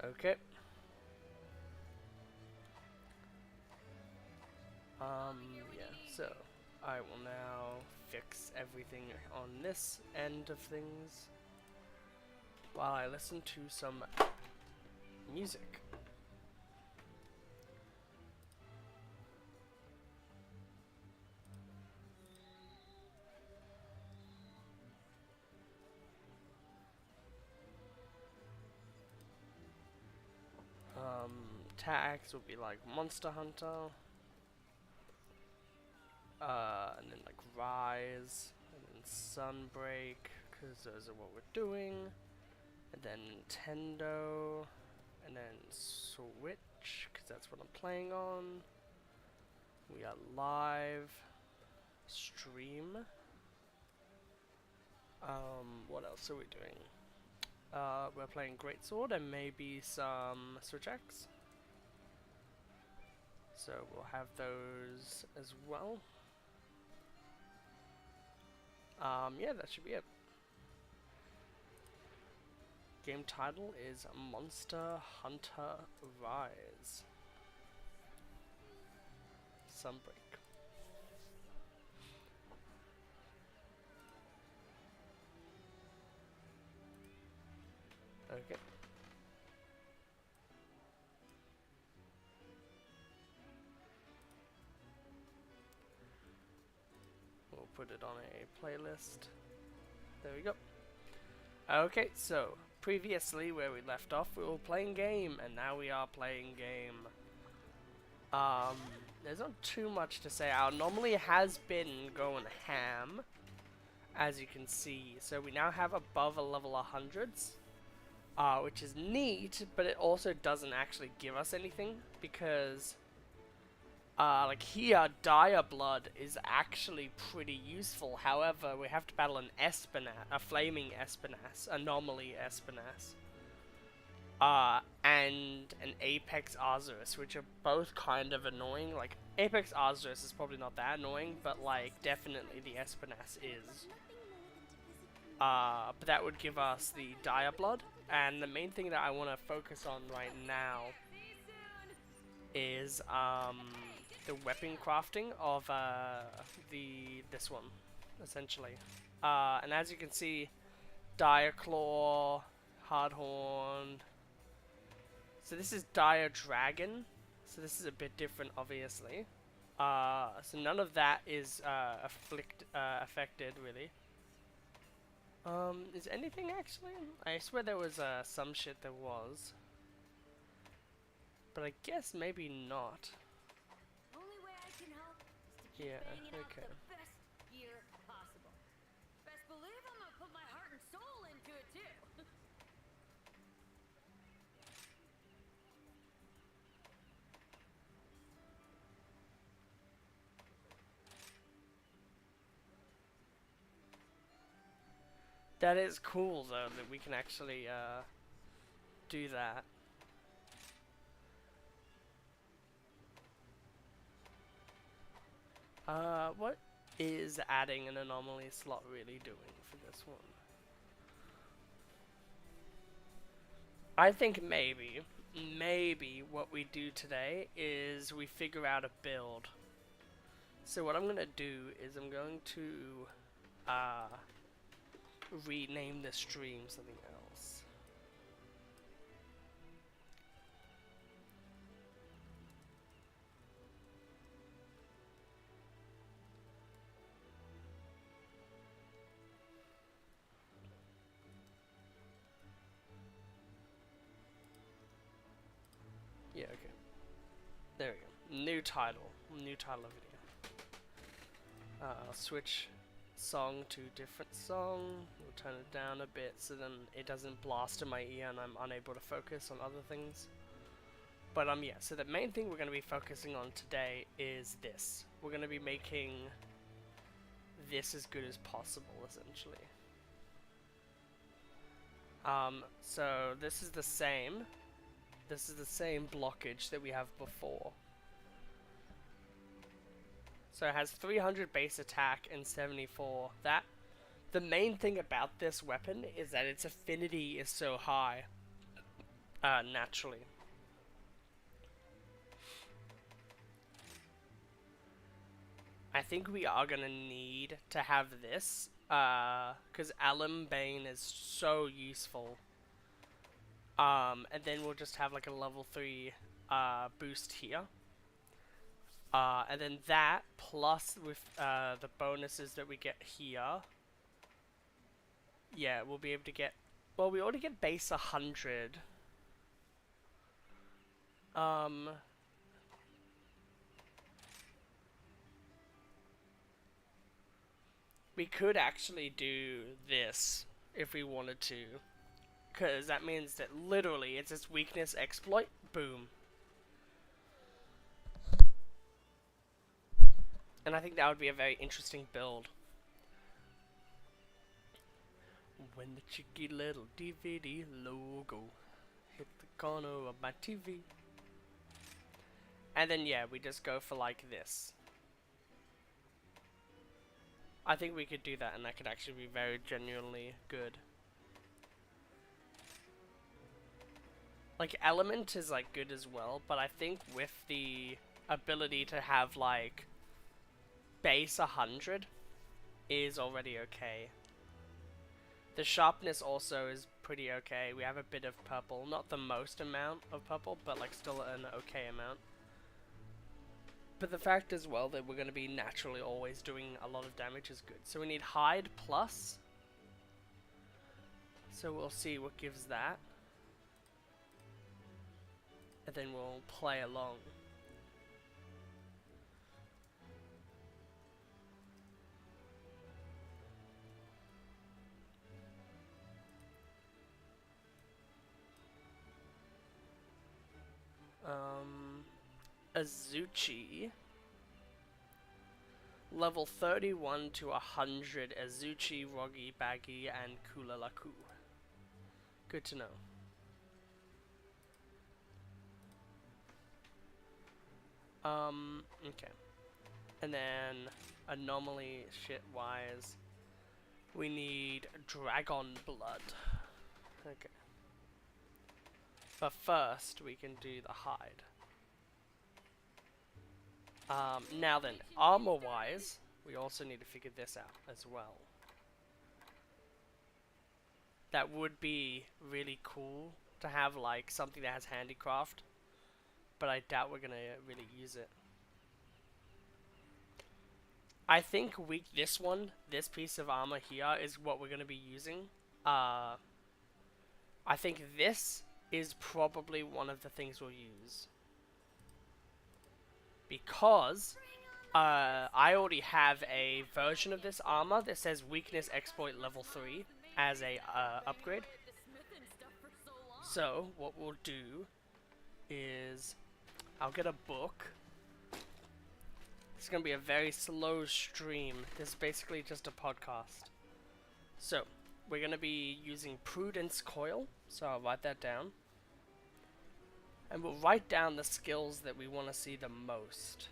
Okay. Yeah, so I will now fix everything on this end of things while I listen to some music. Tags will be like Monster Hunter, and then like Rise, and then Sunbreak, because those are what we're doing, and then Nintendo, and then Switch, because that's what I'm playing on. We got live stream. What else are we doing? We're playing Greatsword and maybe some Switch X. So we'll have those as well. Yeah, that should be it. Game title is Monster Hunter Rise. Sunbreak. Okay. We'll put it on a playlist. There we go. Okay, so previously where we left off, we were playing game, and now we are playing game. There's not too much to say. Our anomaly has been going ham, as you can see. So we now have above a level 100s, which is neat, but it also doesn't actually give us anything because like here, Dire Blood is actually pretty useful. However, we have to battle an Espinas, a Flaming Espinas, Anomaly Espinas, and an Apex Arzuros, which are both kind of annoying. Like, Apex Arzuros is probably not that annoying, but like, definitely the Espinas is. But that would give us the Dire Blood, and the main thing that I want to focus on right now is, the weapon crafting of this one, essentially. And as you can see, Dire Claw, Hardhorn. So this is Dire Dragon. So this is a bit different, obviously. So none of that is affected really. Is anything actually? I swear there was some shit there was, but I guess maybe not. Yeah, okay. Best gear possible. Best believe I'm gonna put my heart and soul into it too. That is cool though that we can actually do that. What is adding an anomaly slot really doing for this one? I think maybe what we do today is we figure out a build. So what I'm gonna do is I'm going to rename the stream something else. Yeah, okay. There we go. New title of video. I'll switch song to different song. We'll turn it down a bit so then it doesn't blast in my ear and I'm unable to focus on other things. But yeah, so the main thing we're going to be focusing on today is this. We're going to be making this as good as possible, essentially. So this is the same. This is the same blockage that we have before. So it has 300 base attack and 74. The main thing about this weapon is that its affinity is so high. naturally. I think we are gonna need to have this, because Alum Bane is so useful. And then we'll just have like a level 3 boost here. And then that, plus with the bonuses that we get here, yeah, we'll be able to get, well, we already get base 100. We could actually do this if we wanted to, because that means that literally it's this weakness exploit, boom. And I think that would be a very interesting build. When the cheeky little DVD logo hit the corner of my TV. And then yeah, we just go for like this. I think we could do that, and that could actually be very genuinely good. Like, Element is like good as well, but I think with the ability to have like base 100 is already okay. The sharpness also is pretty okay. We have a bit of purple, not the most amount of purple, but like still an okay amount. But the fact as well that we're going to be naturally always doing a lot of damage is good. So we need hide plus. So we'll see what gives that. And then we'll play along. Azuchi. Level 31 to 100 Azuchi, Rogi, Baggy, and Kulalaku. Good to know. Okay. And then, anomaly shit-wise, we need Dragon Blood. Okay. But first, we can do the hide. Now then, armor-wise, we also need to figure this out as well. That would be really cool to have, like, something that has handicraft. But I doubt we're gonna really use it. I think this piece of armor here is what we're gonna be using. I think this is probably one of the things we'll use. Because I already have a version of this armor that says weakness exploit level 3 as a upgrade. So what we'll do is I'll get a book. It's gonna be a very slow stream. This is basically just a podcast. So we're gonna be using Prudence Coil, so I'll write that down. And we'll write down the skills that we want to see the most.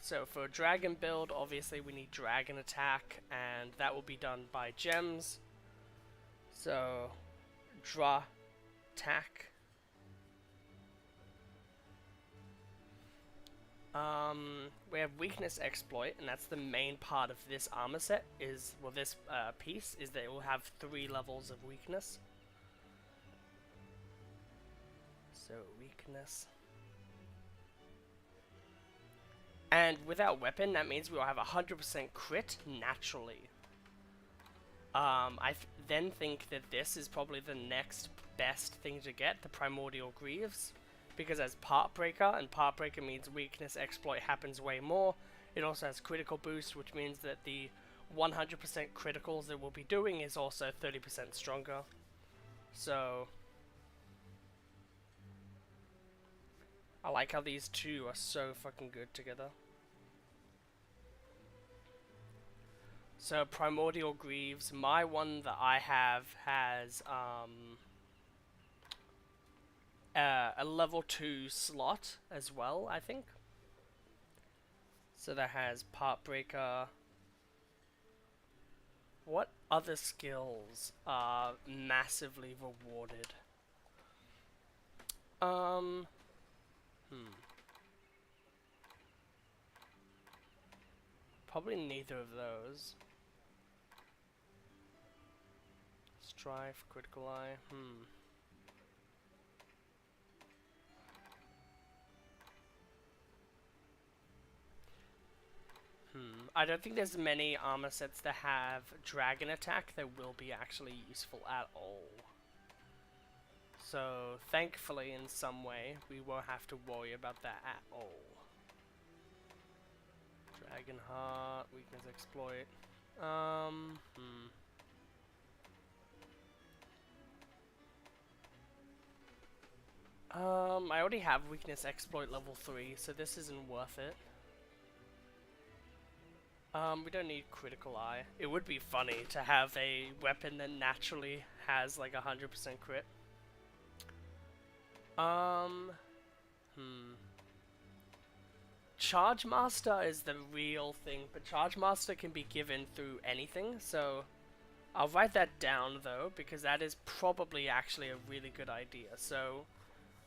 So for a dragon build, obviously we need dragon attack, and that will be done by gems. So, draw attack. We have weakness exploit, and that's the main part of this armor set. This piece is that it will have 3 levels of weakness. So weakness. And without weapon, that means we will have 100% crit naturally. I then think that this is probably the next best thing to get, the Primordial Greaves. Because as Part Breaker, and Part Breaker means weakness exploit happens way more. It also has critical boost, which means that the 100% criticals that we'll be doing is also 30% stronger. So I like how these two are so fucking good together. So Primordial Greaves, my one that I have has a level 2 slot as well, I think. So that has Part Breaker. What other skills are massively rewarded? Um, Probably neither of those. Strife, Critical Eye, I don't think there's many armor sets that have Dragon Attack that will be actually useful at all. So, thankfully, in some way, we won't have to worry about that at all. Dragon Heart, Weakness Exploit. I already have Weakness Exploit level 3, so this isn't worth it. We don't need Critical Eye. It would be funny to have a weapon that naturally has like 100% crit. Charge Master is the real thing, but Charge Master can be given through anything, so I'll write that down though, because that is probably actually a really good idea. So,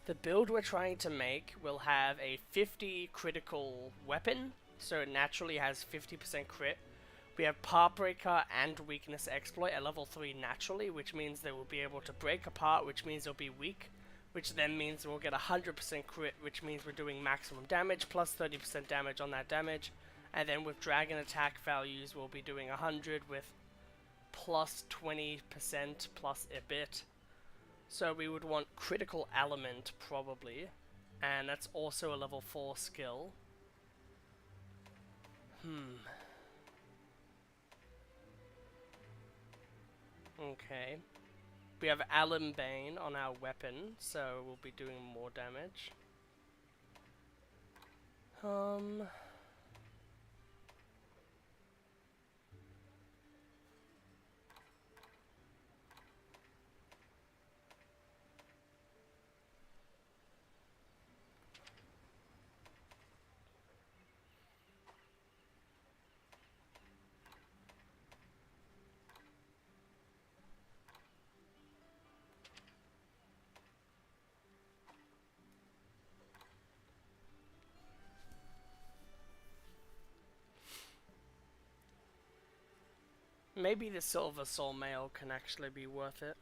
the build we're trying to make will have a 50 critical weapon, so it naturally has 50% crit. We have Part Breaker and Weakness Exploit at level 3 naturally, which means they will be able to break apart, which means they'll be weak, which then means we'll get 100% crit, which means we're doing maximum damage, plus 30% damage on that damage. And then with Dragon Attack values, we'll be doing 100 with plus 20% plus a bit. So we would want Critical Element, probably. And that's also a level 4 skill. Okay. We have Alumbane on our weapon, so we'll be doing more damage. Maybe the Silver Soul Mail can actually be worth it.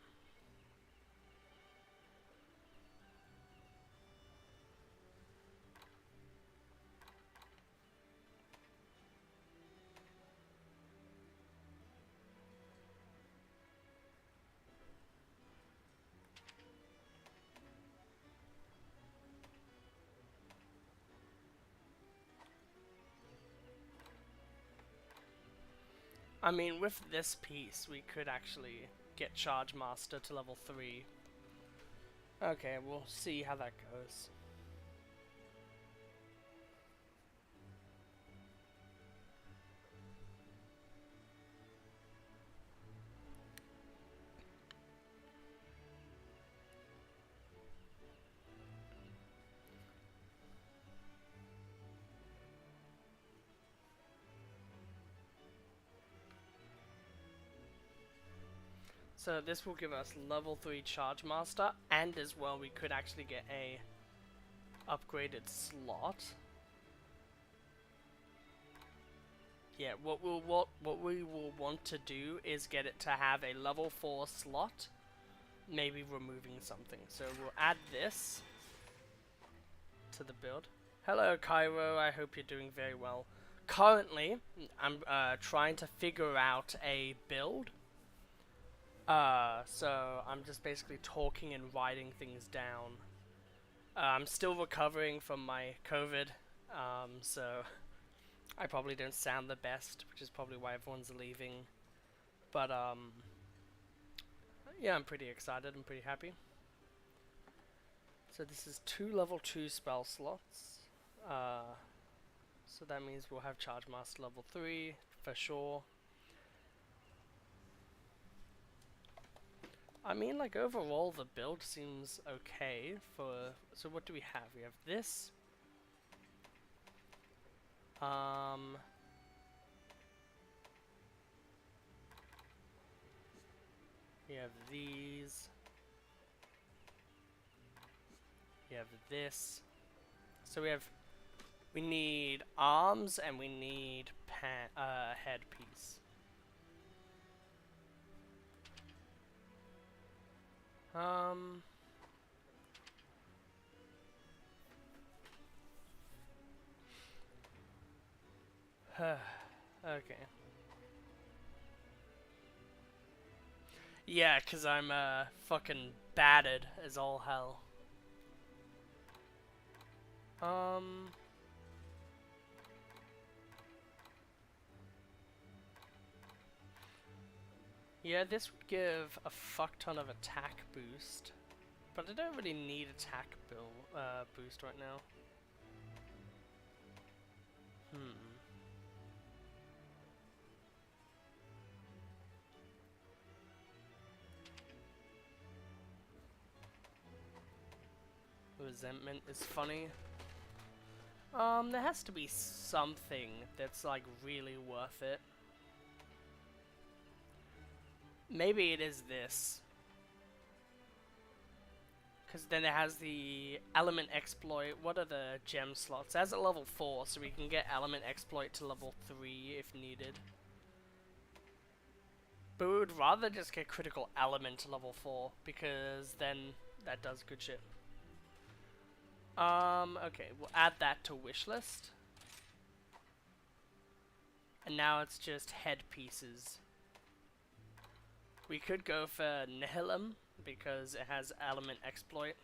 I mean, with this piece, we could actually get Charge Master to level 3. Okay, we'll see how that goes. So this will give us level 3 Charge Master, and as well we could actually get a upgraded slot. Yeah, what we will want to do is get it to have a level 4 slot, maybe removing something. So we'll add this to the build. Hello Cairo, I hope you're doing very well. Currently, I'm trying to figure out a build. So I'm just basically talking and writing things down. I'm still recovering from my COVID, so I probably don't sound the best, which is probably why everyone's leaving. But, yeah, I'm pretty excited, I'm pretty happy. So this is 2 level 2 spell slots. So that means we'll have Charge Master level 3, for sure. I mean, like, overall, the build seems okay for... So what do we have? We have this. We have these. We have this. So we need arms and we need headpiece. Okay. Yeah, 'cause I'm fucking battered as all hell. Yeah, this would give a fuck ton of attack boost, but I don't really need attack boost right now. Resentment is funny. There has to be something that's like really worth it. Maybe it is this. Because then it has the element exploit. What are the gem slots? It has a level 4, so we can get element exploit to level 3 if needed. But we would rather just get critical element to level 4, because then that does good shit. Okay, we'll add that to wish list. And now it's just headpieces. We could go for Nihilum, because it has element exploit.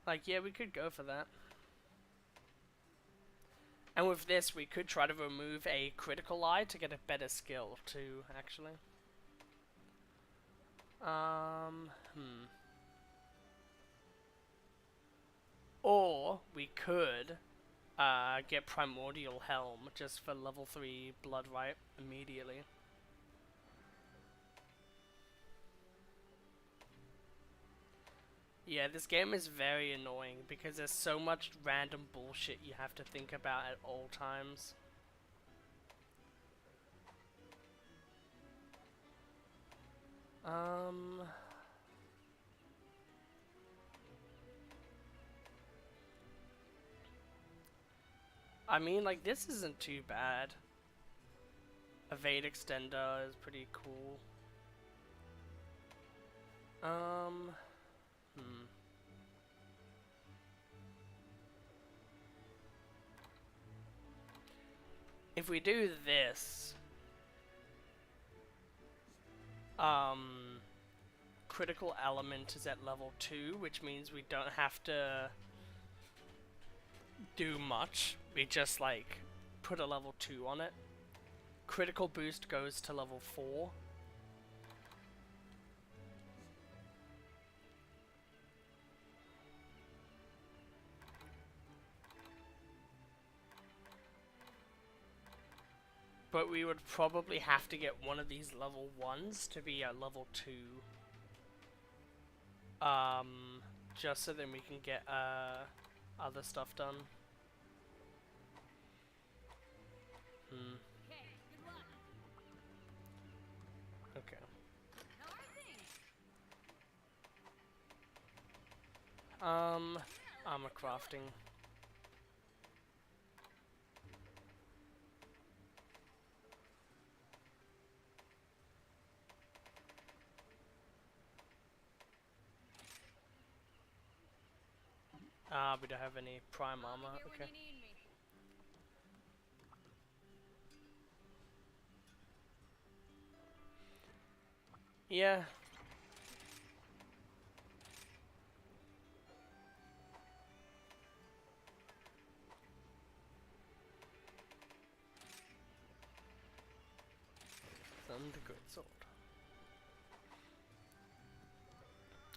Like, yeah, we could go for that. And with this, we could try to remove a critical eye to get a better skill, too, actually. Or, we could get Primordial Helm, just for level 3 Blood Right immediately. Yeah, this game is very annoying because there's so much random bullshit you have to think about at all times. I mean, like, this isn't too bad. Evade Extender is pretty cool. If we do this, critical element is at level 2, which means we don't have to do much. We just, like, put a level 2 on it. Critical boost goes to level 4. But we would probably have to get one of these level 1s to be a level 2. Just so then we can get other stuff done. Okay. Armor crafting. We don't have any prime armor. Okay. Yeah. The great sword.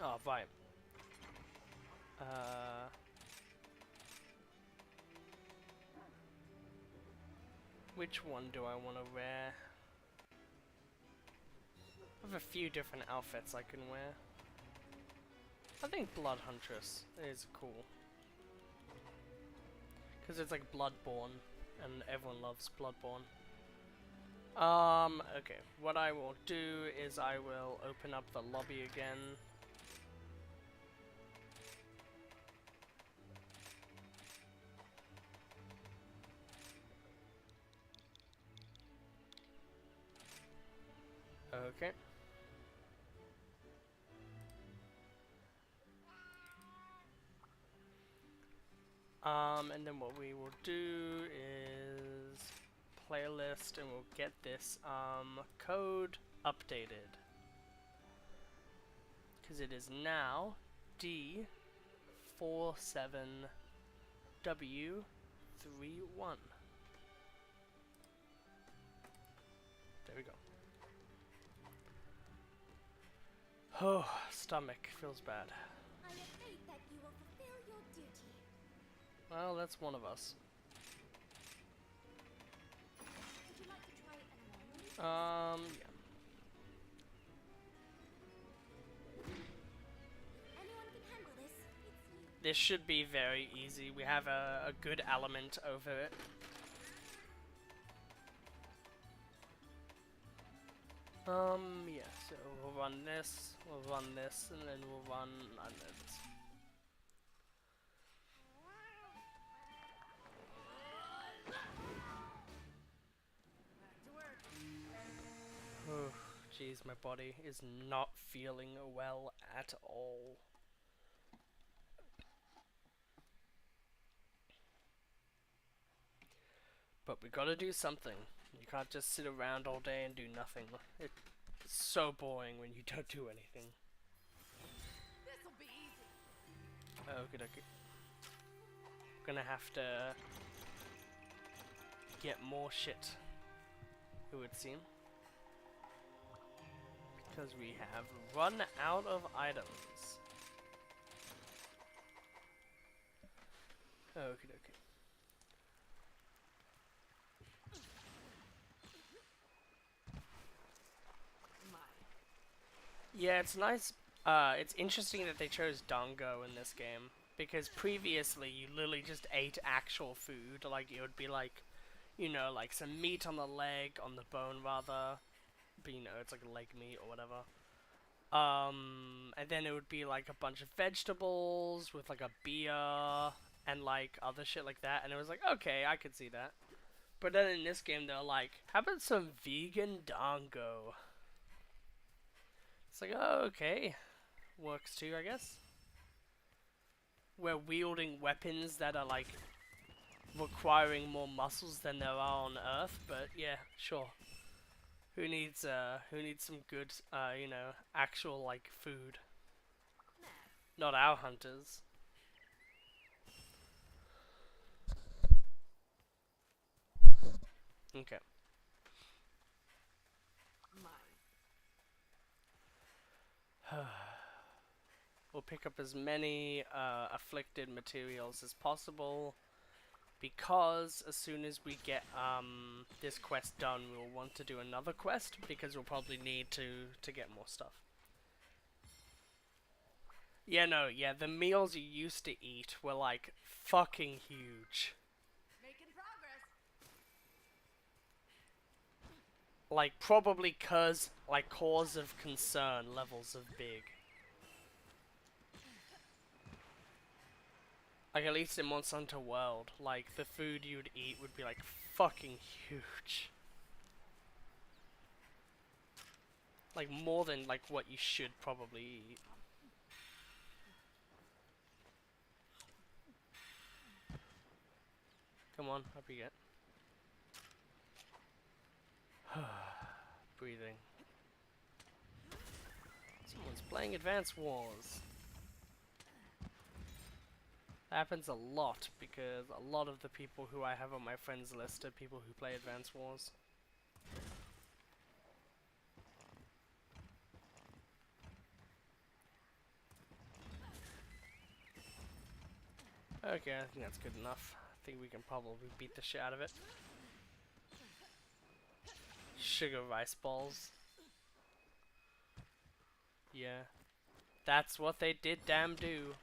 Oh, right. Which one do I want to wear? I have a few different outfits I can wear. I think Blood Huntress is cool. Because it's like Bloodborne. and everyone loves Bloodborne. Okay, what I will do is I will open up the lobby again. Okay. And then what we will do is playlist, and we'll get this code updated, because it is now D47W31. There we go. Oh, stomach feels bad. I have faith that you will fulfill your duty. Well, that's one of us. Would you like to try an ammonia? Yeah. Anyone can handle this. It's you. This should be very easy. We have a good element over it. Yeah, so we'll run this, and then we'll run this. Oh, jeez, my body is not feeling well at all. But we gotta do something. You can't just sit around all day and do nothing. It's so boring when you don't do anything. This'll be easy. Okay, okay. Gonna have to get more shit, it would seem. Because we have run out of items. Okay, okay. Yeah, it's nice. It's interesting that they chose Dango in this game, because previously you literally just ate actual food. Like, it would be like, you know, like some meat on the leg, on the bone rather, but you know, it's like leg meat or whatever. And then it would be like a bunch of vegetables with like a beer and like other shit like that, and it was like, okay, I could see that. But then in this game, they're like, how about some vegan Dango? It's like, oh, okay. Works too, I guess. We're wielding weapons that are like requiring more muscles than there are on Earth, but yeah, sure. Who needs some good, you know, actual like food? Not our hunters. Okay. We'll pick up as many afflicted materials as possible, because as soon as we get this quest done, we'll want to do another quest, because we'll probably need to get more stuff. Yeah, no, yeah, the meals you used to eat were like fucking huge. Making progress. Like, probably like, cause of concern levels of big. Like, at least in Monster Hunter World, like, the food you'd eat would be, like, fucking huge. Like, more than, like, what you should probably eat. Come on, up you get. Breathing. Someone's playing Advance Wars. That happens a lot, because a lot of the people who I have on my friends list are people who play Advance Wars. Okay, I think that's good enough. I think we can probably beat the shit out of it. Sugar rice balls. Yeah. That's what they did damn do.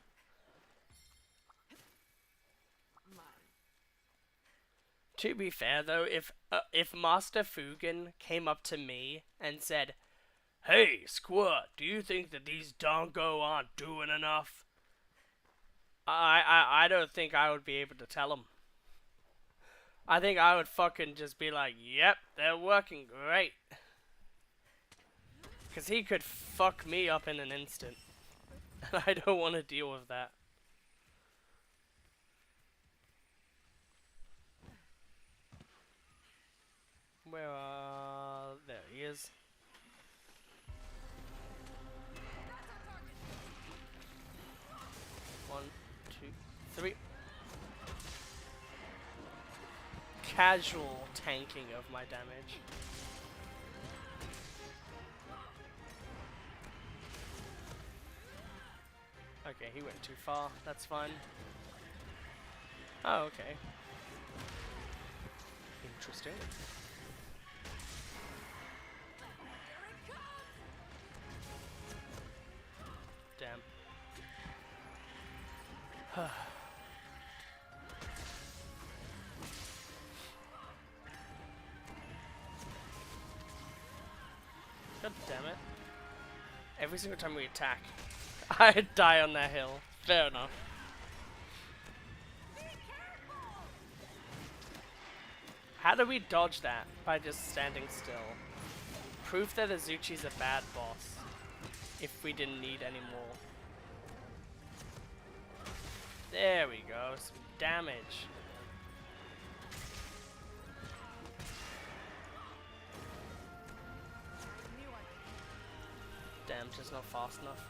To be fair though, if Master Fugan came up to me and said, "Hey, Squirt, do you think that these Dongo aren't doing enough?" I don't think I would be able to tell him. I think I would fucking just be like, "Yep, they're working great." Because he could fuck me up in an instant. And I don't want to deal with that. Where there he is. One, two, three. Casual tanking of my damage. Okay, he went too far. That's fine. Oh, okay. Interesting. Damn. God damn it. Every single time we attack, I die on that hill. Fair enough. How do we dodge that? By just standing still. Proof that Azuchi's a bad boss. If we didn't need any more. There we go. Some damage. Damn, just not fast enough.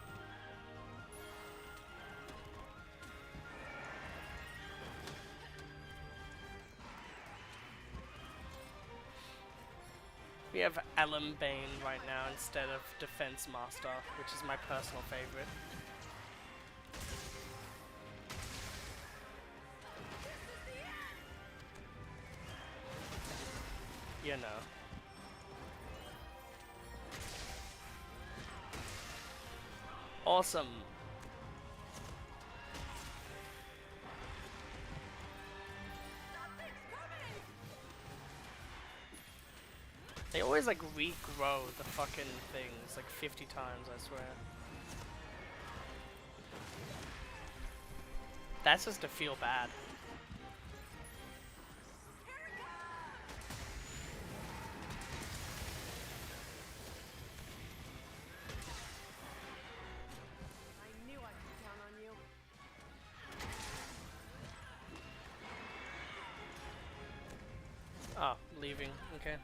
We have Ellen Bane right now instead of Defense Master, which is my personal favorite. You know. Awesome. They always like regrow the fucking things like 50 times, I swear. That's just to feel bad. I knew I could count on you. Oh, leaving. Okay.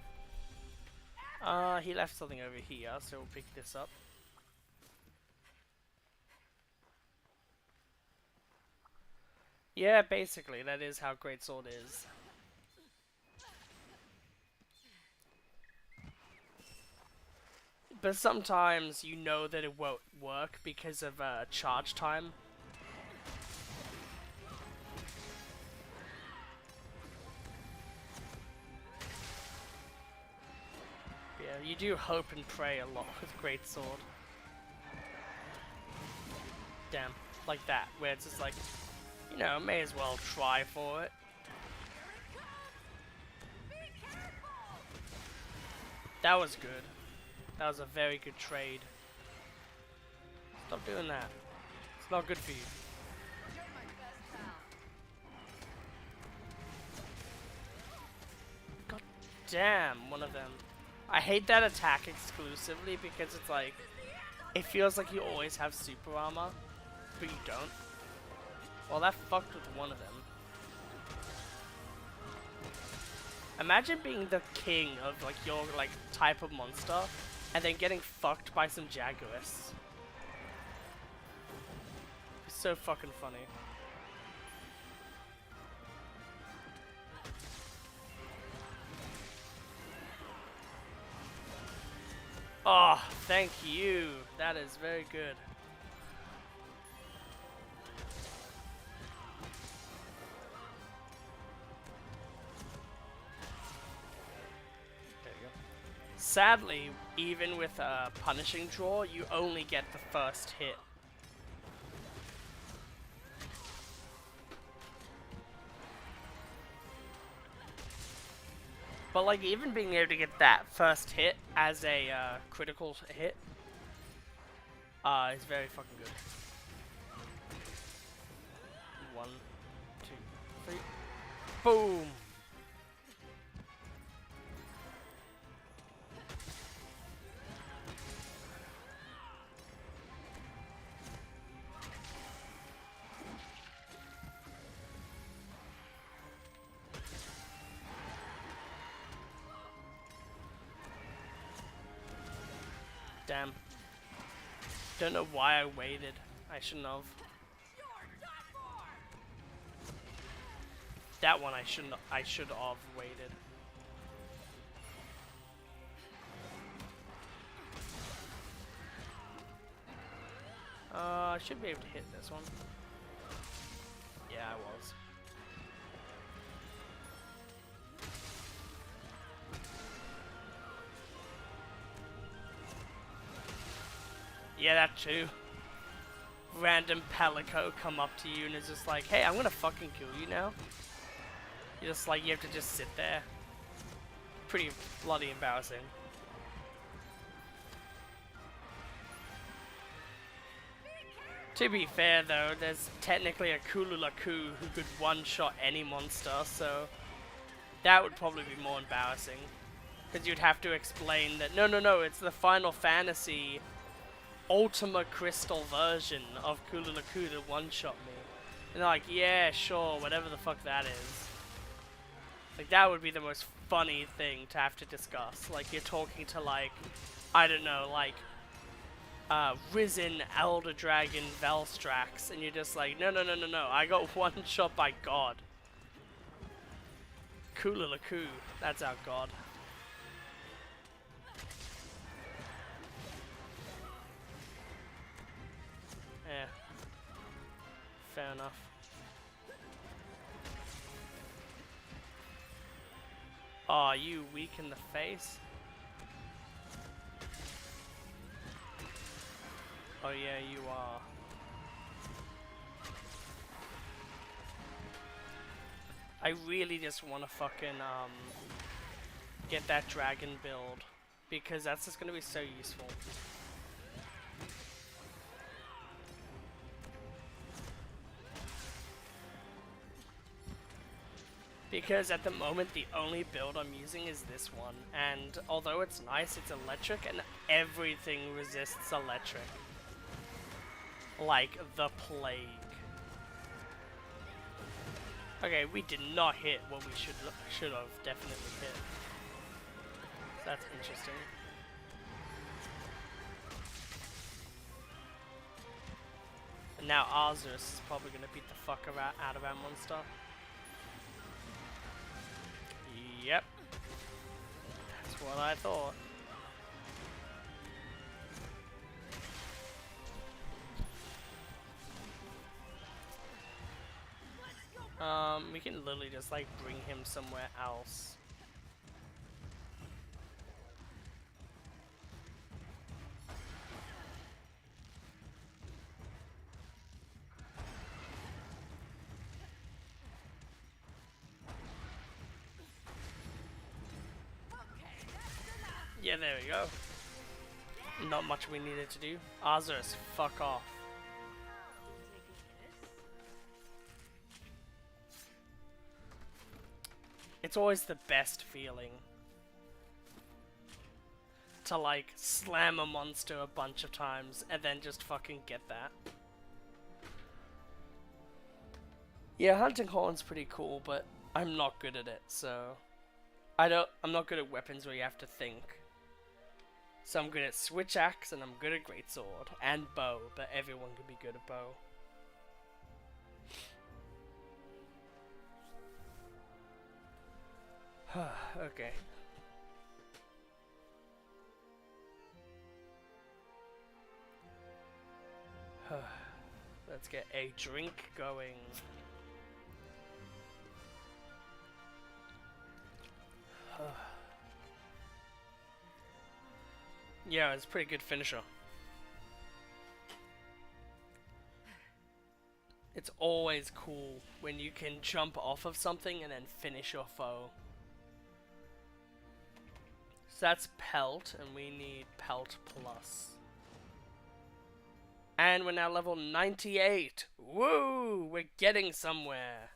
He left something over here, so we'll pick this up. Yeah, basically, that is how Greatsword is. But sometimes you know that it won't work because of charge time. Yeah, you do hope and pray a lot with Greatsword. Damn, like that, where it's just like, you know, may as well try for it. That was good. That was a very good trade. Stop doing that. It's not good for you. You're my best pal. God damn, one of them. I hate that attack exclusively because it's like, it feels like you always have super armor, but you don't. Well, that fucked with one of them. Imagine being the king of like your like type of monster, and then getting fucked by some Jaguars. It's so fucking funny. Oh, thank you. That is very good. There you go. Sadly, even with a punishing draw, you only get the first hit. But like even being able to get that first hit as a critical hit is very fucking good. 1, 2, 3. Boom! Damn. Don't know why I waited. I shouldn't have. That one I should have waited. I should be able to hit this one. Yeah, I was. Yeah, that too. Random Palico come up to you and is just like, hey, I'm gonna fucking kill you now. You're just like, you have to just sit there. Pretty bloody embarrassing. To be fair though, there's technically a Kululaku who could one-shot any monster, so that would probably be more embarrassing. Because you'd have to explain that, no, it's the Final Fantasy Ultima Crystal version of Kululaku that one-shot me. And they're like, yeah, sure, whatever the fuck that is. Like, that would be the most funny thing to have to discuss. Like, you're talking to, like, I don't know, like, Risen Elder Dragon Velstrax, and you're just like, no, I got one shot by God. Kululaku, that's our God. Yeah. Fair enough. Aw, you weak in the face? Oh yeah, you are. I really just want to fucking, get that dragon build. Because that's just gonna be so useful. Because at the moment the only build I'm using is this one, and although it's nice, it's electric and everything resists electric. Like the plague. Okay, we did not hit what we should have definitely hit. That's interesting. And now Arzus is probably gonna beat the fuck out of our monster. Yep. That's what I thought. We can literally just like bring him somewhere else. Yeah, there we go. Not much we needed to do. Arzus, fuck off. It's always the best feeling to like slam a monster a bunch of times and then just fucking get that. Yeah, hunting horn's pretty cool, but I'm not good at it, so I'm not good at weapons where you have to think. So I'm good at switch axe and I'm good at greatsword and bow, but everyone can be good at bow. Okay. Let's get a drink going. Yeah, it's a pretty good finisher. It's always cool when you can jump off of something and then finish your foe. So that's Pelt, and we need Pelt Plus. And we're now level 98. Woo! We're getting somewhere.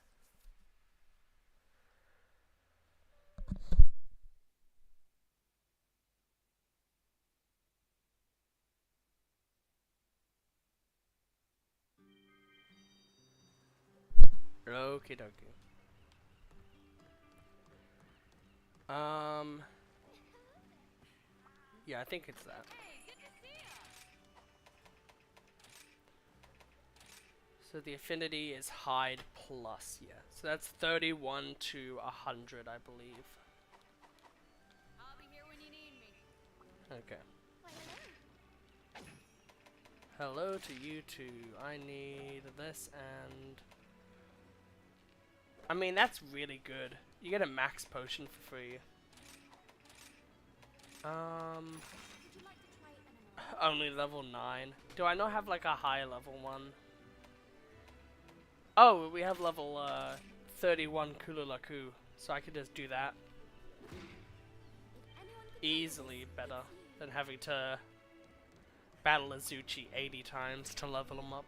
Okie dokie. Yeah, I think it's that. So the affinity is hide plus, yeah. So that's 31 to 100, I believe. I'll be here when you need me. Okay. Hello to you too. I need this and... I mean, that's really good. You get a max potion for free. Only level 9. Do I not have like a high level one? Oh, we have level 31 Kululaku, so I could just do that. Easily better than having to battle Azuchi 80 times to level him up.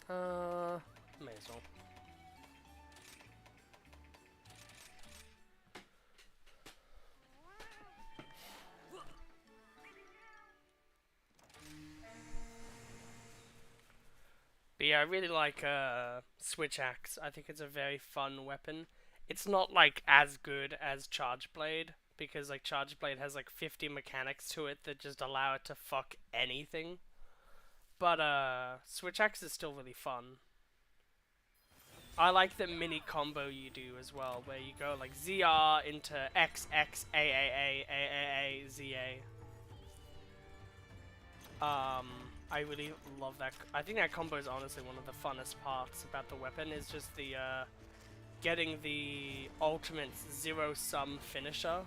May as well. But yeah, I really like Switch Axe. I think it's a very fun weapon. It's not like as good as Charge Blade, because like Charge Blade has like 50 mechanics to it that just allow it to fuck anything. But Switch Axe is still really fun. I like the mini combo you do as well, where you go like ZR into XX AAA ZA. I really love that. I think that combo is honestly one of the funnest parts about the weapon, is just the getting the ultimate zero sum finisher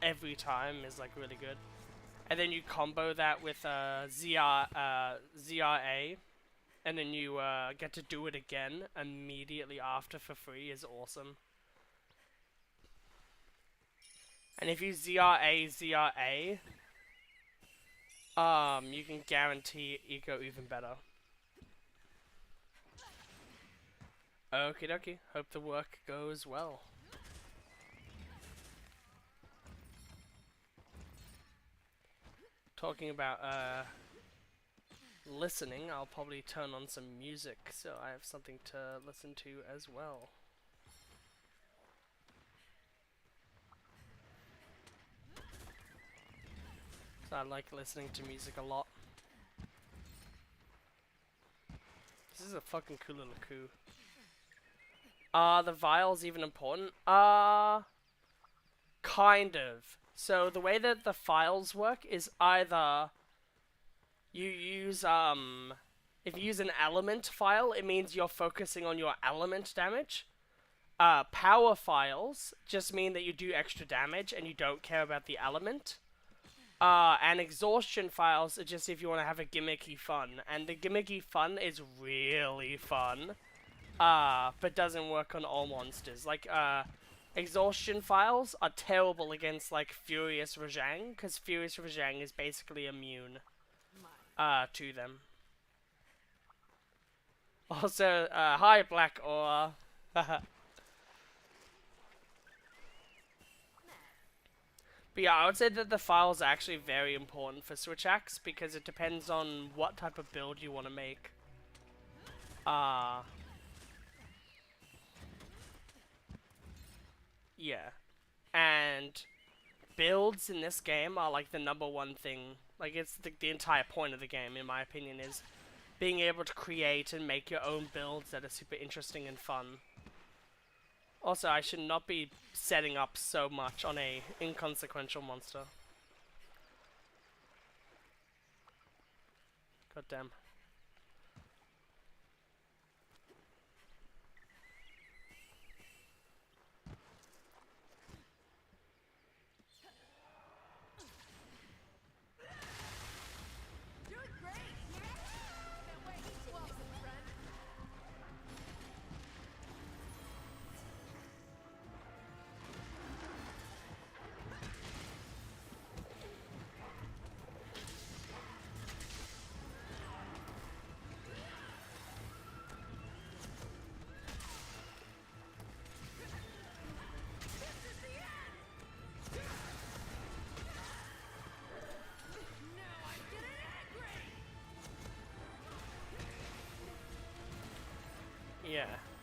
every time is like really good. And then you combo that with ZRA, and then you get to do it again immediately after for free is awesome. And if you ZRA, you can guarantee it go even better. Okie dokie, hope the work goes well. Talking about listening, I'll probably turn on some music so I have something to listen to as well. So I like listening to music a lot. This is a fucking cool little coup. Are the vials even important? Kind of. So the way that the files work is either you use if you use an element file, it means you're focusing on your element damage. Power files just mean that you do extra damage and you don't care about the element. And exhaustion files are just if you want to have a gimmicky fun, and the gimmicky fun is really fun. But doesn't work on all monsters. Like, exhaustion files are terrible against, like, Furious Rajang, because Furious Rajang is basically immune, to them. Also, hi, Black Aura. But yeah, I would say that the files are actually very important for Switch Axe, because it depends on what type of build you want to make. Yeah. And builds in this game are like the #1 thing. Like, it's the entire point of the game, in my opinion, is being able to create and make your own builds that are super interesting and fun. Also, I should not be setting up so much on a inconsequential monster. God damn.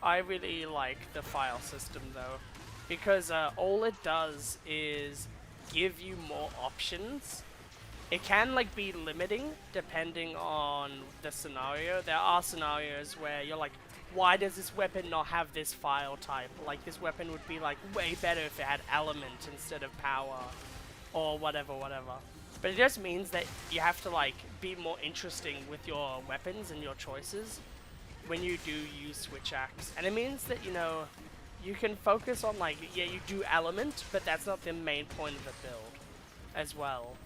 I really like the file system though, because all it does is give you more options. It can like be limiting depending on the scenario. There are scenarios where you're like, why does this weapon not have this file type? Like this weapon would be like way better if it had element instead of power, or whatever. But it just means that you have to like be more interesting with your weapons and your choices when you do use Switch Axe. And it means that, you know, you can focus on like, yeah, you do element, but that's not the main point of the build as well.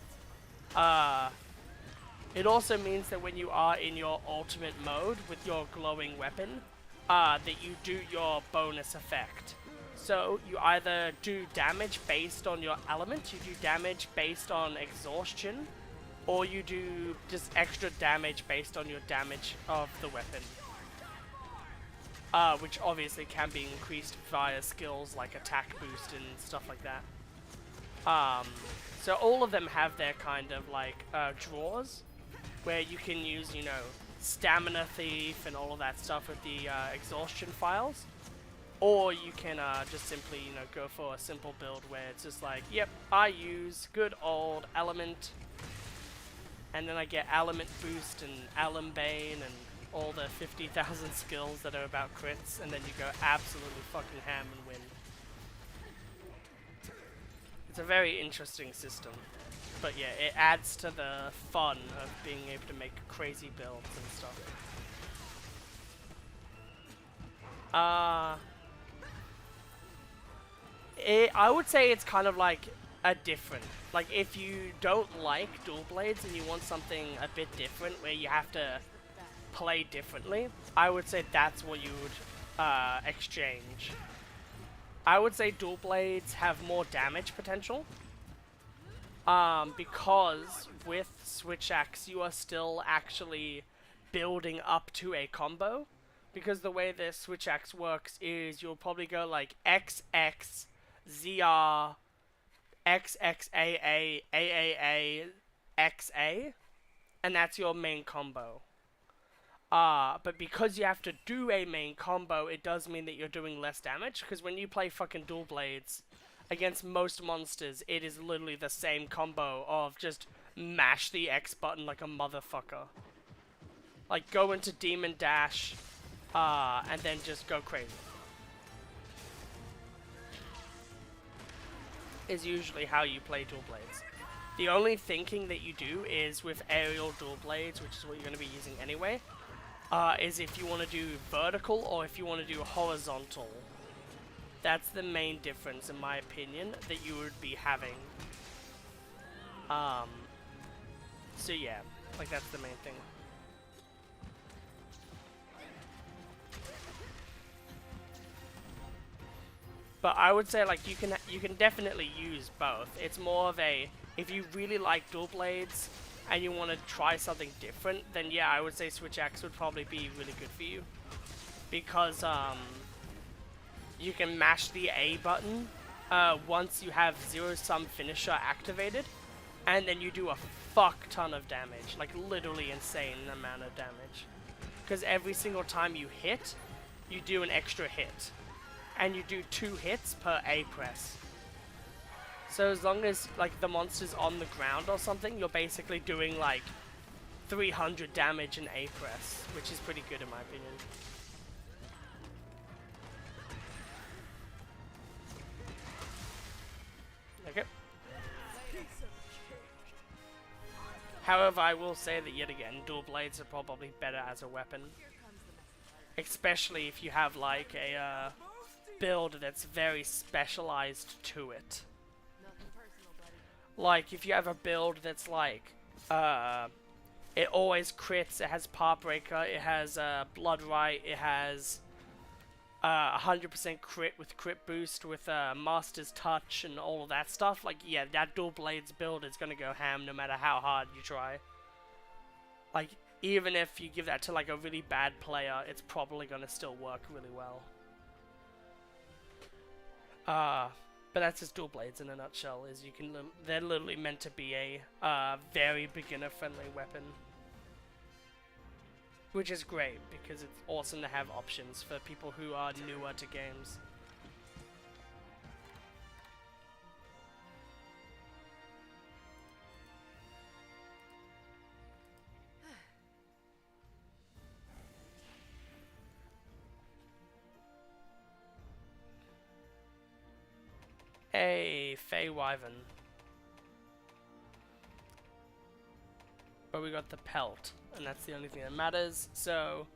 It also means that when you are in your ultimate mode with your glowing weapon, that you do your bonus effect. So you either do damage based on your element, you do damage based on exhaustion, or you do just extra damage based on your damage of the weapon. Which obviously can be increased via skills like attack boost and stuff like that. So all of them have their kind of like draws, where you can use, you know, Stamina Thief and all of that stuff with the exhaustion files. Or you can just simply, you know, go for a simple build where it's just like, yep, I use good old element, and then I get element boost and Alambane and all the 50,000 skills that are about crits, and then you go absolutely fucking ham and win. It's a very interesting system. But yeah, it adds to the fun of being able to make crazy builds and stuff. I would say it's kind of like a different. Like if you don't like dual blades and you want something a bit different where you have to play differently, I would say that's what you would exchange. I would say dual blades have more damage potential. Because with Switch Axe you are still actually building up to a combo. Because the way the Switch Axe works is you'll probably go like XX, ZR, XXAA, AAA, XA, and that's your main combo. But because you have to do a main combo, it does mean that you're doing less damage, because when you play fucking dual blades against most monsters, it is literally the same combo of just mash the X button like a motherfucker. Like go into Demon Dash, and then just go crazy. Is usually how you play dual blades. The only thinking that you do is with aerial dual blades, which is what you're going to be using anyway, is if you want to do vertical or if you want to do horizontal. That's the main difference, in my opinion, that you would be having. So yeah, like that's the main thing. But I would say like you can definitely use both. It's more of a, if you really like dual blades and you want to try something different, then yeah, I would say Switch Axe would probably be really good for you. Because you can mash the A button once you have Zero Sum Finisher activated, and then you do a fuck ton of damage, like literally insane amount of damage. Because every single time you hit, you do an extra hit. And you do 2 hits per A press. So as long as like the monster's on the ground or something, you're basically doing like 300 damage in A press, which is pretty good in my opinion. Okay. However, I will say that yet again, dual blades are probably better as a weapon. Especially if you have like a build that's very specialized to it. Like if you have a build that's like it always crits, it has Pathbreaker, it has Bloodright, it has 100% crit with crit boost with Master's Touch and all of that stuff, like yeah, that dual blades build is gonna go ham no matter how hard you try. Like even if you give that to like a really bad player, it's probably gonna still work really well. But that's just dual blades in a nutshell. Is you can they're literally meant to be a very beginner-friendly weapon. which is great because it's awesome to have options for people who are newer to games. Hey, Fey Wyvern. But we got the pelt, and that's the only thing that matters. So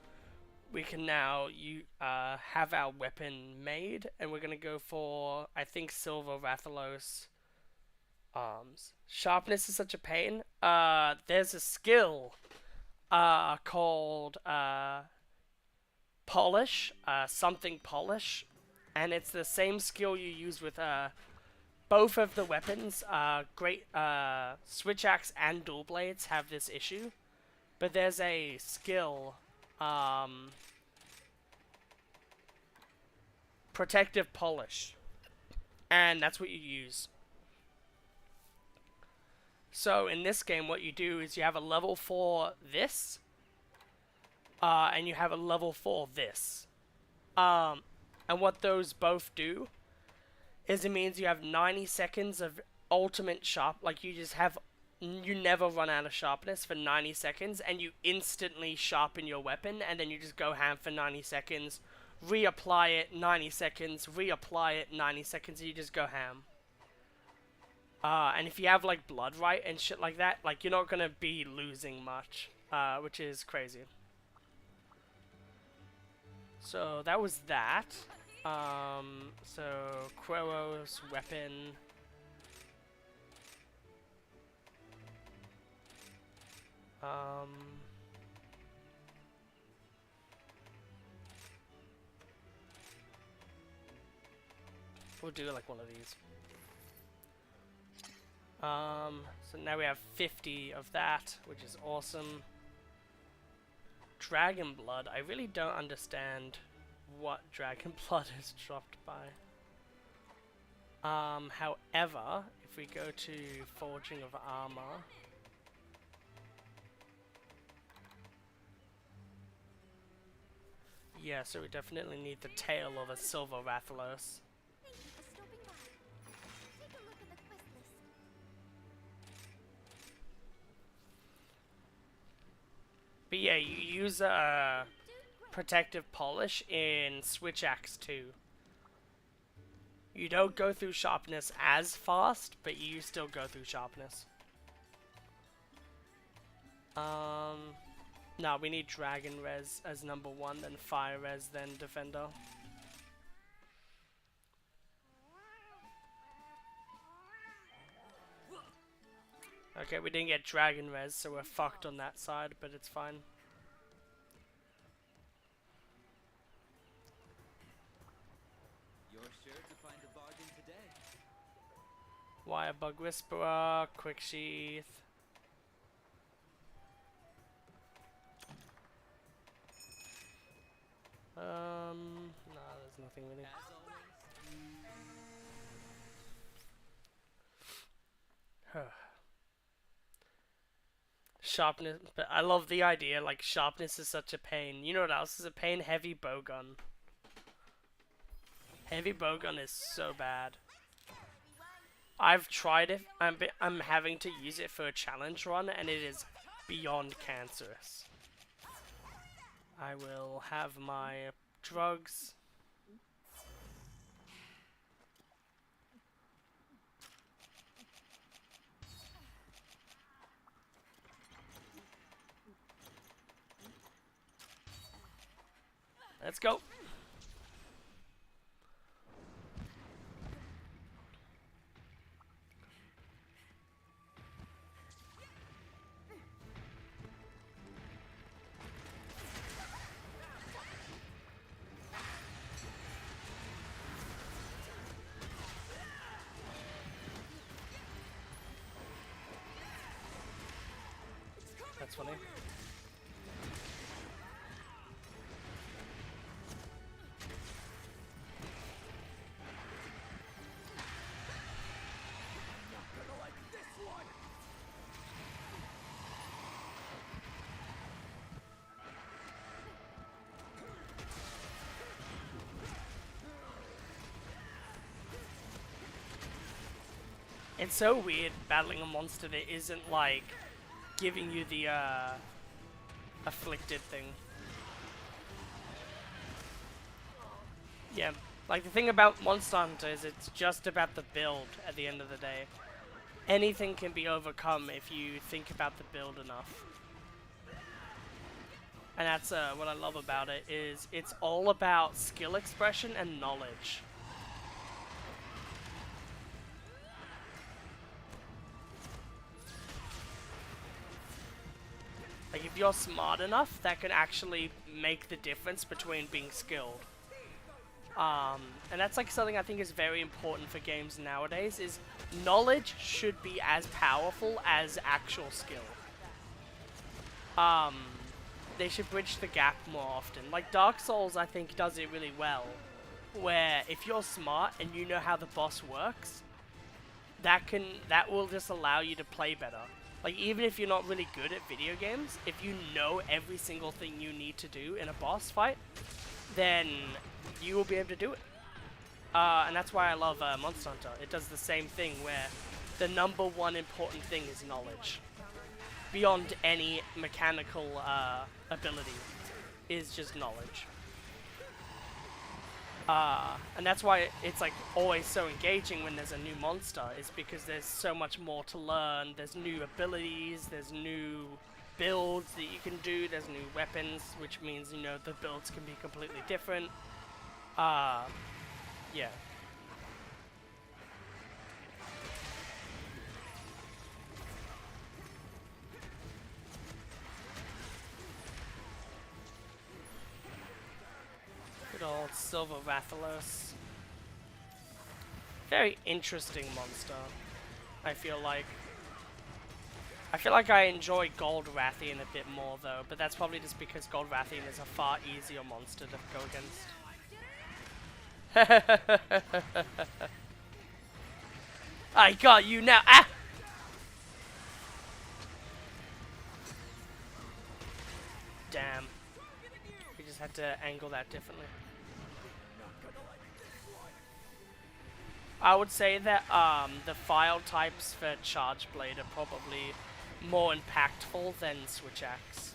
we can now have our weapon made, and we're gonna go for, I think, Silver Rathalos arms. Sharpness is such a pain. There's a skill called Polish, something Polish, and it's the same skill you use with both of the weapons. Switch Axe and Dual Blades have this issue, but there's a skill, Protective Polish, and that's what you use. So in this game, what you do is you have a level 4 this, and you have a level 4 this. And what those both do is it means you have 90 seconds of ultimate sharp, like you never run out of sharpness for 90 seconds, and you instantly sharpen your weapon, and then you just go ham for 90 seconds, reapply it, 90 seconds, reapply it, 90 seconds, and you just go ham. And if you have like blood right and shit like that, like you're not gonna be losing much, which is crazy. So that was that. So Quero's weapon. We'll do like one of these. So now we have 50 of that, which is awesome. Dragon Blood. I really don't understand what Dragon Blood is dropped by. However, if we go to Forging of Armor, yeah, so we definitely need the tail of a Silver Rathalos. But yeah, you use Protective Polish in Switch Axe 2. You don't go through sharpness as fast, but you still go through sharpness. No, we need Dragon Res as number 1, then Fire Res, then Defender. Okay, we didn't get Dragon Res, so we're fucked on that side, but it's fine. You're sure to find a bargain today. Wire Bug Whisperer, Quick Sheath. No, there's nothing really. Sharpness, but I love the idea, like, sharpness is such a pain. You know what else is a pain? Heavy Bowgun. Heavy Bowgun is so bad. I've tried it, I'm having to use it for a challenge run, and it is beyond cancerous. I will have my drugs. Let's go. That's funny. It's so weird battling a monster that isn't like giving you the afflicted thing. Yeah, like the thing about Monster Hunter is it's just about the build at the end of the day. Anything can be overcome if you think about the build enough. And that's what I love about it, is it's all about skill expression and knowledge. Like if you're smart enough, that can actually make the difference between being skilled. And that's like something I think is very important for games nowadays, is knowledge should be as powerful as actual skill. They should bridge the gap more often. Like Dark Souls, I think, does it really well, where if you're smart and you know how the boss works, that will just allow you to play better. Like even if you're not really good at video games, if you know every single thing you need to do in a boss fight, then you will be able to do it. And that's why I love Monster Hunter. It does the same thing, where the number one important thing is knowledge. Beyond any mechanical ability is just knowledge. And that's why it's like always so engaging when there's a new monster, is because there's so much more to learn. There's new abilities, there's new builds that you can do, there's new weapons, which means, you know, the builds can be completely different. Yeah. Good old Silver Rathalos. Very interesting monster, I feel like. I feel like I enjoy Gold Rathian a bit more though, but that's probably just because Gold Rathian is a far easier monster to go against. I got you now! Ah! Damn. We just had to angle that differently. I would say that the file types for Charge Blade are probably more impactful than Switch Axe.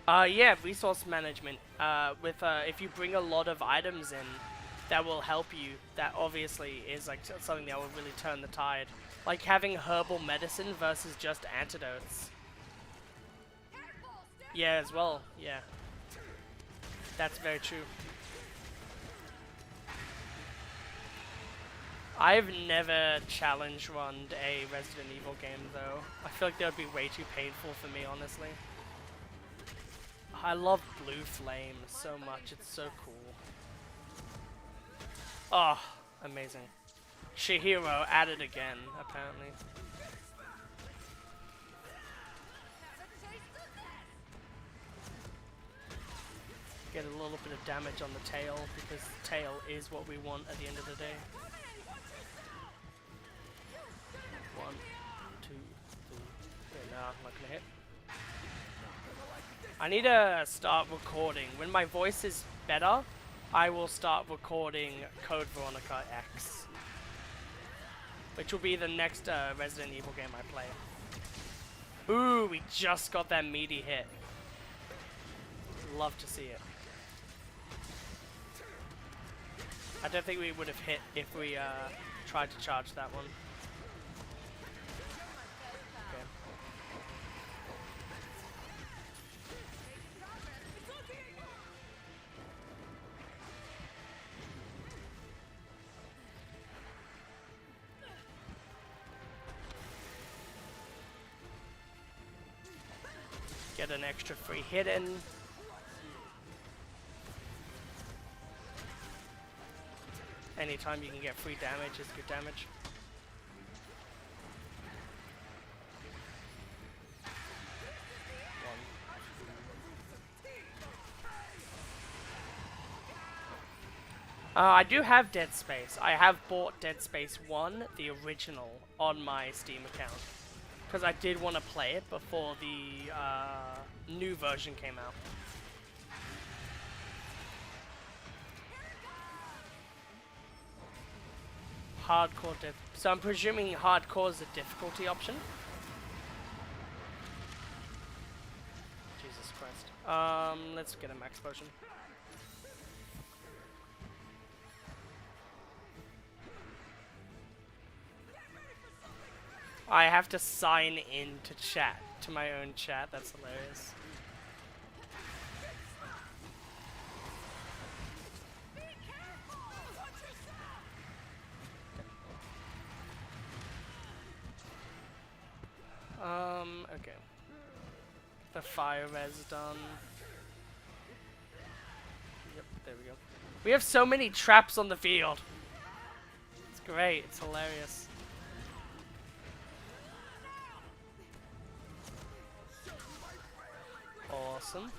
Yeah, resource management. If you bring a lot of items in, that will help you. That obviously is like something that will really turn the tide. Like having herbal medicine versus just antidotes. Yeah, as well. Yeah, that's very true. I've never challenge run a Resident Evil game though. I feel like that would be way too painful for me, honestly. I love Blue Flame so much, it's so cool. Oh, amazing. Chihiro at it again, apparently. Get a little bit of damage on the tail, because the tail is what we want at the end of the day. 1, 2, 3. Okay, no, I'm not gonna hit. I need to start recording. When my voice is better, I will start recording Code Veronica X, which will be the next Resident Evil game I play. Ooh, we just got that meaty hit. Love to see it. I don't think we would have hit if we tried to charge that one. Okay. Get an extra free hit in. Anytime you can get free damage is good damage. I do have Dead Space. I have bought Dead Space 1, the original, on my Steam account. Because I did want to play it before the new version came out. Hardcore so I'm presuming hardcore is the difficulty option. Jesus Christ. Let's get a max potion. I have to sign in to chat, to my own chat. That's hilarious. Okay. The fire res done. Yep, there we go. We have so many traps on the field. It's great, it's hilarious. Awesome.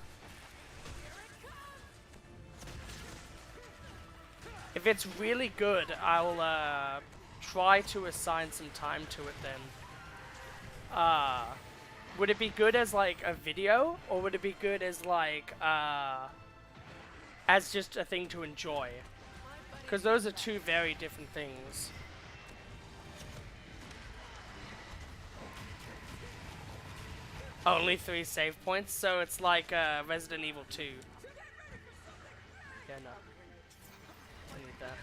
If it's really good, I'll try to assign some time to it then. Would it be good as like a video, or would it be good as like as just a thing to enjoy? Because those are two very different things. Only 3 save points, so it's like Resident Evil 2. Yeah, no. I need that.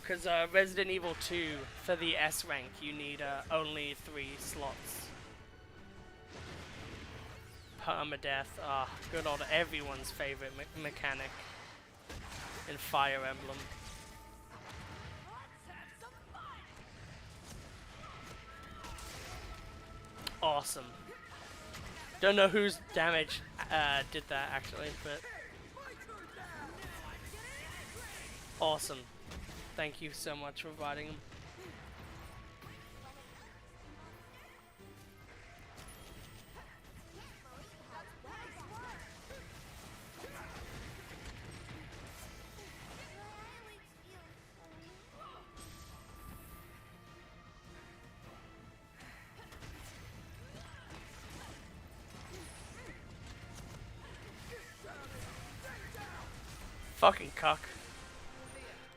Because Resident Evil 2, for the S rank, you need only 3 slots. Permadeath, good old everyone's favorite mechanic in Fire Emblem. Awesome. Don't know whose damage did that actually, but awesome. Thank you so much for providing them. Fucking cuck.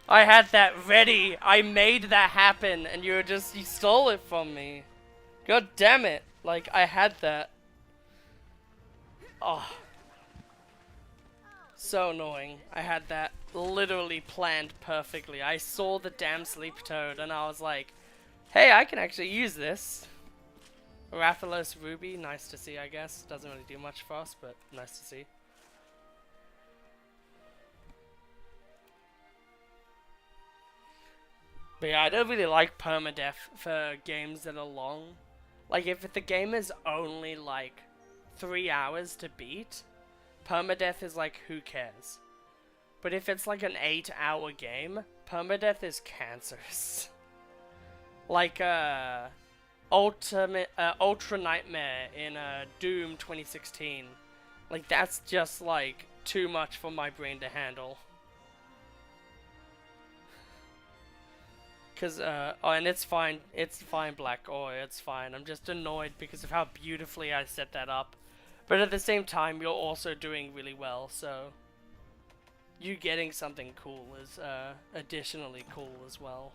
I had that ready. I made that happen and you stole it from me. God damn it. Like, I had that. Oh. So annoying. I had that literally planned perfectly. I saw the damn sleep toad and I was like, hey, I can actually use this. Rathalos Ruby, nice to see, I guess. Doesn't really do much for us, but nice to see. But yeah, I don't really like permadeath for games that are long. Like, if the game is only like 3 hours to beat, permadeath is like, who cares? But if it's like an 8-hour game, permadeath is cancerous. Like, Ultra Nightmare in Doom 2016. Like, that's just like too much for my brain to handle. Cause, oh, and it's fine, Black Ore, it's fine. I'm just annoyed because of how beautifully I set that up. But at the same time, you're also doing really well, so you getting something cool is, additionally cool as well.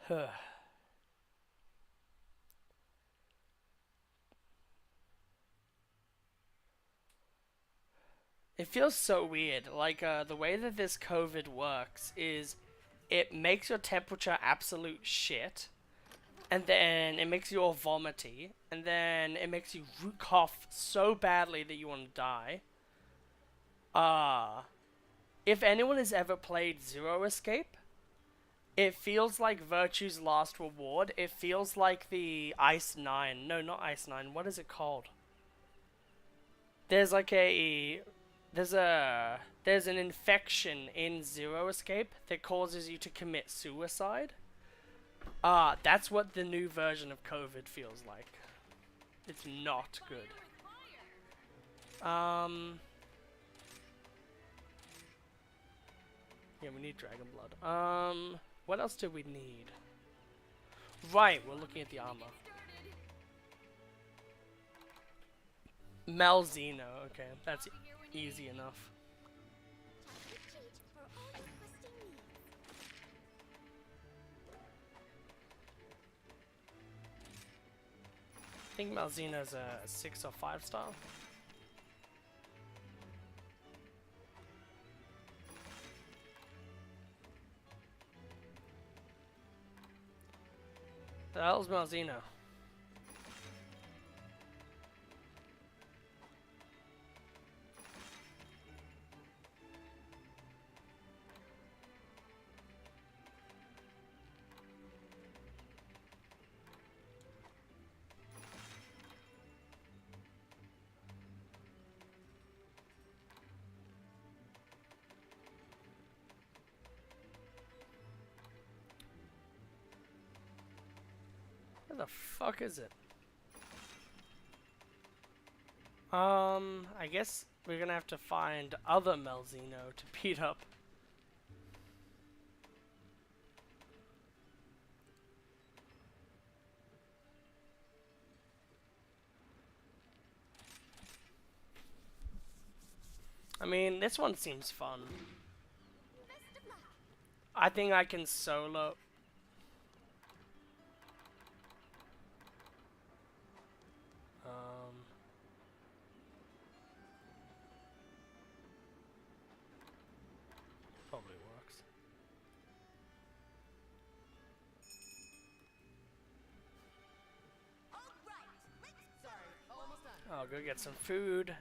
Huh. It feels so weird. Like, the way that this COVID works is it makes your temperature absolute shit, and then it makes you all vomity, and then it makes you cough so badly that you want to die. If anyone has ever played Zero Escape, it feels like Virtue's Last Reward. It feels like the Ice 9. No, not Ice 9. What is it called? There's like a... There's an infection in Zero Escape that causes you to commit suicide. That's what the new version of COVID feels like. It's not good. Yeah, we need Dragon Blood. What else do we need? Right, we're looking at the armor. Malzeno, okay, that's easy enough. I think Malzeno's a 6 or 5 star. The hell's Malzeno? Where the fuck is it? I guess we're gonna have to find other Malzeno to beat up. I mean, this one seems fun. I think I can solo. Probably works. I'll go get some food.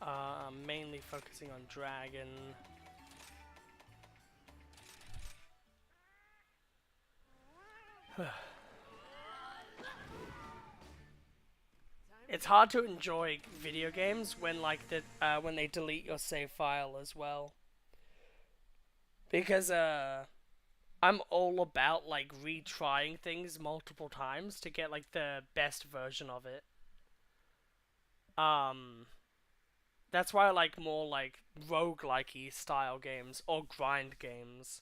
I'm mainly focusing on dragon. It's hard to enjoy video games when when they delete your save file as well. Because I'm all about like retrying things multiple times to get like the best version of it. That's why I like more like roguelike-y style games or grind games.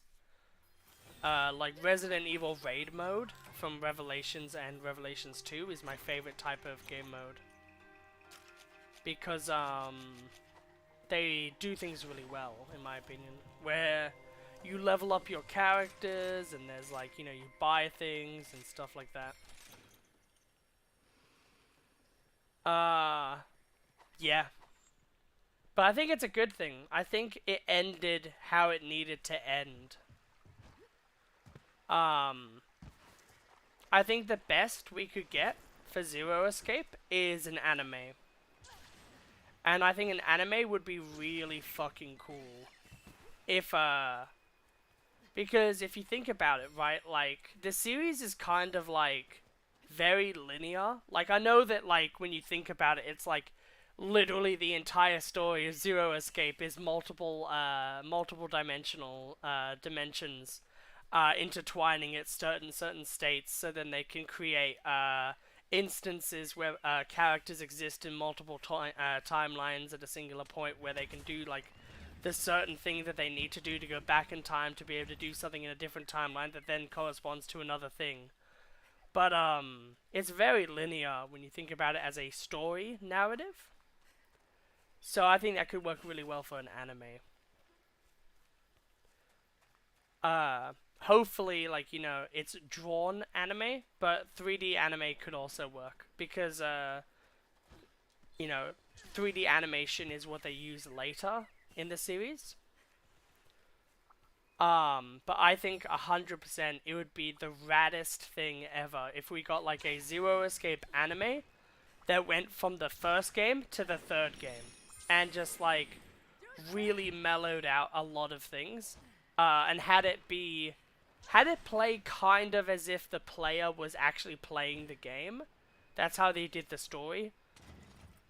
Like Resident Evil Raid mode from Revelations and Revelations 2 is my favorite type of game mode. Because they do things really well, in my opinion. Where you level up your characters and there's like, you know, you buy things and stuff like that. Yeah. But I think it's a good thing. I think it ended how it needed to end. I think the best we could get for Zero Escape is an anime. And I think an anime would be really fucking cool. Because if you think about it, right, like, the series is kind of, like, very linear. Like, I know that, like, when you think about it, it's, like, literally the entire story of Zero Escape is multiple dimensional dimensions intertwining at certain states, so then they can create instances where characters exist in multiple timelines at a singular point, where they can do like the certain thing that they need to do to go back in time to be able to do something in a different timeline that then corresponds to another thing. But it's very linear when you think about it as a story narrative. So I think that could work really well for an anime. Hopefully, like, you know, it's drawn anime, but 3D anime could also work. Because, you know, 3D animation is what they use later in the series. But I think 100% it would be the raddest thing ever if we got, like, a Zero Escape anime that went from the first game to the third game. And just, like, really mellowed out a lot of things. And had it play kind of as if the player was actually playing the game. That's how they did the story.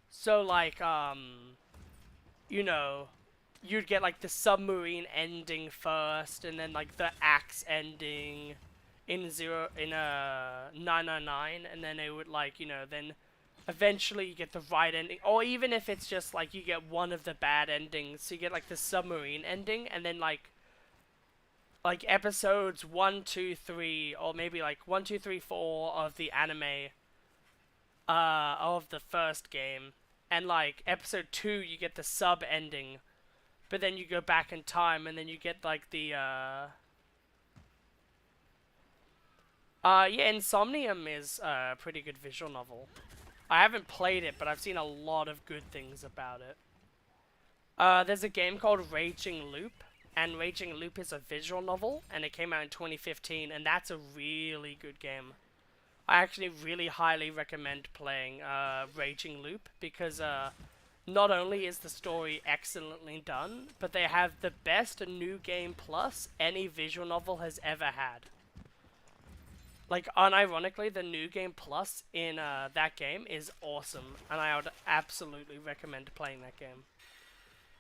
So, like, you know, you'd get, like, the submarine ending first, and then, like, the axe ending in 999, and then it would, like, you know, then eventually you get the right ending, or even if it's just, like, you get one of the bad endings, so you get, like, the submarine ending, and then, like episodes 1, 2, 3, or maybe like 1, 2, 3, 4 of the anime of the first game, and like episode 2 you get the sub ending, but then you go back in time and then you get like the yeah, Insomnium is a pretty good visual novel. I haven't played it, but I've seen a lot of good things about it. There's a game called Raging Loop, and Raging Loop is a visual novel, and it came out in 2015, and that's a really good game. I actually really highly recommend playing Raging Loop, because not only is the story excellently done, but they have the best New Game Plus any visual novel has ever had. Like, unironically, the New Game Plus in that game is awesome, and I would absolutely recommend playing that game.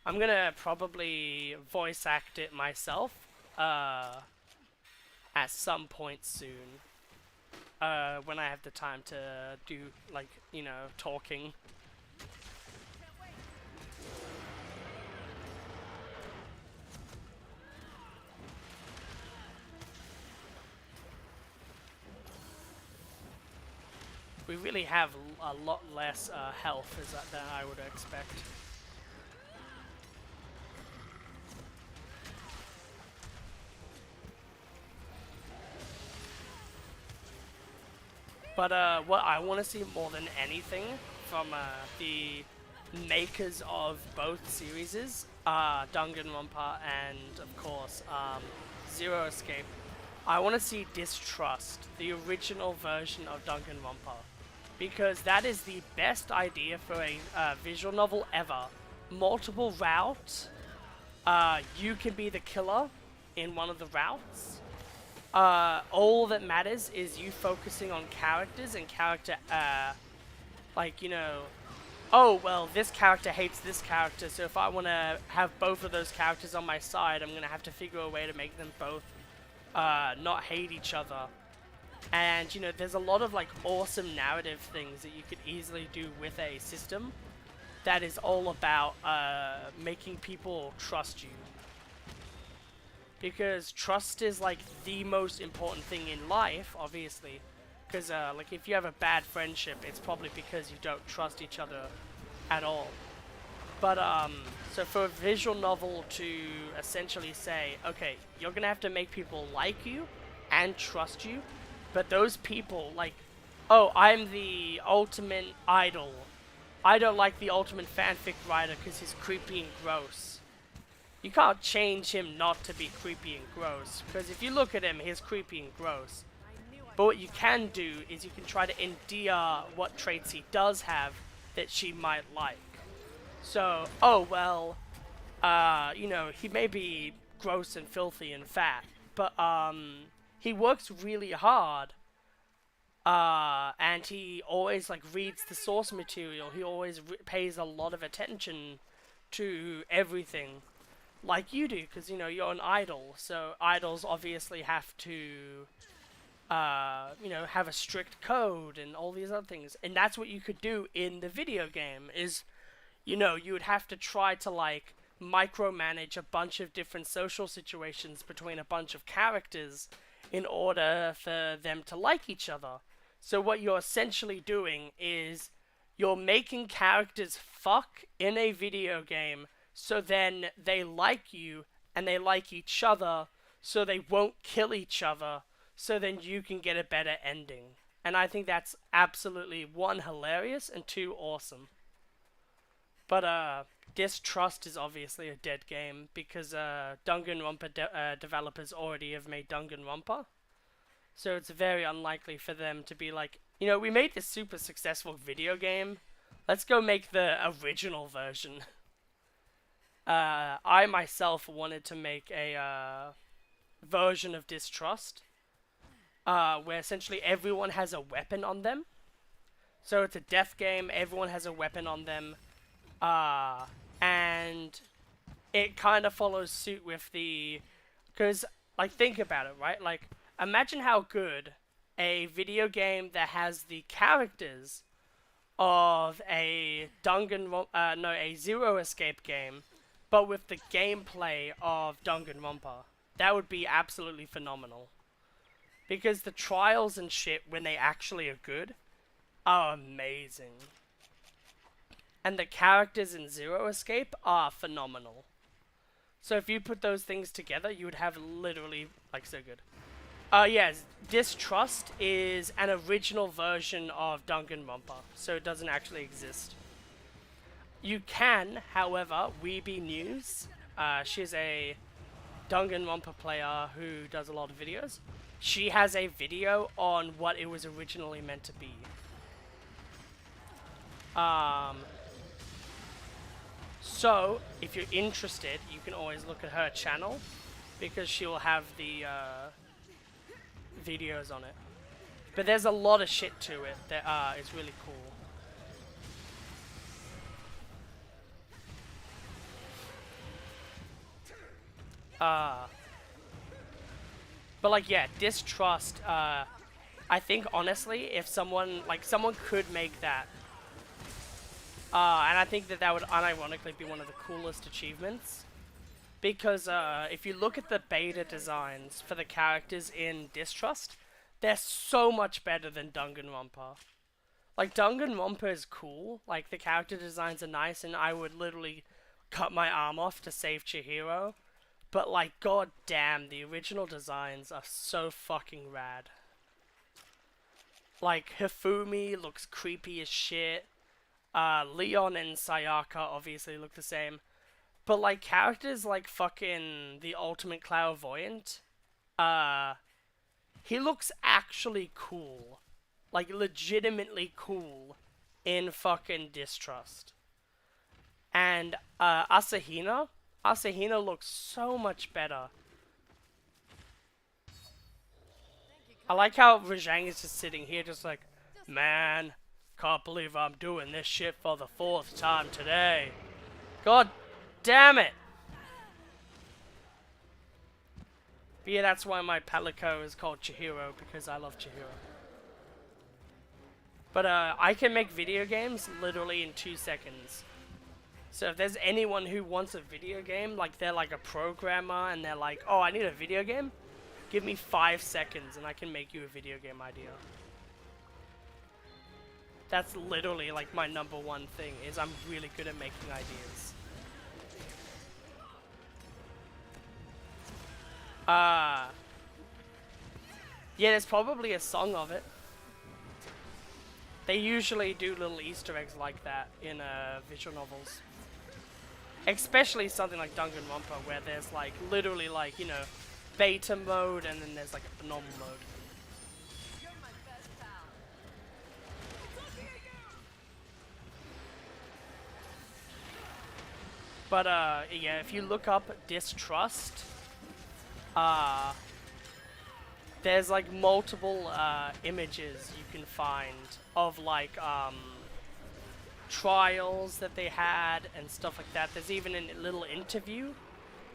I'm gonna probably voice act it myself at some point soon, when I have the time to do, like, you know, talking. We really have a lot less health than I would expect. But what I want to see more than anything from the makers of both series is Danganronpa and, of course, Zero Escape. I want to see Distrust, the original version of Danganronpa, because that is the best idea for a visual novel ever. Multiple routes. You can be the killer in one of the routes. All that matters is you focusing on characters and character, like, you know, oh, well, this character hates this character, so if I want to have both of those characters on my side, I'm going to have to figure a way to make them both, not hate each other. And, you know, there's a lot of, like, awesome narrative things that you could easily do with a system that is all about, making people trust you. Because trust is, like, the most important thing in life, obviously. Because, like, if you have a bad friendship, it's probably because you don't trust each other at all. But, so for a visual novel to essentially say, okay, you're gonna have to make people like you and trust you, but those people, like, oh, I'm the ultimate idol. I don't like the ultimate fanfic writer because he's creepy and gross. You can't change him not to be creepy and gross, because if you look at him, he's creepy and gross. But what you can do is you can try to endear what traits he does have that she might like. So, oh, well, you know, he may be gross and filthy and fat, but, he works really hard. And he always, like, reads the source material. He always pays a lot of attention to everything. Like you do, because, you know, you're an idol, so idols obviously have to, you know, have a strict code and all these other things. And that's what you could do in the video game, is, you know, you would have to try to, like, micromanage a bunch of different social situations between a bunch of characters in order for them to like each other. So what you're essentially doing is you're making characters fuck in a video game, so then they like you, and they like each other, so they won't kill each other, so then you can get a better ending. And I think that's absolutely, 1, hilarious, and 2, awesome. But, Distrust is obviously a dead game, because, Danganronpa developers already have made Danganronpa. So it's very unlikely for them to be like, you know, we made this super successful video game, let's go make the original version. I myself wanted to make a version of Distrust, where essentially everyone has a weapon on them. So it's a death game, everyone has a weapon on them, and it kind of follows suit with the, because, like, think about it, right? Like, imagine how good a video game that has the characters of a a Zero Escape game, but with the gameplay of Danganronpa. That would be absolutely phenomenal. Because the trials and shit, when they actually are good, are amazing. And the characters in Zero Escape are phenomenal. So if you put those things together, you would have literally, like, so good. Yes, Distrust is an original version of Danganronpa, so it doesn't actually exist. You can, however, Weeby News, she's a Danganronpa player who does a lot of videos. She has a video on what it was originally meant to be. So, if you're interested, you can always look at her channel, because she'll have the videos on it. But there's a lot of shit to it that is really cool. But like, yeah, Distrust, I think honestly, if someone could make that, and I think that would unironically be one of the coolest achievements, because if you look at the beta designs for the characters in Distrust, they're so much better than Danganronpa. Like, Danganronpa is cool, like the character designs are nice, and I would literally cut my arm off to save Chihiro. But like, god damn, the original designs are so fucking rad. Like, Hifumi looks creepy as shit. Leon and Sayaka obviously look the same. But like, characters like fucking the Ultimate Clairvoyant, he looks actually cool. Like, legitimately cool in fucking Distrust. And Asahina looks so much better. I like how Rajang is just sitting here just like, man, can't believe I'm doing this shit for the 4th time today. God damn it! But yeah, that's why my Palico is called Chihiro, because I love Chihiro. But I can make video games literally in 2 seconds. So if there's anyone who wants a video game, like they're like a programmer and they're like, oh, I need a video game, give me 5 seconds and I can make you a video game idea. That's literally like my #1 thing, is I'm really good at making ideas. Yeah, there's probably a song of it. They usually do little Easter eggs like that in visual novels. Especially something like Danganronpa, where there's like literally like, you know, beta mode and then there's like a normal mode. You're my best pal. But yeah, if you look up Distrust, there's like multiple images you can find of like trials that they had and stuff like that. There's even a little interview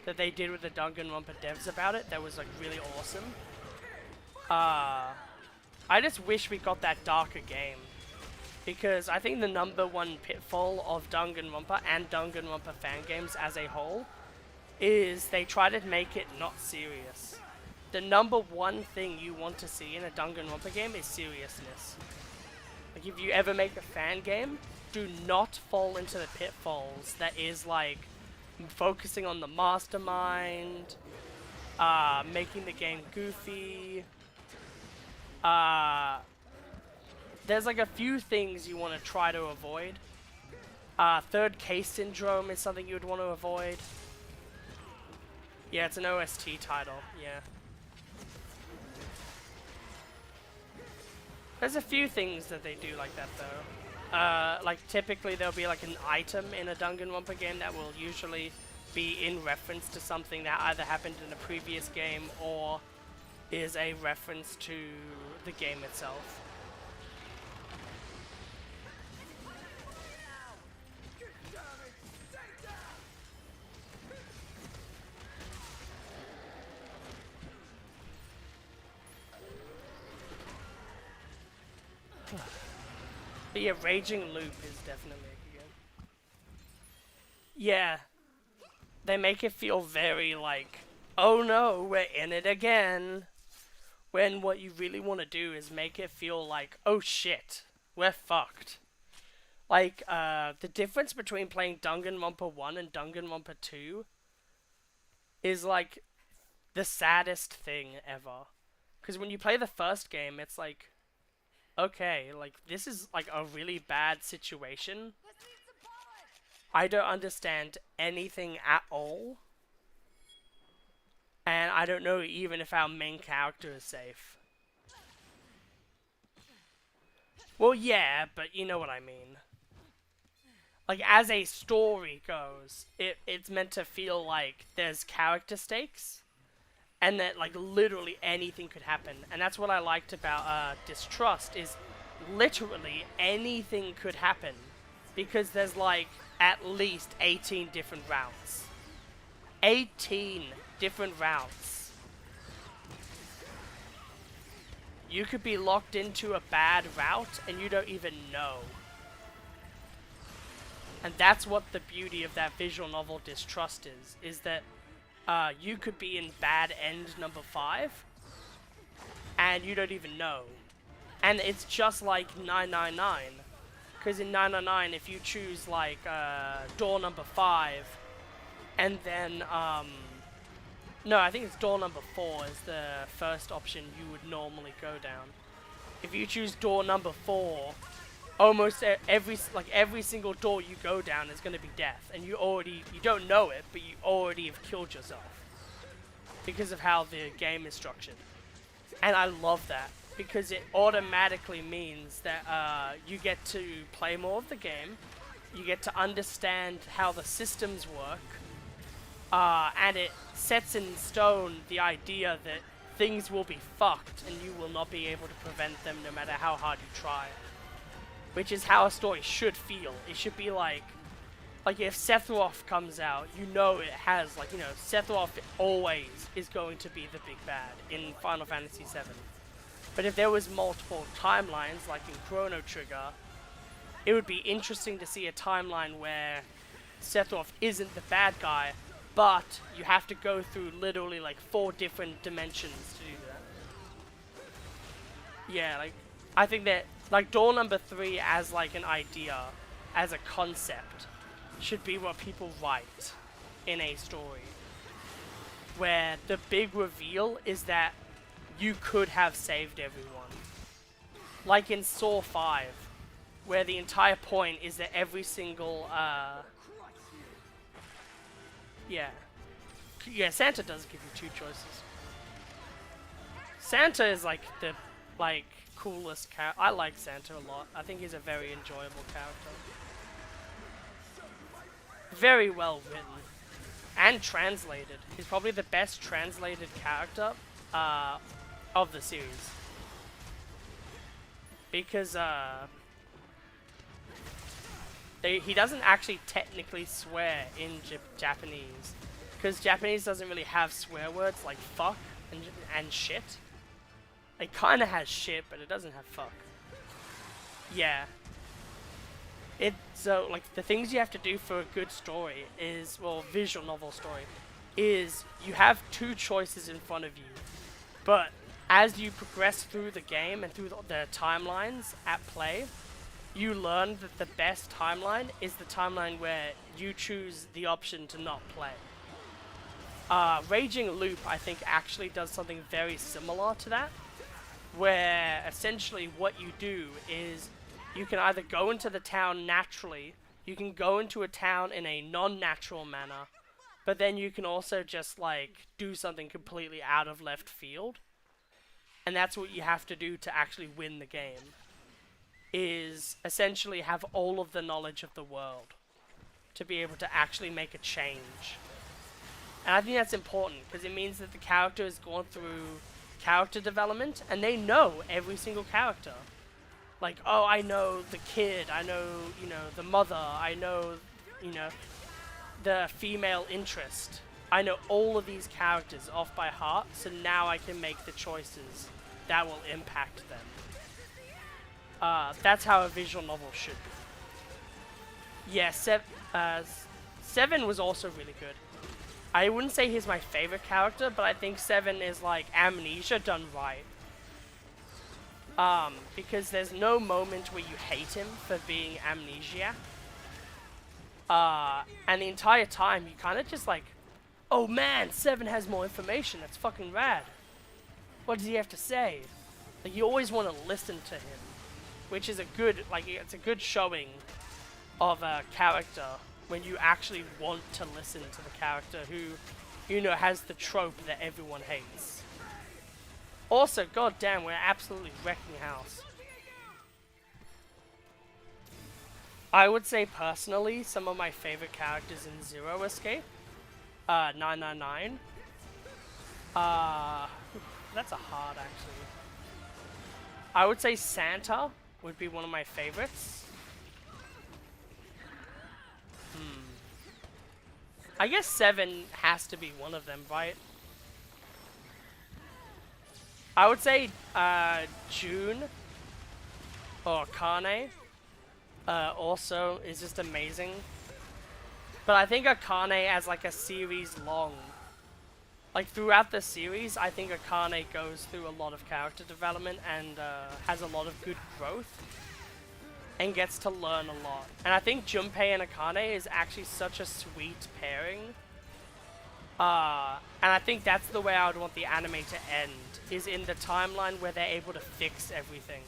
that they did with the Danganronpa devs about it that was like really awesome. I just wish we got that darker game, because I think the #1 pitfall of Danganronpa and Danganronpa fan games as a whole is they try to make it not serious. The #1 thing you want to see in a Danganronpa game is seriousness. Like, if you ever make a fan game, do not fall into the pitfalls that is like focusing on the mastermind, making the game goofy. There's like a few things you want to try to avoid. Third case syndrome is something you would want to avoid. Yeah, it's an OST title, yeah. There's a few things that they do like that though. Like typically there'll be like an item in a Danganronpa game that will usually be in reference to something that either happened in a previous game or is a reference to the game itself. But yeah, Raging Loop is definitely a good game. Yeah. They make it feel very like, oh no, we're in it again. When what you really want to do is make it feel like, oh shit, we're fucked. Like, the difference between playing Danganronpa 1 and Danganronpa 2 is, like, the saddest thing ever. Because when you play the first game, it's like, okay, like, this is, like, a really bad situation. I don't understand anything at all. And I don't know even if our main character is safe. Well, yeah, but you know what I mean. Like, as a story goes, it's meant to feel like there's character stakes. And that, like, literally anything could happen. And that's what I liked about Distrust, is literally anything could happen. Because there's, like, at least 18 different routes. 18 different routes. You could be locked into a bad route and you don't even know. And that's what the beauty of that visual novel Distrust is that you could be in bad end number 5 and you don't even know. And it's just like 999. Because in 999, if you choose like door number 5 and then no, I think it's door number 4 is the first option you would normally go down. If you choose door number 4, almost every single door you go down is going to be death, and you don't know it, but you already have killed yourself because of how the game is structured. And I love that because it automatically means that you get to play more of the game, you get to understand how the systems work. And it sets in stone the idea that things will be fucked and you will not be able to prevent them no matter how hard you try. Which is how a story should feel. It should be like if Sephiroth comes out, you know it has, like, you know, Sephiroth always is going to be the big bad in Final Fantasy VII. But if there was multiple timelines, like in Chrono Trigger, it would be interesting to see a timeline where Sephiroth isn't the bad guy, but you have to go through literally like 4 different dimensions to do that. Yeah, like, I think that, like, door number 3 as like an idea, as a concept, should be what people write in a story. Where the big reveal is that you could have saved everyone. Like in Saw 5, where the entire point is that every single, Yeah, Santa does give you 2 choices. Santa is like the, like, coolest character. I like Santa a lot. I think he's a very enjoyable character. Very well written. And translated. He's probably the best translated character of the series. Because he doesn't actually technically swear in Japanese. Because Japanese doesn't really have swear words like fuck and shit. It kind of has shit, but it doesn't have fuck. Yeah. So, like, the things you have to do for a good story is, well, visual novel story, is you have 2 choices in front of you. But as you progress through the game and through the timelines at play, you learn that the best timeline is the timeline where you choose the option to not play. Raging Loop, I think, actually does something very similar to that, where essentially what you do is you can either go into the town naturally, you can go into a town in a non-natural manner, but then you can also just, like, do something completely out of left field. And that's what you have to do to actually win the game, is essentially have all of the knowledge of the world to be able to actually make a change. And I think that's important, because it means that the character has gone through character development, and they know every single character. Like, oh, I know the kid, I know, you know, the mother, I know, you know, the female interest. I know all of these characters off by heart, so now I can make the choices that will impact them. That's how a visual novel should be. Yeah, 7 was also really good. I wouldn't say he's my favorite character, but I think 7 is like Amnesia done right. Because there's no moment where you hate him for being Amnesiac. And the entire time you kind of just like, oh man, Seven has more information, that's fucking rad. What does he have to say? Like, you always want to listen to him, which is a good, like, it's a good showing of a character when you actually want to listen to the character who, you know, has the trope that everyone hates. Also, goddamn, we're absolutely wrecking house. I would say personally, some of my favorite characters in Zero Escape, 999. That's a hard actually. I would say Santa would be one of my favorites. I guess 7 has to be one of them, right? I would say June or Akane also is just amazing. But I think Akane as like a series long. Like throughout the series, I think Akane goes through a lot of character development and has a lot of good growth. And gets to learn a lot. And I think Junpei and Akane is actually such a sweet pairing. And I think that's the way I would want the anime to end. Is in the timeline where they're able to fix everything.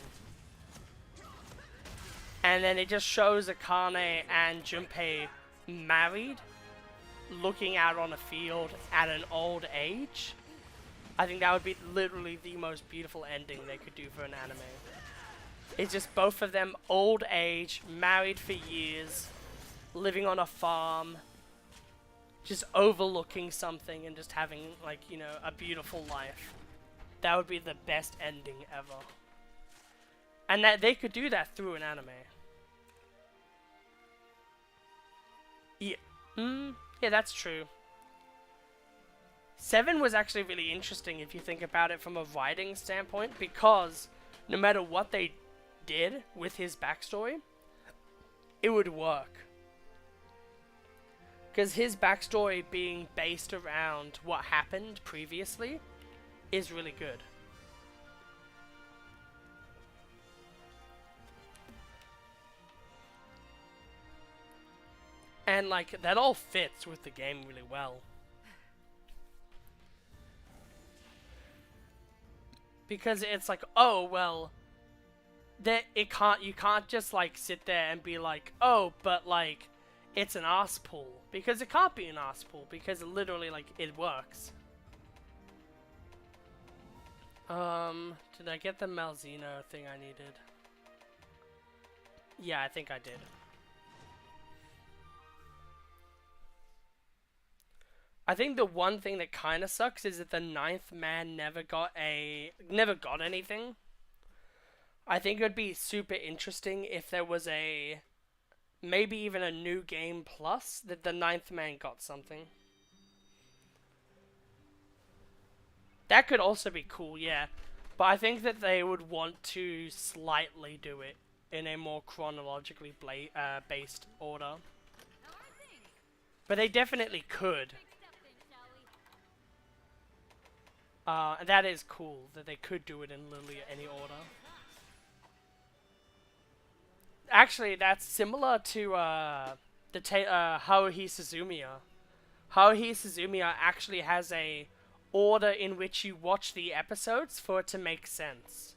And then it just shows Akane and Junpei married, looking out on a field at an old age. I think that would be literally the most beautiful ending they could do for an anime. It's just both of them old age, married for years, living on a farm, just overlooking something and just having, like, you know, a beautiful life. That would be the best ending ever. And that they could do that through an anime. Yeah. Yeah, that's true. 7 was actually really interesting if you think about it from a writing standpoint, because no matter what they did with his backstory, it would work. Because his backstory being based around what happened previously is really good. And like, that all fits with the game really well. Because it's like, oh, well, you can't just like sit there and be like, oh, but like, it's an arse pool. Because it can't be an arse pool, because literally, like, it works. Did I get the Malzeno thing I needed? Yeah, I think I did. I think the one thing that kind of sucks is that the 9th man never got anything. I think it would be super interesting if there was maybe even a new game plus that the 9th man got something. That could also be cool, yeah. But I think that they would want to slightly do it in a more chronologically based order. But they definitely could. And that is cool, that they could do it in literally any order. Actually, that's similar to Haruhi Suzumiya. Haruhi Suzumiya actually has a order in which you watch the episodes for it to make sense.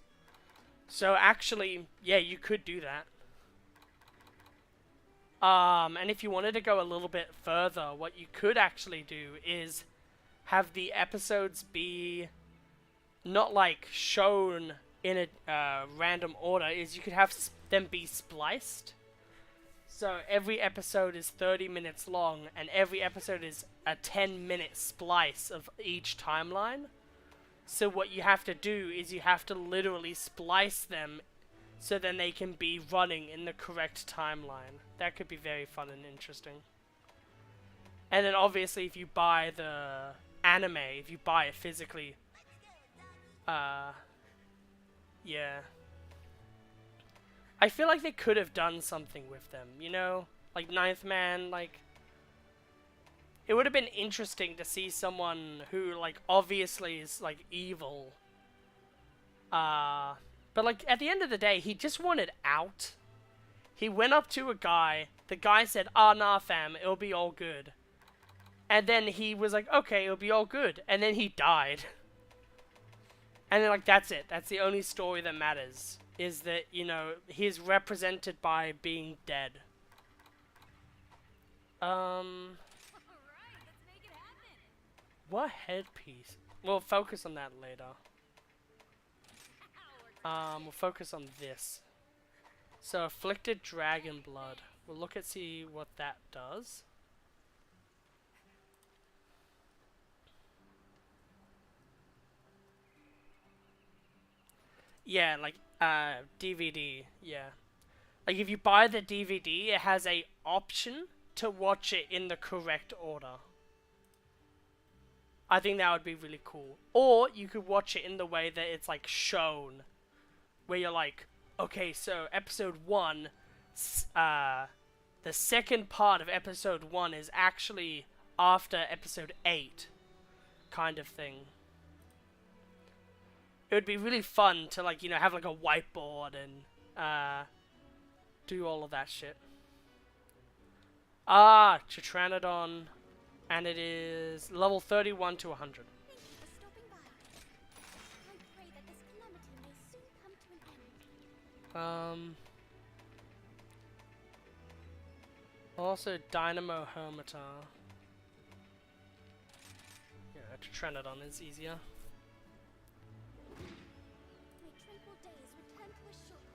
So actually, yeah, you could do that. And if you wanted to go a little bit further, what you could actually do is have the episodes be not like shown in a random order, is you could have them be spliced. So every episode is 30 minutes long, and every episode is a 10-minute splice of each timeline. So what you have to do is you have to literally splice them so then they can be running in the correct timeline. That could be very fun and interesting. And then obviously if you buy the anime, if you buy it physically, yeah. I feel like they could have done something with them, you know? Like 9th man, like, it would have been interesting to see someone who, like, obviously is, like, evil. But But like at the end of the day, he just wanted out. He went up to a guy. The guy said, "Ah, nah, fam, it'll be all good." And then he was like, "Okay, it'll be all good." And then he died. And then like that's it. That's the only story that matters. Is that, you know, he's represented by being dead. Alright, let's make it happen. What headpiece? We'll focus on that later. We'll focus on this. So, Afflicted Dragon Blood. We'll look at see what that does. Yeah, like, DVD, yeah. Like, if you buy the DVD, it has a option to watch it in the correct order. I think that would be really cool. Or, you could watch it in the way that it's, like, shown. Where you're like, okay, so episode 1, the second part of episode 1 is actually after episode 8, kind of thing. It would be really fun to, like, you know, have like a whiteboard and do all of that shit. Ah, Chitranodon, and it is level 31 to 100. Thank you for stopping by. I pray that this calamity may soon come to an end. Also Dynamo Hermitar. Yeah, Chitranodon is easier. May tranquil days return to us shortly.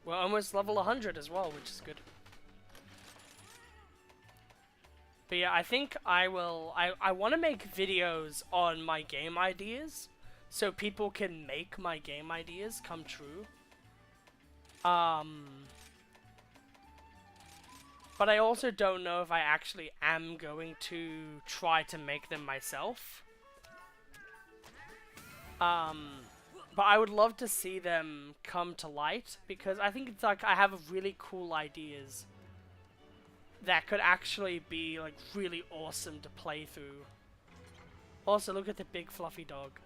We're almost level 100 as well, which is good. But yeah, I think I will... I want to make videos on my game ideas, so people can make my game ideas come true. But I also don't know if I actually am going to try to make them myself. But I would love to see them come to light, because I think it's like I have really cool ideas that could actually be like really awesome to play through. Also, look at the big fluffy dog.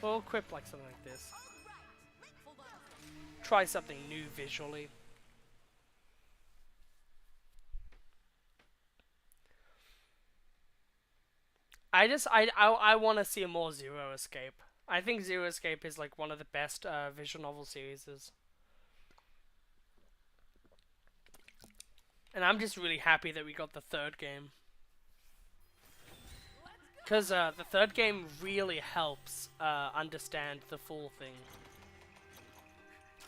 We'll equip like something like this. Try something new visually. I want to see more Zero Escape. I think Zero Escape is like one of the best visual novel series. And I'm just really happy that we got the third game. Because the third game really helps understand the full thing.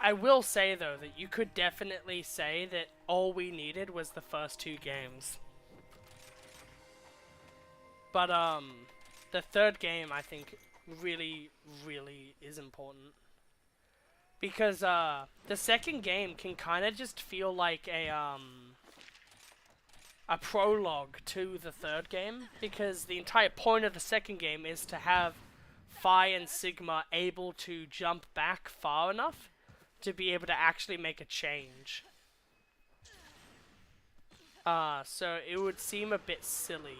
I will say though that you could definitely say that all we needed was the first 2 games. But the third game I think really is important. Because the second game can kind of just feel like a prologue to the third game, because the entire point of the second game is to have Phi and Sigma able to jump back far enough to be able to actually make a change. So it would seem a bit silly.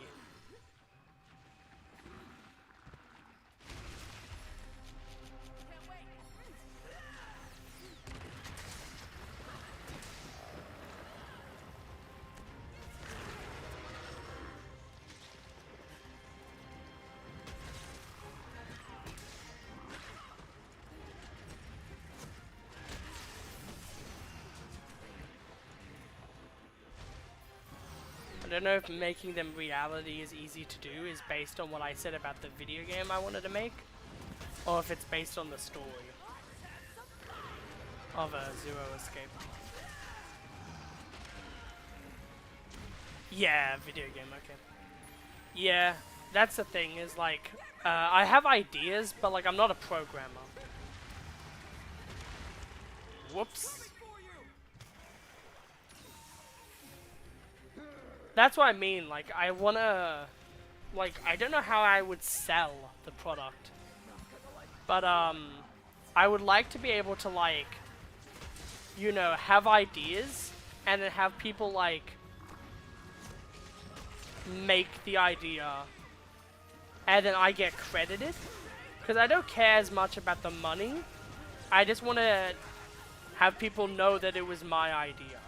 I don't know if making them reality is easy to do is based on what I said about the video game I wanted to make, or if it's based on the story of Zero Escape. Yeah, video game, okay. Yeah, that's the thing, is like, I have ideas, but like I'm not a programmer. Whoops. That's what I mean, like, I wanna, like, I don't know how I would sell the product, but, I would like to be able to, like, you know, have ideas, and then have people, like, make the idea, and then I get credited, Because I don't care as much about the money. I just want to have people know that it was my idea.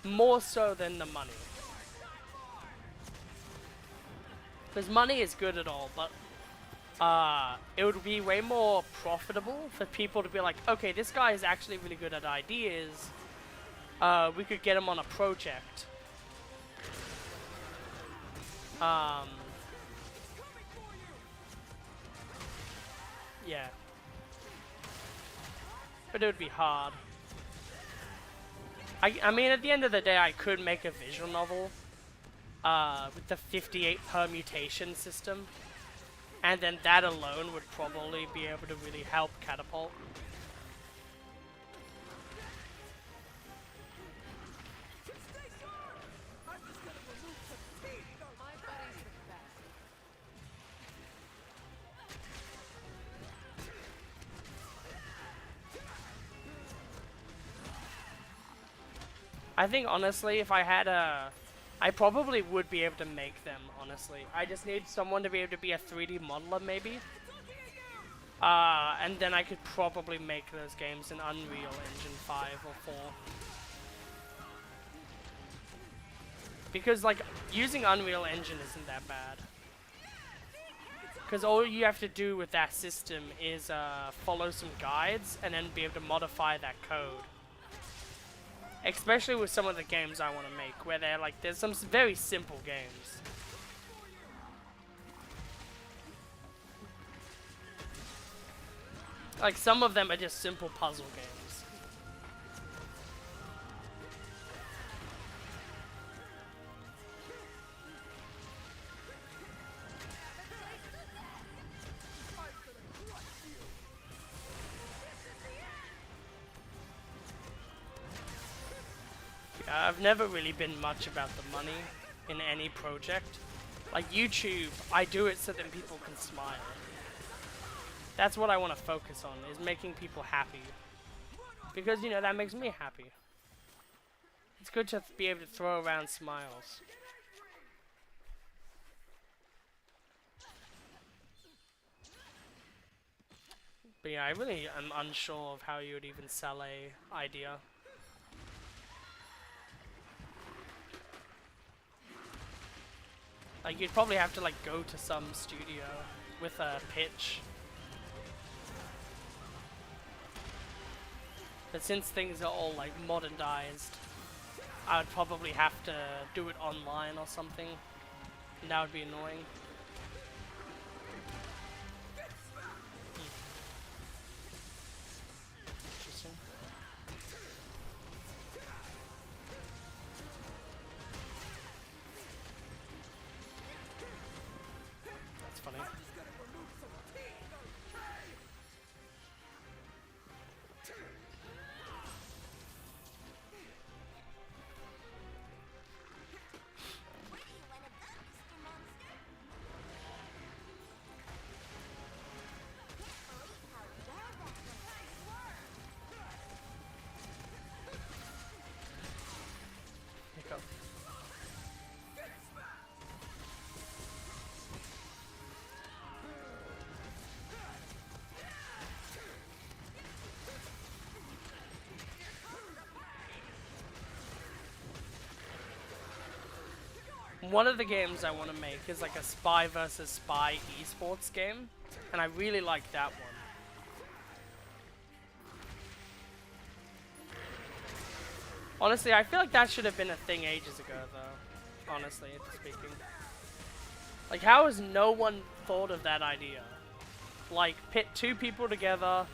More so than the money. Because money is good at all, but it would be way more profitable for people to be like, okay, this guy is actually really good at ideas. We could get him on a project. Yeah. But it would be hard. I mean, at the end of the day, I could make a visual novel with the 58 permutation system. And then that alone would probably be able to really help Catapult. I think honestly, if I had I probably would be able to make them, honestly. I just need someone to be able to be a 3D modeler, maybe. And then I could probably make those games in Unreal Engine 5 or 4. Because, like, using Unreal Engine isn't that bad. Because all you have to do with that system is follow some guides and then be able to modify that code. Especially with some of the games I want to make, where they're like, there's some very simple games. Like, some of them are just simple puzzle games. I've never really been much about the money in any project. Like YouTube, I do it so that people can smile. That's what I want to focus on, is making people happy. Because, you know, that makes me happy. It's good to be able to throw around smiles. But yeah, I really am unsure of how you would even sell a idea. Like, you'd probably have to, like, go to some studio with a pitch. But since things are all, like, modernized, I would probably have to do it online or something. And that would be annoying. Interesting. That's funny. Hiccup. One of the games I want to make is like a spy versus spy esports game, and I really like that one. Honestly, I feel like that should have been a thing ages ago, though. Honestly, speaking. Like, how has no one thought of that idea? Like, pit two people together,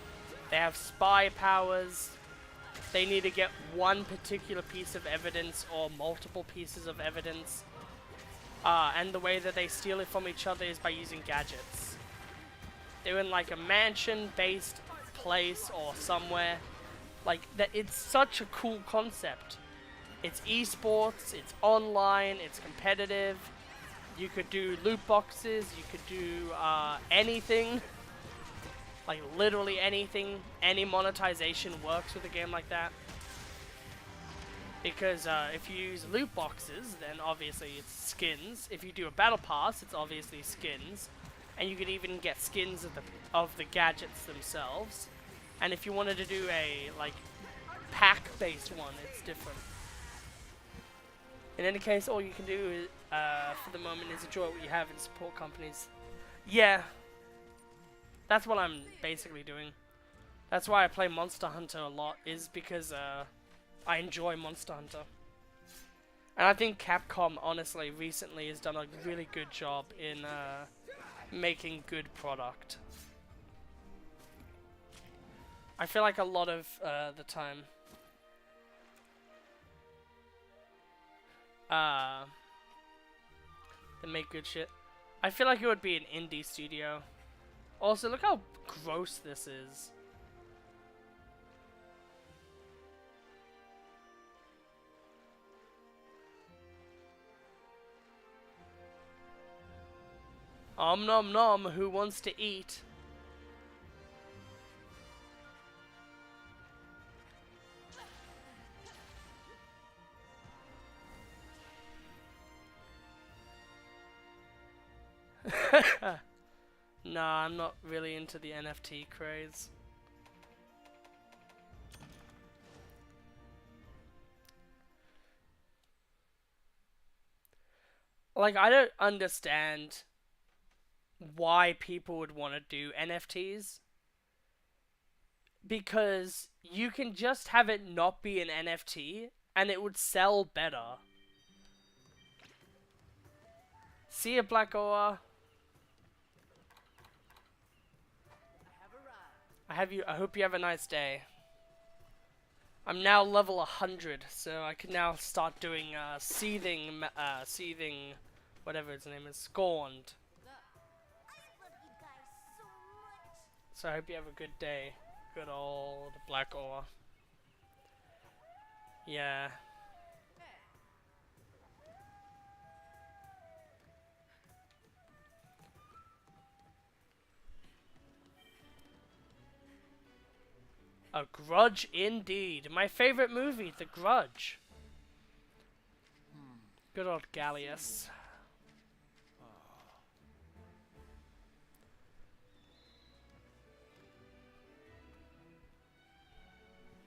they have spy powers, they need to get one particular piece of evidence or multiple pieces of evidence. And the way that they steal it from each other is by using gadgets. They're in like a mansion-based place or somewhere. Like, that, it's such a cool concept. It's esports, it's online, it's competitive. You could do loot boxes, you could do anything. Like, literally anything. Any monetization works with a game like that. Because if you use loot boxes, then obviously it's skins. If you do a battle pass, it's obviously skins. and you could even get skins of the gadgets themselves. And if you wanted to do a like pack-based one, it's different. In any case, all you can do for the moment is enjoy what you have and support companies. Yeah, that's what I'm basically doing. That's why I play Monster Hunter a lot, is because I enjoy Monster Hunter. And I think Capcom, honestly, recently has done a really good job in making good product. I feel like a lot of the time they make good shit. I feel like it would be an indie studio. Also, look how gross this is. Om nom nom, who wants to eat? Nah, I'm not really into the NFT craze. Like, I don't understand why people would want to do NFTs. Because you can just have it not be an NFT and it would sell better. See ya, Black Oa. I hope you have a nice day. I'm now level 100, so I can now start doing seething, whatever its name is, Scorned. So I hope you have a good day. Good old Black Oa. Yeah. A Grudge indeed. My favorite movie, The Grudge. Good old Gallius.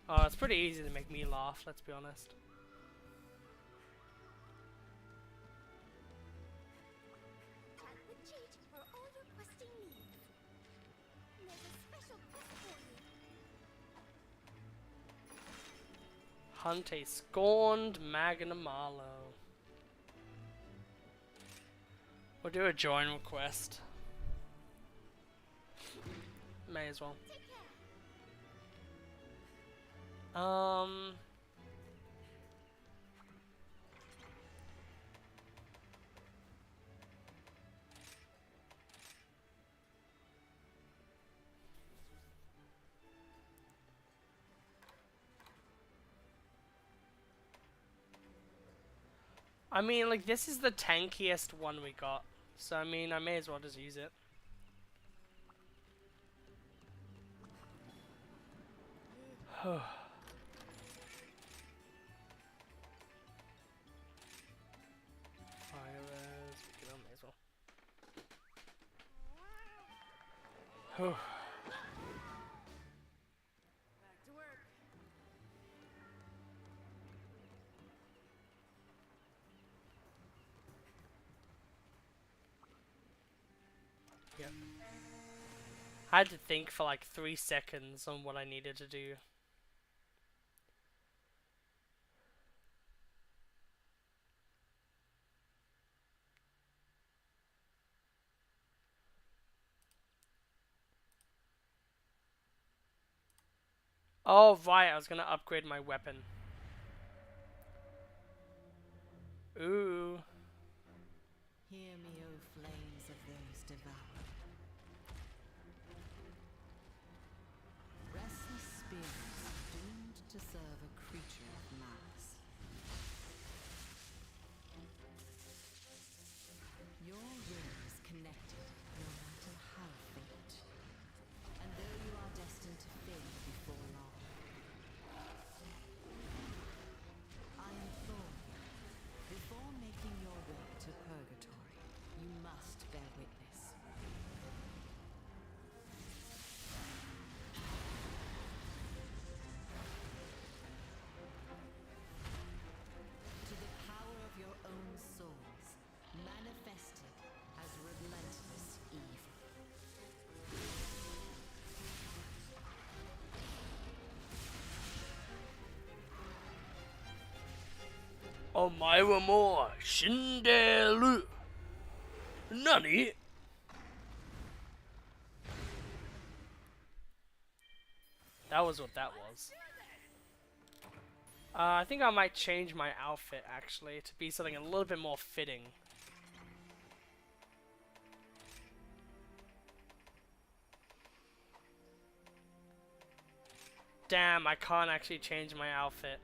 Oh, it's pretty easy to make me laugh, let's be honest. Tag the cheat for all your questing needs. There's a special quest for you. Hunt a Scorned Magnamalo. We'll do a join request. May as well. Take care. I mean, like, this is the tankiest one we got. So, I mean, I may as well just use it. May as well. Back to work. Yep. I had to think for like 3 seconds on what I needed to do. Oh, right, I was gonna upgrade my weapon. Ooh. Hear me, O flames of those devoured. Restless spirits doomed to serve a creature of malice. Your will is connected, no matter how faint. And though you are destined to fail before long, I implore you, before making your Omae mo shinderu. Nani? That was what that was. I think I might change my outfit actually to be something a little bit more fitting. Damn, I can't actually change my outfit.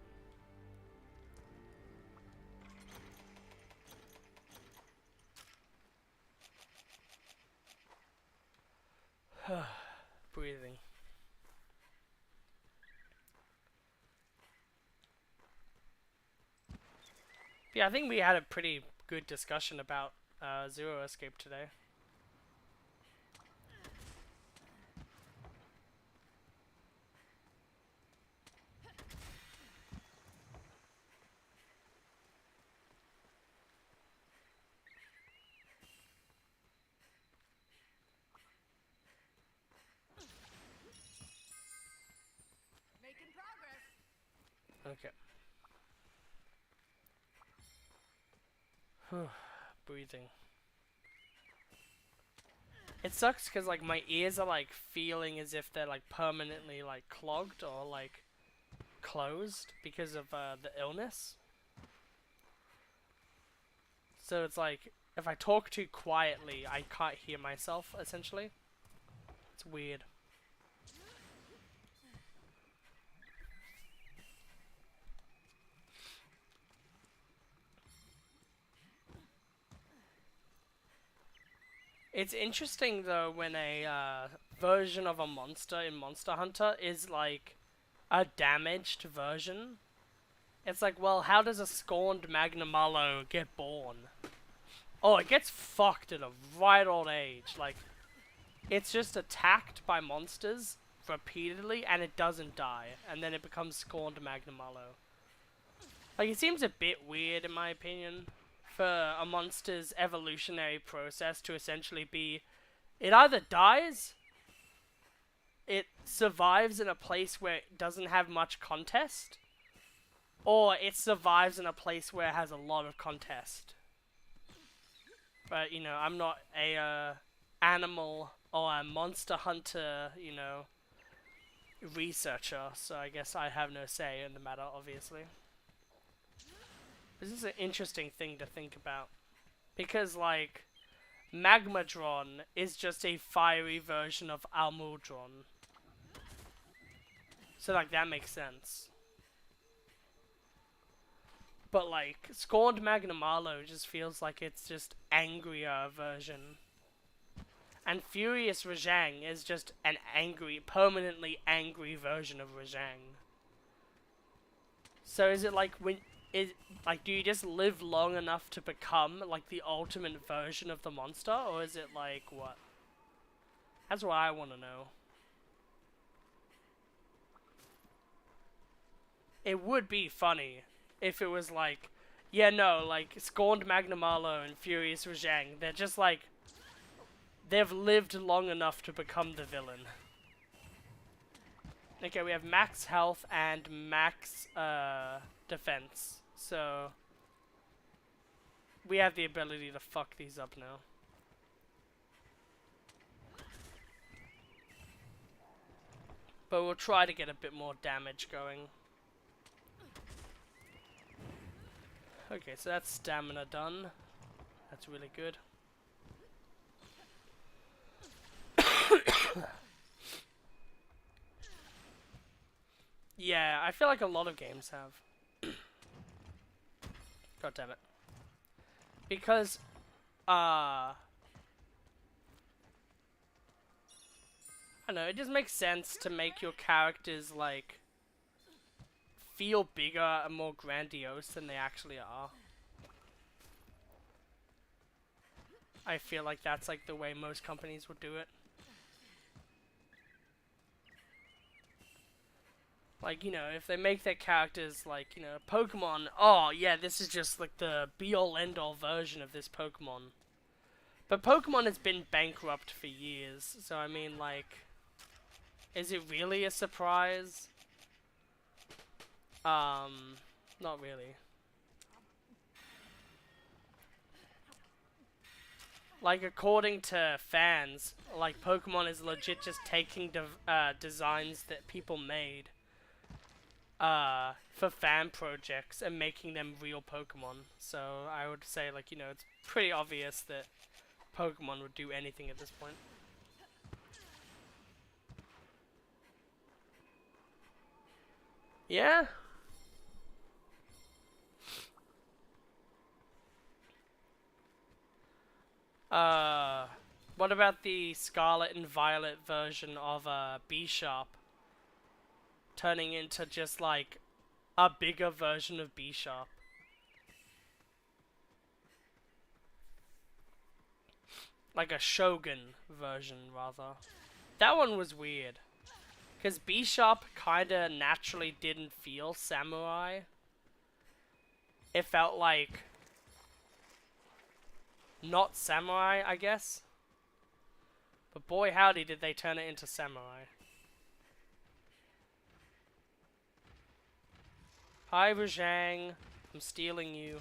Breathing. Yeah, I think we had a pretty good discussion about Zero Escape today. Making progress. Okay. Breathing. It sucks because like my ears are like feeling as if they're like permanently like clogged or like closed because of the illness. So it's like if I talk too quietly, I can't hear myself essentially. It's weird. It's interesting though when a version of a monster in Monster Hunter is like a damaged version. It's like, well, how does a scorned Magnamalo get born? Oh, it gets fucked at a right old age. Like, it's just attacked by monsters repeatedly and it doesn't die. And then it becomes scorned Magnamalo. Like, it seems a bit weird in my opinion for a monster's evolutionary process to essentially be, it either dies, it survives in a place where it doesn't have much contest, or it survives in a place where it has a lot of contest. But, you know, I'm not a animal or a monster hunter, you know, researcher, so I guess I have no say in the matter, obviously. This is an interesting thing to think about. Because, like, Magmadron is just a fiery version of Almudron. So, like, that makes sense. But, like, Scorned Magnamalo just feels like it's just angrier version. And Furious Rajang is just an angry, permanently angry version of Rajang. So is it like do you just live long enough to become like the ultimate version of the monster, or is it like what? That's what I want to know. It would be funny if it was like, yeah, no, like Scorned Magnamalo and Furious Rajang, they're just like, they've lived long enough to become the villain. Okay, we have max health and max defense. So we have the ability to fuck these up now. But we'll try to get a bit more damage going. Okay, so that's stamina done. That's really good. Yeah, I feel like a lot of games have. God damn it. Because, I don't know, it just makes sense to make your characters, like, feel bigger and more grandiose than they actually are. I feel like that's, like, the way most companies would do it. Like, you know, if they make their characters, like, you know, Pokemon, oh, yeah, this is just, like, the be-all, end-all version of this Pokemon. But Pokemon has been bankrupt for years, so, I mean, like, is it really a surprise? Not really. Like, according to fans, like, Pokemon is legit just taking designs that people made for fan projects and making them real Pokemon. So I would say, like, you know, it's pretty obvious that Pokemon would do anything at this point. Yeah. What about the Scarlet and Violet version of B-Sharp? Turning into just like a bigger version of B-Sharp. Like a Shogun version, rather. That one was weird. Because B-Sharp kinda naturally didn't feel samurai. It felt like not samurai, I guess. But boy howdy did they turn it into samurai. Hi Rajang, I'm stealing you.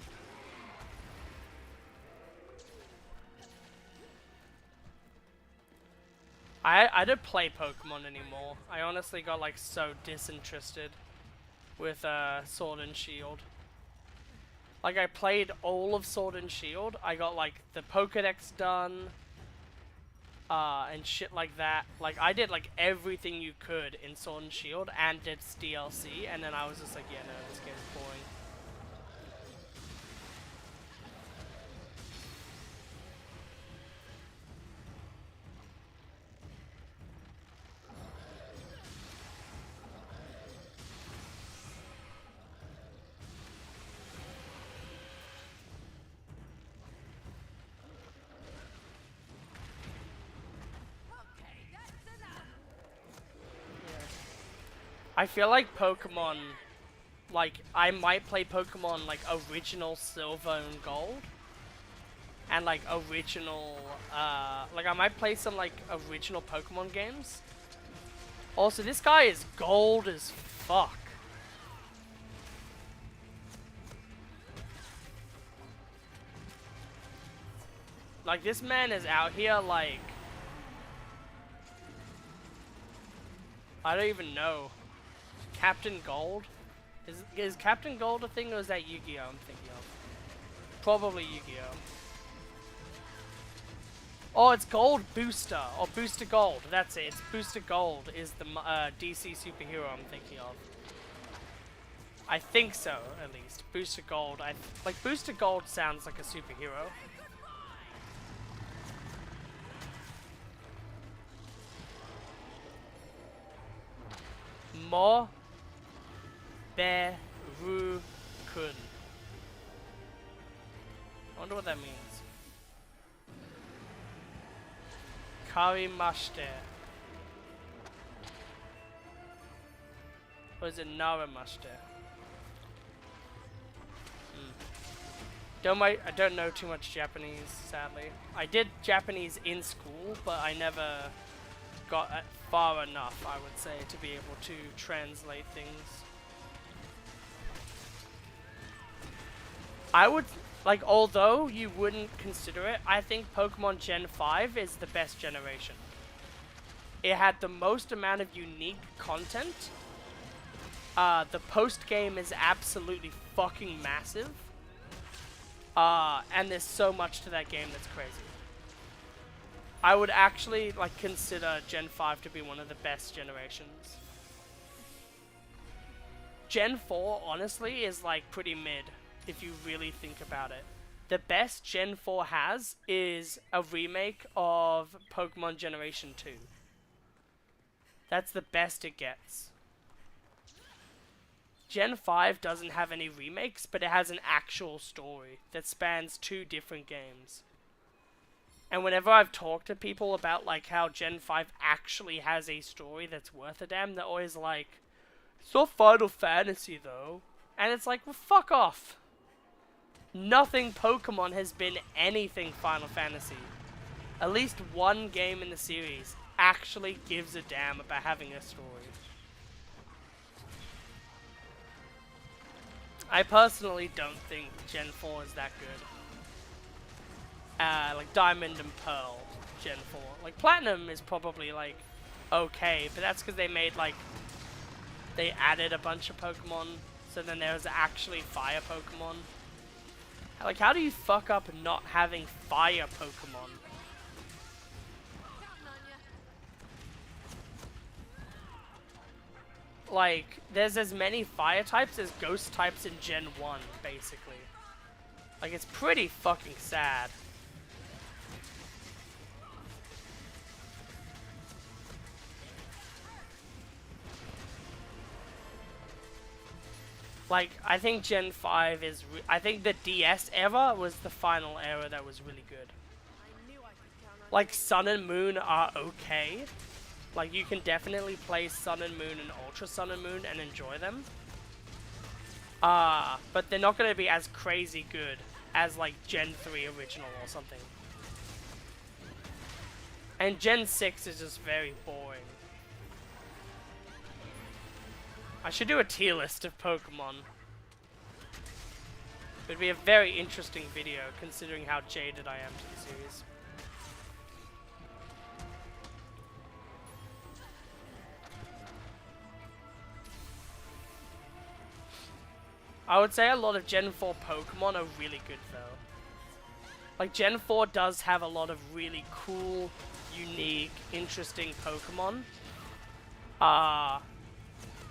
I don't play Pokemon anymore. I honestly got like so disinterested with Sword and Shield. Like I played all of Sword and Shield. I got like the Pokedex done. And shit like that. Like I did like everything you could in Sword and Shield and did DLC, and then I was just like, yeah, no, this game's boring. I feel like Pokemon, like, I might play Pokemon, like, original Silver and Gold. And, like, original, like, I might play some, like, original Pokemon games. Also, this guy is gold as fuck. Like, this man is out here, like, I don't even know. Captain Gold? Is Captain Gold a thing, or is that Yu-Gi-Oh! I'm thinking of? Probably Yu-Gi-Oh! Oh, it's Gold Booster, or Booster Gold. That's it. It's Booster Gold is the DC superhero I'm thinking of. I think so, at least. Booster Gold. Like Booster Gold sounds like a superhero. Mo Beru Kun. I wonder what that means. Karimashite. Or is it Naramashite? I don't know too much Japanese, sadly. I did Japanese in school, but I never got far enough, I would say, to be able to translate things. I would, like, although you wouldn't consider it, I think Pokemon Gen 5 is the best generation. It had the most amount of unique content. The post-game is absolutely fucking massive. And there's so much to that game that's crazy. I would actually, like, consider Gen 5 to be one of the best generations. Gen 4, honestly, is, like, pretty mid, if you really think about it. The best Gen 4 has is a remake of Pokemon Generation 2. That's the best it gets. Gen 5 doesn't have any remakes, but it has an actual story that spans 2 different games. And whenever I've talked to people about, like, how Gen 5 actually has a story that's worth a damn, they're always like, it's not Final Fantasy, though. And it's like, well, fuck off. Nothing Pokemon has been anything Final Fantasy. At least one game in the series actually gives a damn about having a story. I personally don't think Gen 4 is that good. like Diamond and Pearl Gen 4. Like Platinum is probably like okay, but that's because they made like they added a bunch of Pokemon, so then there was actually fire Pokemon. Like, how do you fuck up not having fire Pokemon? Like, there's as many fire types as ghost types in Gen 1, basically. Like, it's pretty fucking sad. Like, I think Gen 5 is... I think the DS era was the final era that was really good. Like, Sun and Moon are okay. Like, you can definitely play Sun and Moon and Ultra Sun and Moon and enjoy them. But they're not going to be as crazy good as, like, Gen 3 original or something. And Gen 6 is just very boring. I should do a tier list of Pokemon. It'd be a very interesting video, considering how jaded I am to the series. I would say a lot of Gen 4 Pokemon are really good though. Like Gen 4 does have a lot of really cool, unique, interesting Pokemon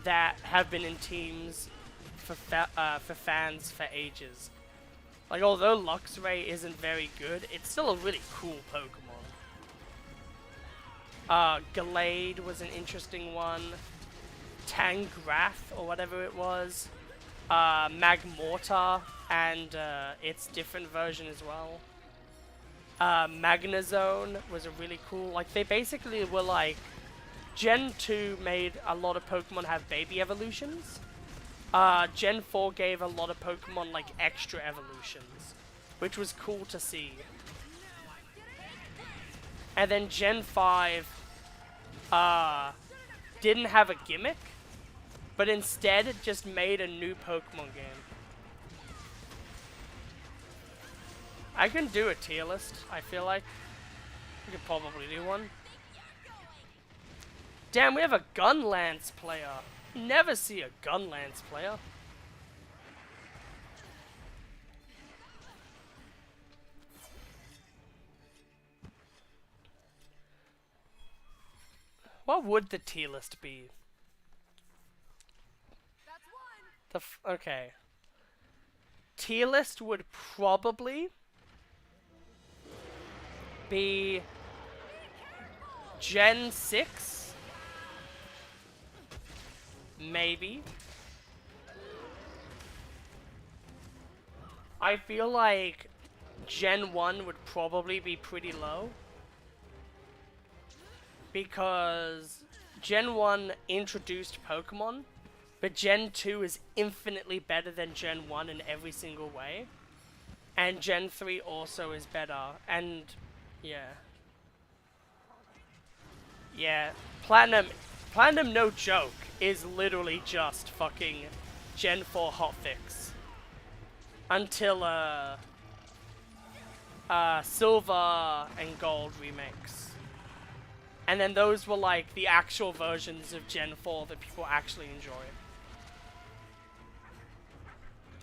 that have been in teams for fans for ages. Like although Luxray isn't very good, it's still a really cool Pokemon. Gallade was an interesting one. Tangrath or whatever it was. Magmortar and its different version as well. Magnezone was a really cool, like they basically were like, Gen 2 made a lot of Pokemon have baby evolutions. Gen 4 gave a lot of Pokemon like extra evolutions, which was cool to see. And then Gen 5 didn't have a gimmick, but instead it just made a new Pokemon game. I can do a tier list, I feel like. We could probably do one. Damn, we have a Gunlance player. You never see a Gunlance player. What would the tier list be? Okay. Tier list would probably be Gen 6. Maybe. I feel like Gen 1 would probably be pretty low. Because Gen 1 introduced Pokemon. But Gen 2 is infinitely better than Gen 1 in every single way. And Gen 3 also is better. And, yeah. Yeah, Platinum, no joke, is literally just fucking Gen 4 hotfix. Until, Silver and Gold remakes. And then those were like the actual versions of Gen 4 that people actually enjoy.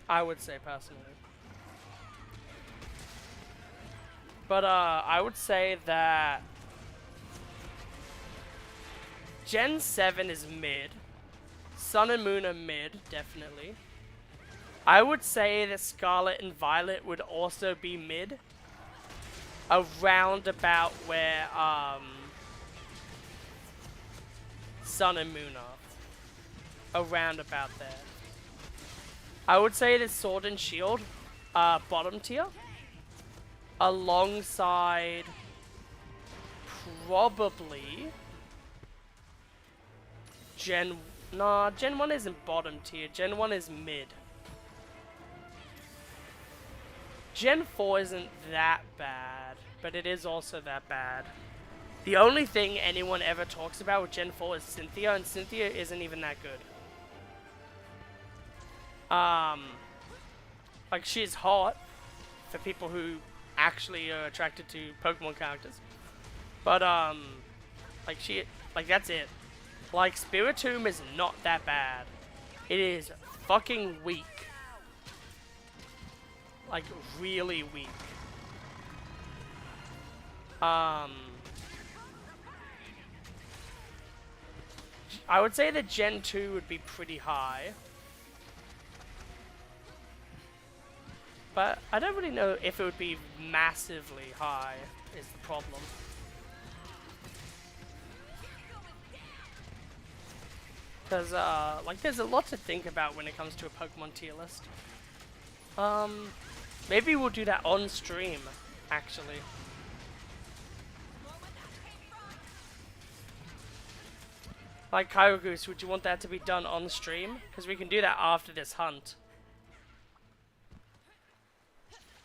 I would say personally. But I would say that Gen 7 is mid. Sun and Moon are mid, definitely. I would say that Scarlet and Violet would also be mid. Around about where Sun and Moon are. Around about there. I would say that Sword and Shield bottom tier. Alongside probably Gen 1 isn't bottom tier. Gen 1 is mid. Gen 4 isn't that bad, but it is also that bad. The only thing anyone ever talks about with Gen 4 is Cynthia, and Cynthia isn't even that good. Like she's hot for people who actually attracted to Pokemon characters. But like that's it. Like Spiritomb is not that bad. It is fucking weak. Like really weak. I would say that Gen 2 would be pretty high. But I don't really know if it would be massively high, is the problem. Because, like, there's a lot to think about when it comes to a Pokemon tier list. Maybe we'll do that on stream, actually. Like, Kyrogoose, would you want that to be done on stream? Because we can do that after this hunt.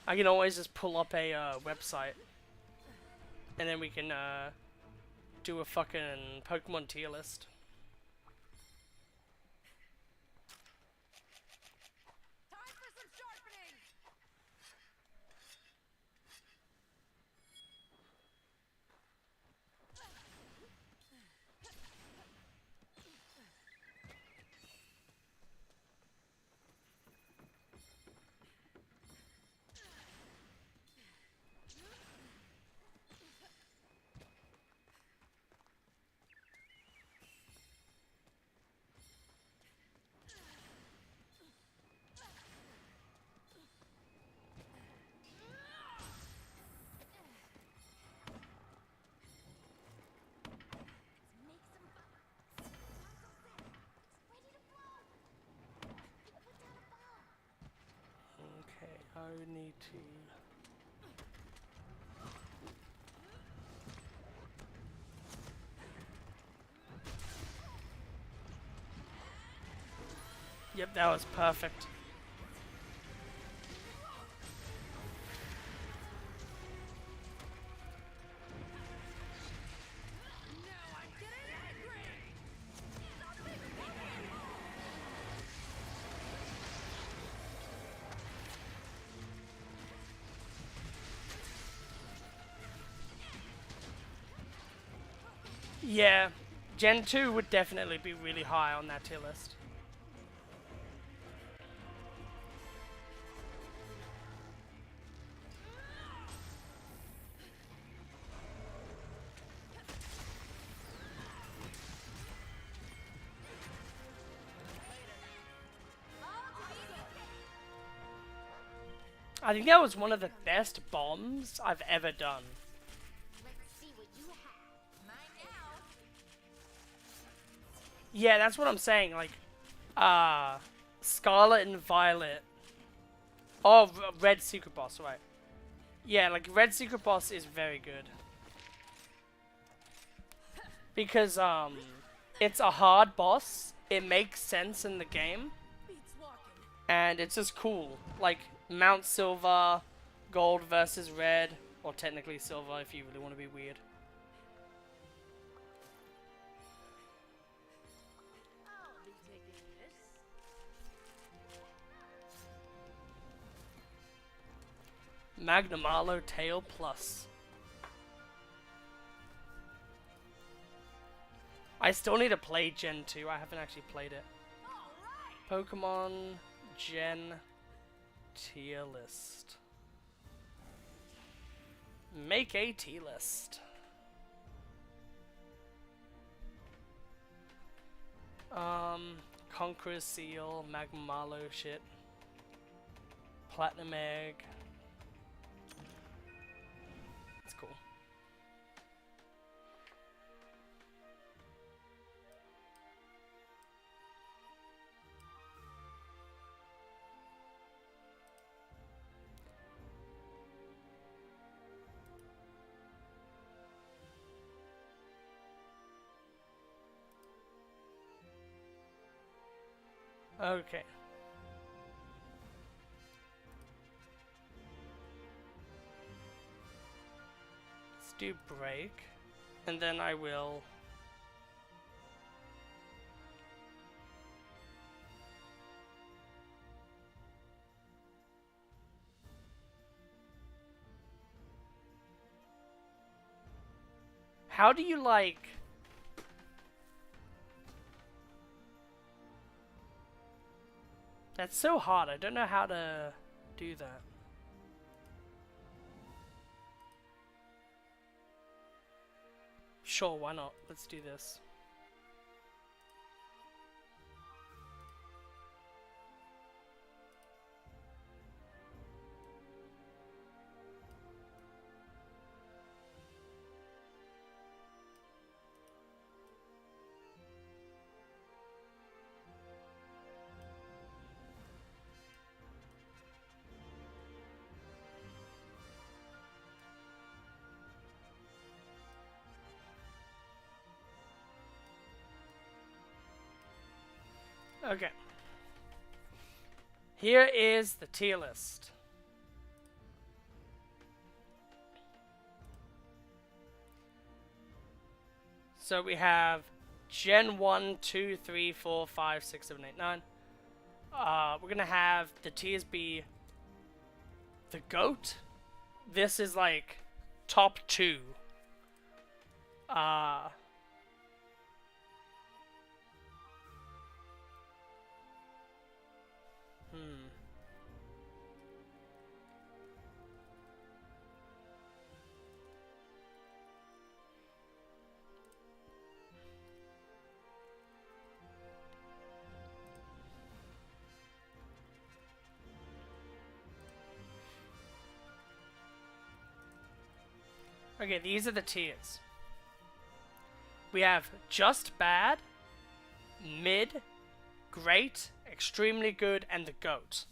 I can always just pull up a website. And then we can do a fucking Pokemon tier list. Time for some sharpening. Make some fun. Ready to blow. Put down a ball. Okay, I need to... Yep, that was perfect. Yeah, Gen 2 would definitely be really high on that tier list. I think that was one of the best bombs I've ever done. Let's see what you have. Mine now. Yeah, that's what I'm saying. Like, Scarlet and Violet. Oh, Red Secret Boss, right. Yeah, like, Red Secret Boss is very good. Because, it's a hard boss. It makes sense in the game. And it's just cool. Like, Mount Silver, Gold versus Red. Or technically Silver if you really want to be weird. I'll be taking this. Magnamalo Tail Plus. I still need to play Gen 2. I haven't actually played it. Pokemon Gen tier list. Make a tier list. Conqueror's Seal, Magmalo shit. Platinum Egg. That's cool. Okay. Let's do break, and then I will... How do you, like... That's so hard. I don't know how to do that. Sure, why not? Let's do this. Okay. Here is the tier list. So we have Gen 1, 2, 3, 4, 5, 6, 7, 8, 9. We're gonna have the tiers be the GOAT. This is like top 2. Okay, these are the tiers. We have just bad, mid, great, extremely good, and the GOAT.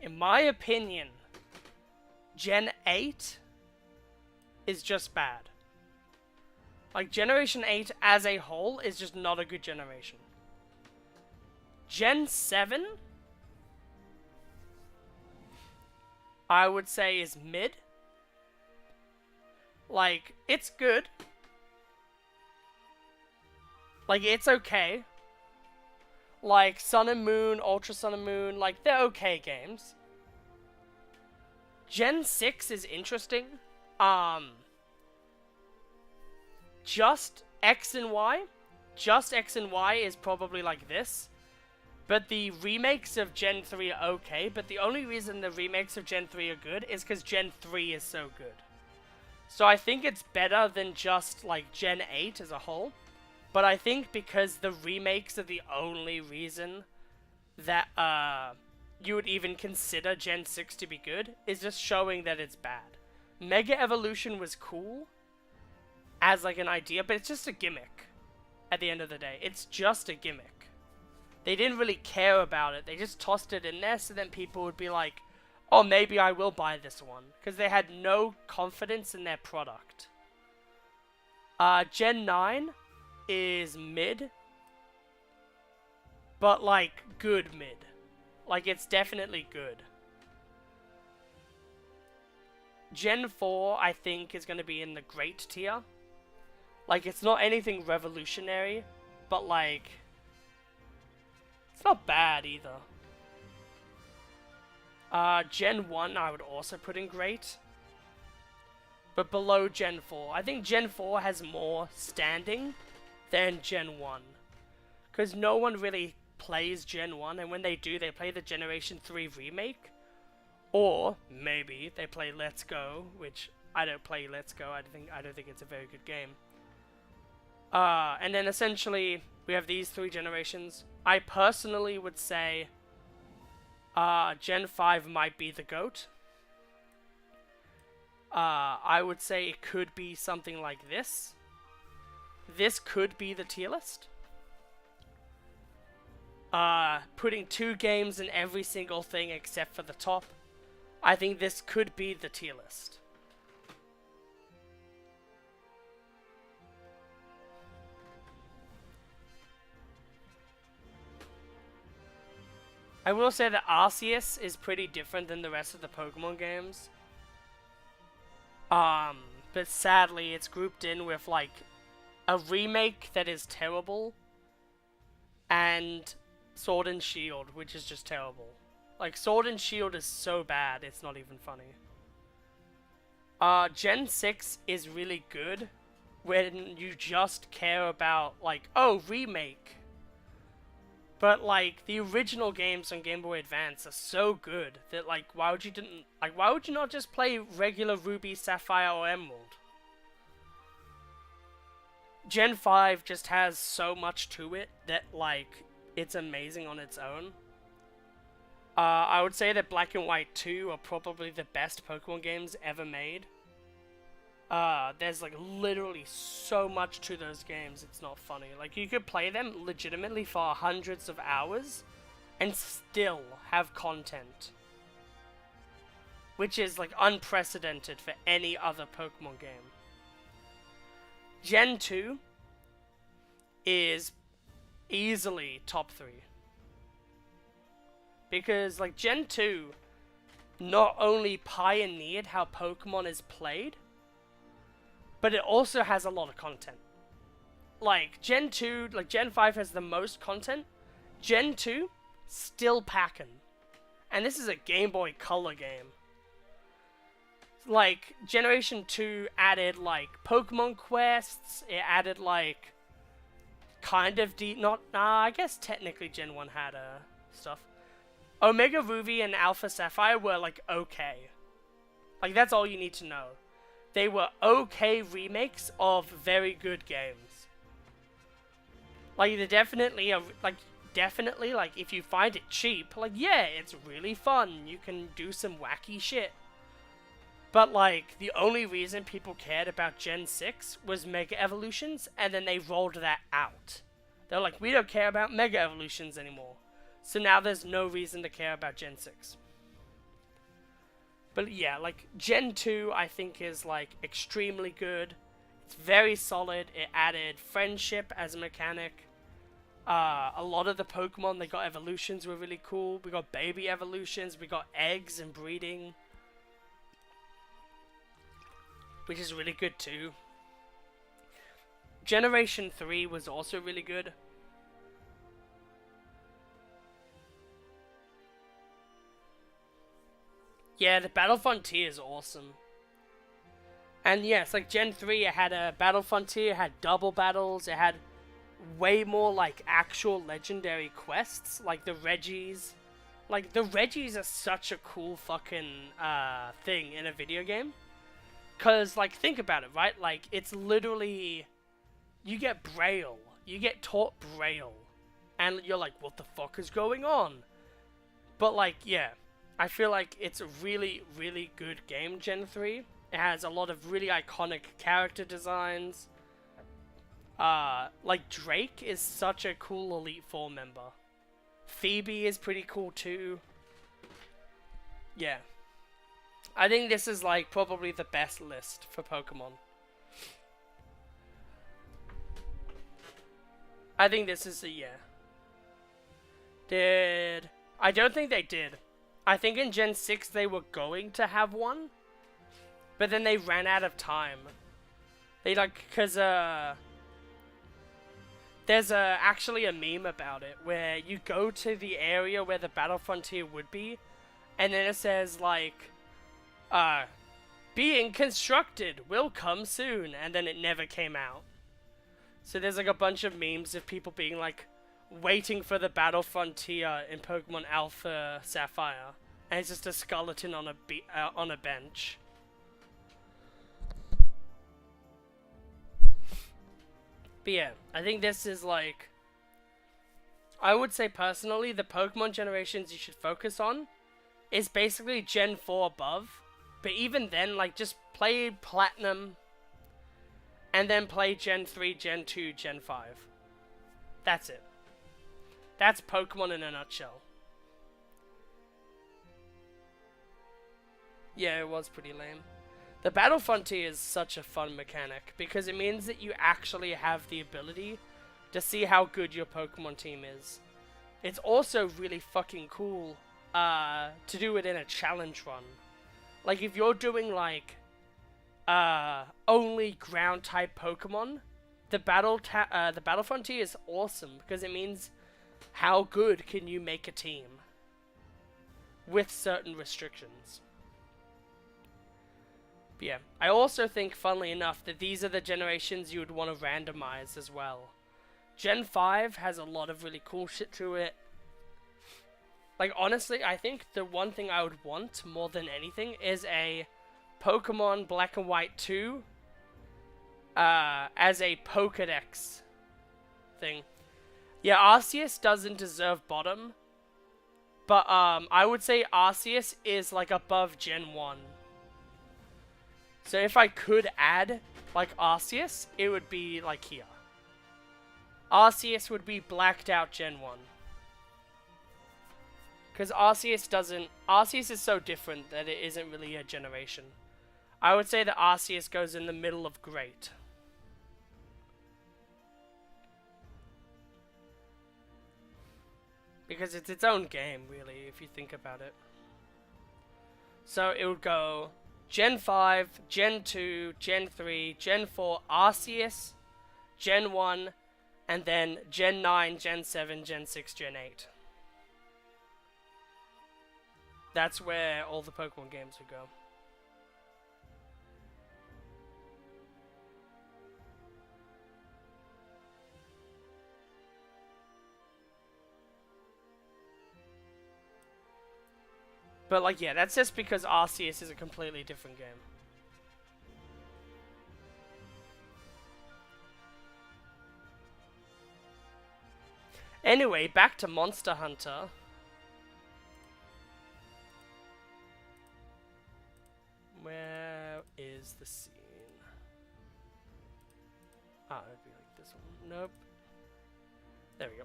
In my opinion, Gen 8 is just bad. Like, Generation 8 as a whole is just not a good generation. Gen 7, I would say, is mid. Like, it's good. Like, it's okay. Like, Sun and Moon, Ultra Sun and Moon, like, they're okay games. Gen 6 is interesting. Just X and Y. Just X and Y is probably like this. But the remakes of Gen 3 are okay, but the only reason the remakes of Gen 3 are good is because Gen 3 is so good. So I think it's better than just, like, Gen 8 as a whole. But I think because the remakes are the only reason that you would even consider Gen 6 to be good, is just showing that it's bad. Mega Evolution was cool as, like, an idea, but it's just a gimmick at the end of the day. It's just a gimmick. They didn't really care about it. They just tossed it in there so then people would be like, oh, maybe I will buy this one. Because they had no confidence in their product. Gen 9 is mid. But, like, good mid. Like, it's definitely good. Gen 4, I think, is going to be in the great tier. Like, it's not anything revolutionary. But, like, it's not bad either. Gen 1 I would also put in great. But below Gen 4. I think Gen 4 has more standing than Gen 1. Because no one really plays Gen 1, and when they do, they play the Generation 3 remake. Or, maybe, they play Let's Go, which I don't play Let's Go, I don't think it's a very good game. And then essentially, we have these 3 generations. I personally would say Gen 5 might be the GOAT. I would say it could be something like this. This could be the tier list. Putting 2 games in every single thing except for the top. I think this could be the tier list. I will say that Arceus is pretty different than the rest of the Pokemon games. But sadly, it's grouped in with, like, a remake that is terrible, and Sword and Shield, which is just terrible. Like, Sword and Shield is so bad, it's not even funny. Gen 6 is really good, when you just care about, like, oh, remake. But, like, the original games on Game Boy Advance are so good that, like, why would you not just play regular Ruby, Sapphire, or Emerald? Gen 5 just has so much to it that, like, it's amazing on its own. I would say that Black and White 2 are probably the best Pokemon games ever made. There's, like, literally so much to those games, it's not funny. Like, you could play them legitimately for hundreds of hours and still have content. Which is, like, unprecedented for any other Pokemon game. Gen 2 is easily top 3. Because, like, Gen 2 not only pioneered how Pokemon is played, but it also has a lot of content. Like, Gen 2, like, Gen 5 has the most content. Gen 2, still packing. And this is a Game Boy Color game. Like, Generation 2 added, like, Pokemon quests. It added, like, kind of I guess technically Gen 1 had, stuff. Omega Ruby and Alpha Sapphire were, like, okay. Like, that's all you need to know. They were okay remakes of very good games. Like, they definitely are, like, if you find it cheap, like, yeah, it's really fun. You can do some wacky shit. But, like, the only reason people cared about Gen 6 was Mega Evolutions, and then they rolled that out. They're like, we don't care about Mega Evolutions anymore. So now there's no reason to care about Gen 6. But yeah, like, Gen 2, I think, is, like, extremely good. It's very solid. It added friendship as a mechanic. A lot of the Pokemon that got evolutions were really cool. We got baby evolutions. We got eggs and breeding. Which is really good, too. Generation 3 was also really good. Yeah, the Battle Frontier is awesome. And yes, like Gen 3, it had a Battle Frontier, it had double battles, it had way more, like, actual legendary quests, like the Regis. Like, the Regis are such a cool fucking, thing in a video game. Cause, like, think about it, right? Like, it's literally, you get Braille. You get taught Braille. And you're like, what the fuck is going on? But, like, yeah. I feel like it's a really, really good game, Gen 3. It has a lot of really iconic character designs. Like, Drake is such a cool Elite Four member. Phoebe is pretty cool, too. Yeah. I think this is, like, probably the best list for Pokemon. I think this is a yeah. I don't think they did. I think in Gen 6 they were going to have one, but then they ran out of time. They, like, cause, there's actually a meme about it, where you go to the area where the Battle Frontier would be, and then it says, like, being constructed, will come soon, and then it never came out. So there's, like, a bunch of memes of people being, like, waiting for the Battle Frontier in Pokemon Alpha Sapphire, and it's just a skeleton on a bench. But yeah, I think this is, like, I would say personally, the Pokemon generations you should focus on is basically Gen 4 above. But even then, like, just play Platinum, and then play Gen 3, Gen 2, Gen 5. That's it. That's Pokemon in a nutshell. Yeah, it was pretty lame. The Battle Frontier is such a fun mechanic, because it means that you actually have the ability to see how good your Pokemon team is. It's also really fucking cool to do it in a challenge run. Like, if you're doing, like, only ground-type Pokemon, the Battle Frontier is awesome, because it means how good can you make a team with certain restrictions. But yeah, I also think, funnily enough, that these are the generations you would want to randomize as well. Gen 5 has a lot of really cool shit to it. Like, honestly, I think the one thing I would want more than anything is a Pokemon Black and White 2 as a Pokedex thing. Yeah, Arceus doesn't deserve bottom, but I would say Arceus is like above Gen 1. So if I could add like Arceus, it would be like here. Arceus would be blacked out Gen 1. Because Arceus is so different that it isn't really a generation. I would say that Arceus goes in the middle of great. Because it's its own game, really, if you think about it. So it would go Gen 5, Gen 2, Gen 3, Gen 4, Arceus, Gen 1, and then Gen 9, Gen 7, Gen 6, Gen 8. That's where all the Pokemon games would go. But like, yeah, that's just because Arceus is a completely different game. Anyway, back to Monster Hunter. Where is the scene? Ah, it'd be like this one. Nope. There we go.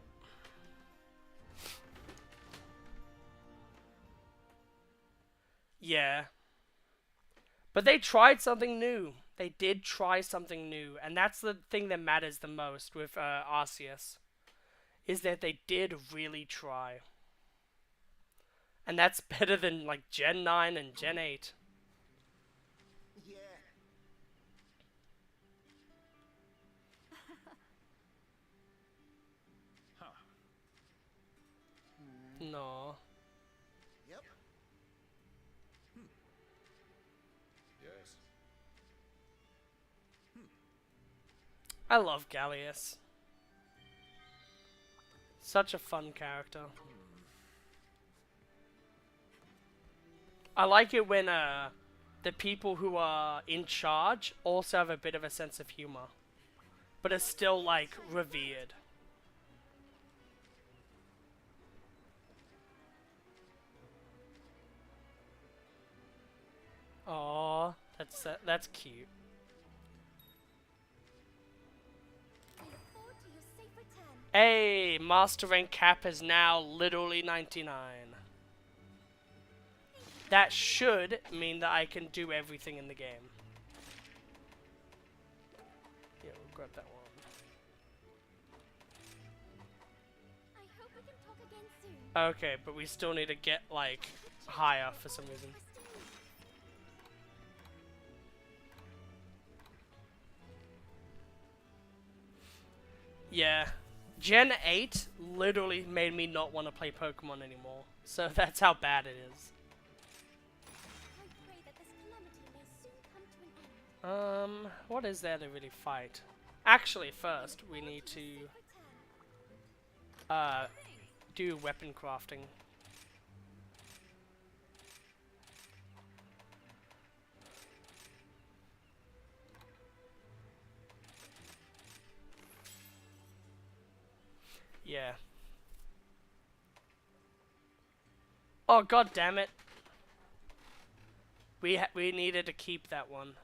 Yeah. But they tried something new. They did try something new. And that's the thing that matters the most with Arceus. Is that they did really try. And that's better than like Gen 9 and Gen 8. Yeah. No. Yep. Yes. I love Gallius. Such a fun character. I like it when the people who are in charge also have a bit of a sense of humor, but are still like revered. Aww, that's cute. I look forward to your safe return. Hey, Master Rank cap is now literally 99. That should mean that I can do everything in the game. Yeah, we'll grab that one. I hope we can talk again soon. Okay, but we still need to get, like, higher for some reason. Yeah. Gen 8 literally made me not want to play Pokemon anymore. So that's how bad it is. I pray that this calamity may soon come to an end. What is there to really fight? Actually, first, we need to, do weapon crafting. Yeah. Oh, god damn it. We needed to keep that one.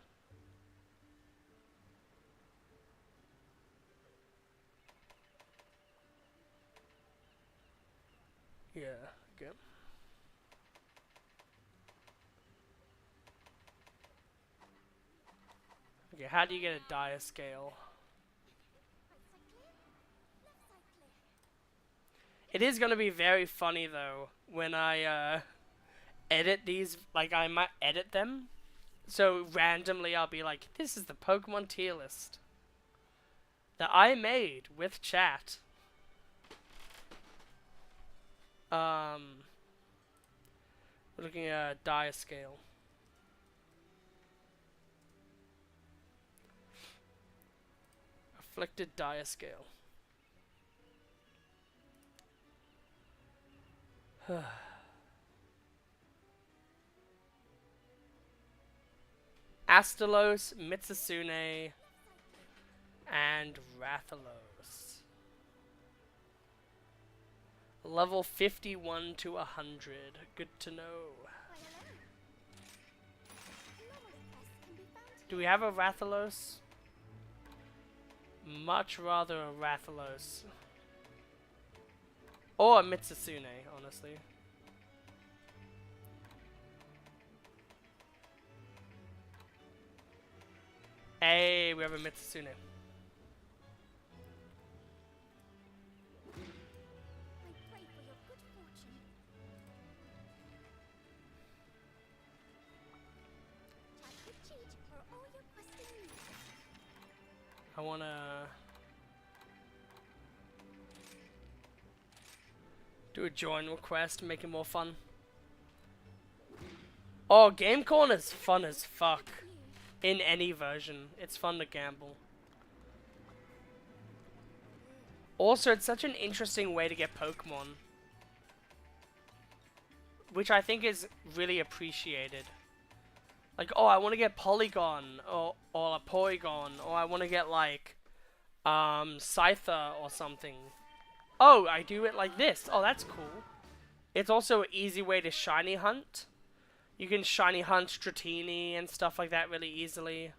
Yeah, okay. Okay, how do you get a dire scale? It is gonna be very funny though when I edit these, like I might edit them. So randomly I'll be like, this is the Pokemon tier list that I made with chat. We're looking at dire scale. Reflected dire scale. Astalos, Mitsusune, and Rathalos. Level 51 to 100. Good to know. Do we have a Rathalos? Much rather a Rathalos. Or a Mitsusune, honestly. Hey, we have a Mitsusune. I pray for your good fortune. Chat with Cheat for all your questing needs. I wanna do a join request, make it more fun. Oh, Game Corner's fun as fuck. In any version, it's fun to gamble. Also, it's such an interesting way to get Pokemon, which I think is really appreciated. Like, oh, I want to get Polygon, or a Porygon, or I want to get, like, Scyther or something. Oh, I do it like this. Oh, that's cool. It's also an easy way to shiny hunt. You can shiny hunt Dratini and stuff like that really easily.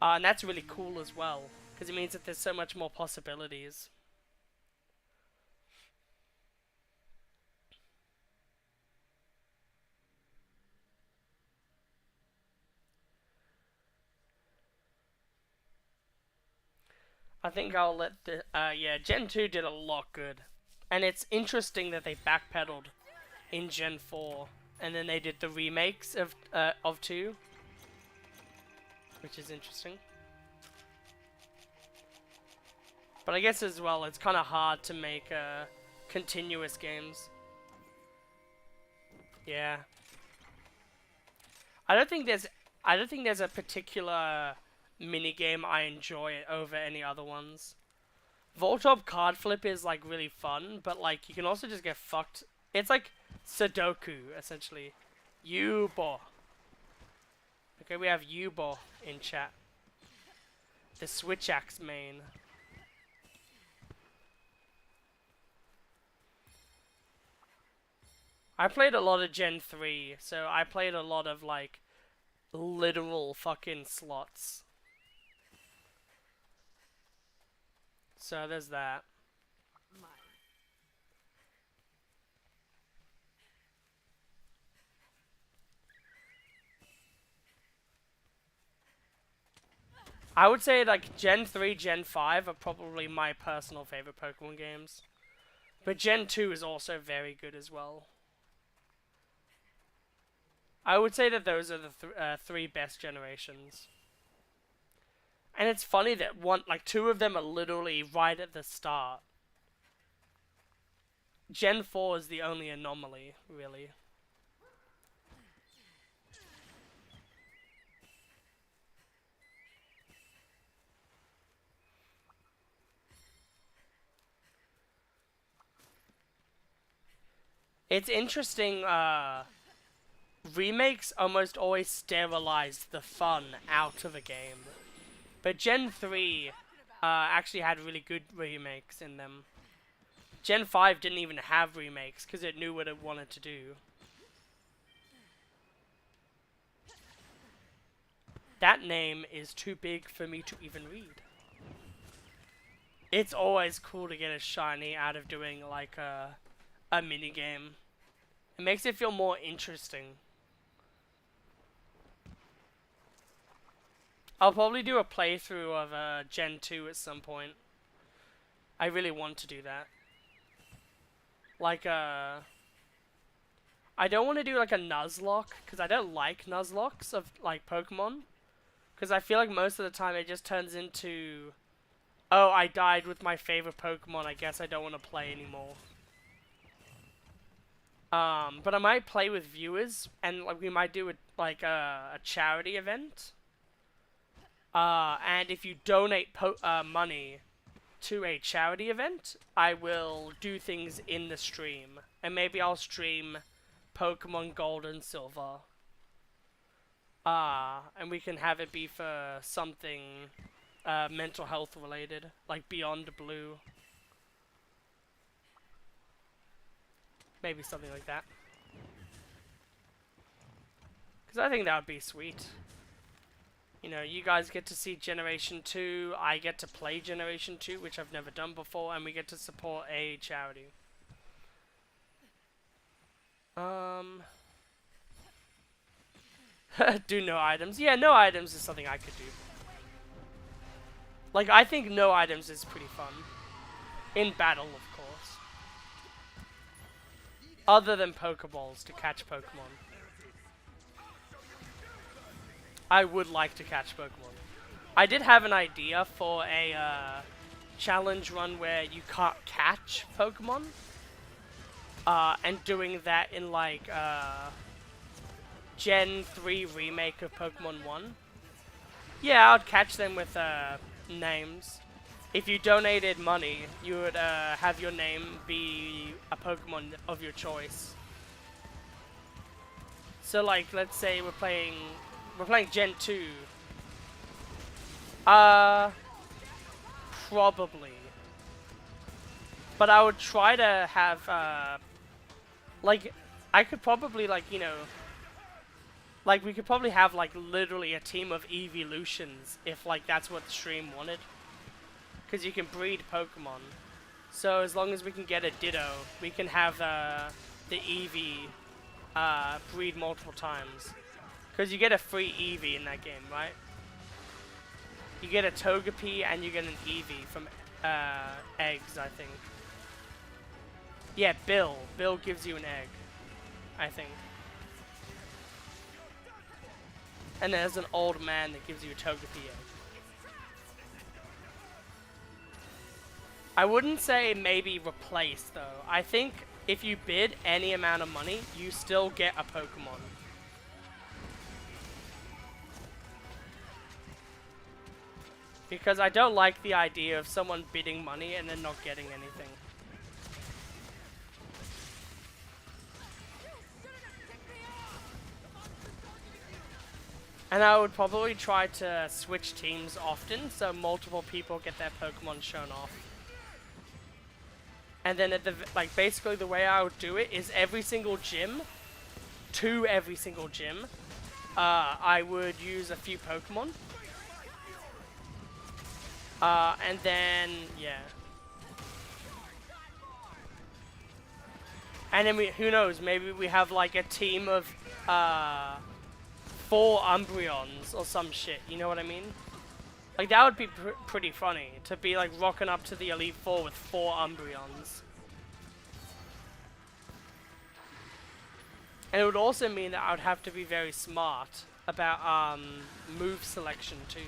And that's really cool as well, because it means that there's so much more possibilities. I think I'll let the, yeah, Gen 2 did a lot good. And it's interesting that they backpedaled in Gen 4. And then they did the remakes of 2. Which is interesting. But I guess as well, it's kind of hard to make, continuous games. Yeah. I don't think there's a particular minigame I enjoy over any other ones. Voltorb card flip is like really fun, but like you can also just get fucked. It's like Sudoku, essentially. Yubo. Okay, we have Yubo in chat. The Switch Axe main. I played a lot of Gen 3, so I played a lot of like literal fucking slots. So there's that. I would say like Gen 3, Gen 5 are probably my personal favorite Pokemon games. But Gen 2 is also very good as well. I would say that those are the three best generations. And it's funny that two of them are literally right at the start. Gen 4 is the only anomaly, really. It's interesting, remakes almost always sterilize the fun out of a game. But Gen 3 actually had really good remakes in them. Gen 5 didn't even have remakes because it knew what it wanted to do. That name is too big for me to even read. It's always cool to get a shiny out of doing like a minigame. It makes it feel more interesting. I'll probably do a playthrough of Gen 2 at some point. I really want to do that. Like I don't want to do like a Nuzlocke, because I don't like Nuzlockes of like Pokemon. Because I feel like most of the time it just turns into, oh, I died with my favorite Pokemon, I guess I don't want to play anymore. But I might play with viewers, and like we might do a charity event. And if you donate money to a charity event, I will do things in the stream. And maybe I'll stream Pokemon Gold and Silver. And we can have it be for something mental health related, like Beyond Blue. Maybe something like that. Because I think that would be sweet. You know, you guys get to see Generation 2, I get to play Generation 2, which I've never done before, and we get to support a charity. Do no items. Yeah, no items is something I could do. Like, I think no items is pretty fun. In battle, of course. Other than Pokeballs to catch Pokemon. I would like to catch Pokemon. I did have an idea for a challenge run where you can't catch Pokemon. And doing that in like Gen 3 remake of Pokemon 1. Yeah, I'd catch them with names. If you donated money, you would have your name be a Pokemon of your choice. So like, let's say we're playing Gen 2. Probably. But I would try to have, like, I could probably, like, you know, like, we could probably have, like, literally a team of Evolutions if, like, that's what the stream wanted. Because you can breed Pokemon. So as long as we can get a Ditto, we can have, the Eevee, breed multiple times. Because you get a free Eevee in that game, right? You get a Togepi and you get an Eevee from eggs, I think. Yeah, Bill. Bill gives you an egg, I think. And there's an old man that gives you a Togepi egg. I wouldn't say maybe replace, though. I think if you bid any amount of money, you still get a Pokemon. Because I don't like the idea of someone bidding money and then not getting anything. And I would probably try to switch teams often so multiple people get their Pokemon shown off. And then at the, like, basically the way I would do it is every single gym, I would use a few Pokemon. And then, yeah. And then who knows, maybe we have like a team of, 4 Umbreons or some shit, you know what I mean? Like, that would be pretty funny, to be like rocking up to the Elite Four with 4 Umbreons. And it would also mean that I would have to be very smart about, move selection too.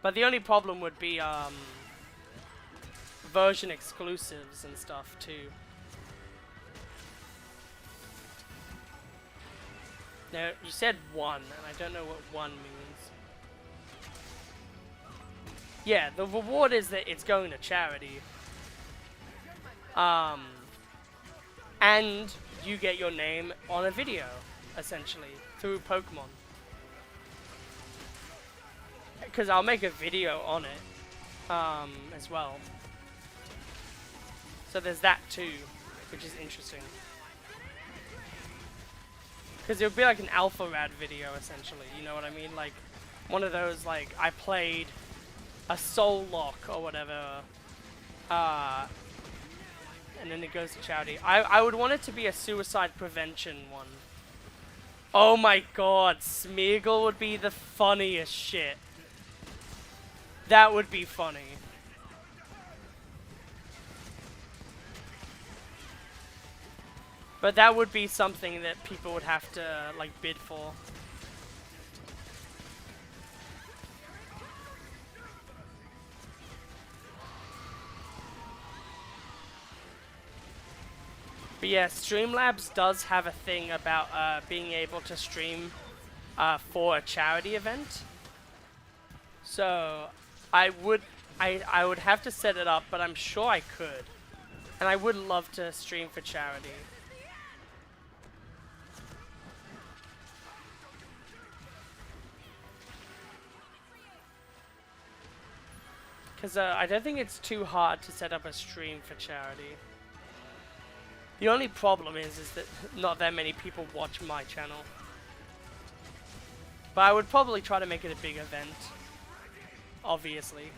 But the only problem would be, version exclusives and stuff too. Now, you said 1, and I don't know what 1 means. Yeah, the reward is that it's going to charity. And you get your name on a video, essentially, through Pokemon. Because I'll make a video on it, as well. So there's that too, which is interesting. Because it would be like an Alpha Rad video, essentially, you know what I mean? Like, one of those, like, I played a Soul Lock or whatever, and then it goes to charity. I would want it to be a suicide prevention one. Oh my god, Smeargle would be the funniest shit. That would be funny. But that would be something that people would have to, like, bid for. But yeah, Streamlabs does have a thing about being able to stream for a charity event. So I would have to set it up, but I'm sure I could. And I would love to stream for charity. Because I don't think it's too hard to set up a stream for charity. The only problem is that not that many people watch my channel. But I would probably try to make it a big event. Obviously.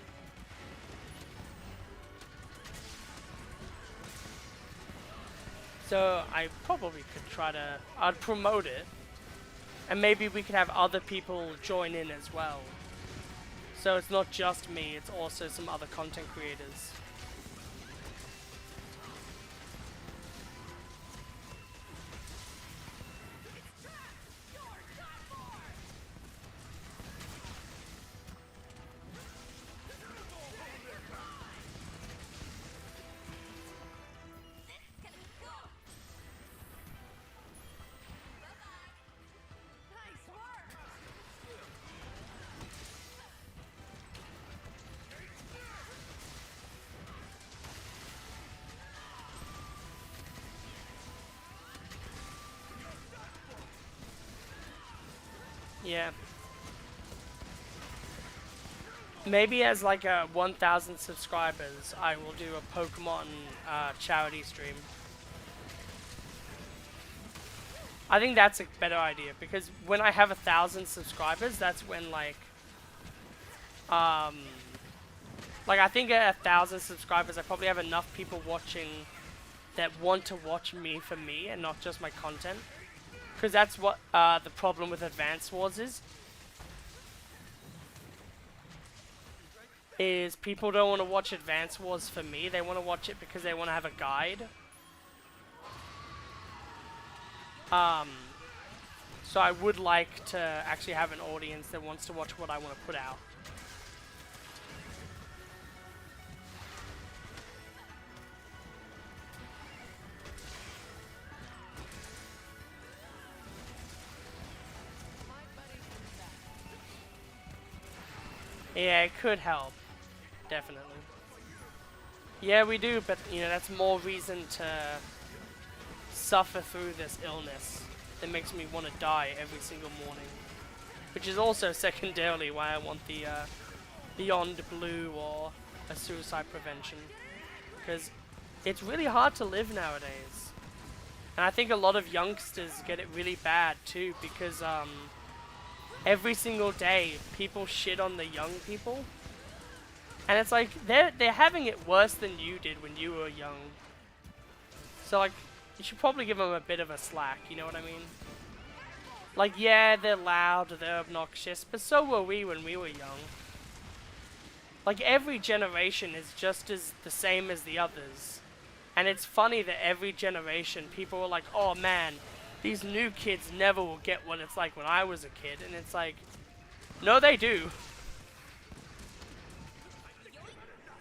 So I probably could try to... I'd promote it. And maybe we could have other people join in as well. So it's not just me, it's also some other content creators. Yeah. Maybe as like a 1,000 subscribers, I will do a Pokemon charity stream. I think that's a better idea because when I have 1,000 subscribers, that's when like I think at 1,000 subscribers, I probably have enough people watching that want to watch me for me and not just my content. Because that's what the problem with Advance Wars is people don't want to watch Advance Wars for me, they want to watch it because they want to have a guide. So I would like to actually have an audience that wants to watch what I want to put out. Yeah, it could help. Definitely. Yeah, we do, but, you know, that's more reason to suffer through this illness that makes me want to die every single morning. Which is also secondarily why I want the Beyond Blue or a suicide prevention. Because it's really hard to live nowadays. And I think a lot of youngsters get it really bad too, because every single day people shit on the young people. And it's like they're having it worse than you did when you were young. So like you should probably give them a bit of a slack, you know what I mean? Like yeah, they're loud, they're obnoxious, but so were we when we were young. Like every generation is just as the same as the others. And it's funny that every generation people are like, "Oh man, these new kids never will get what it's like when I was a kid." And it's like, no, they do.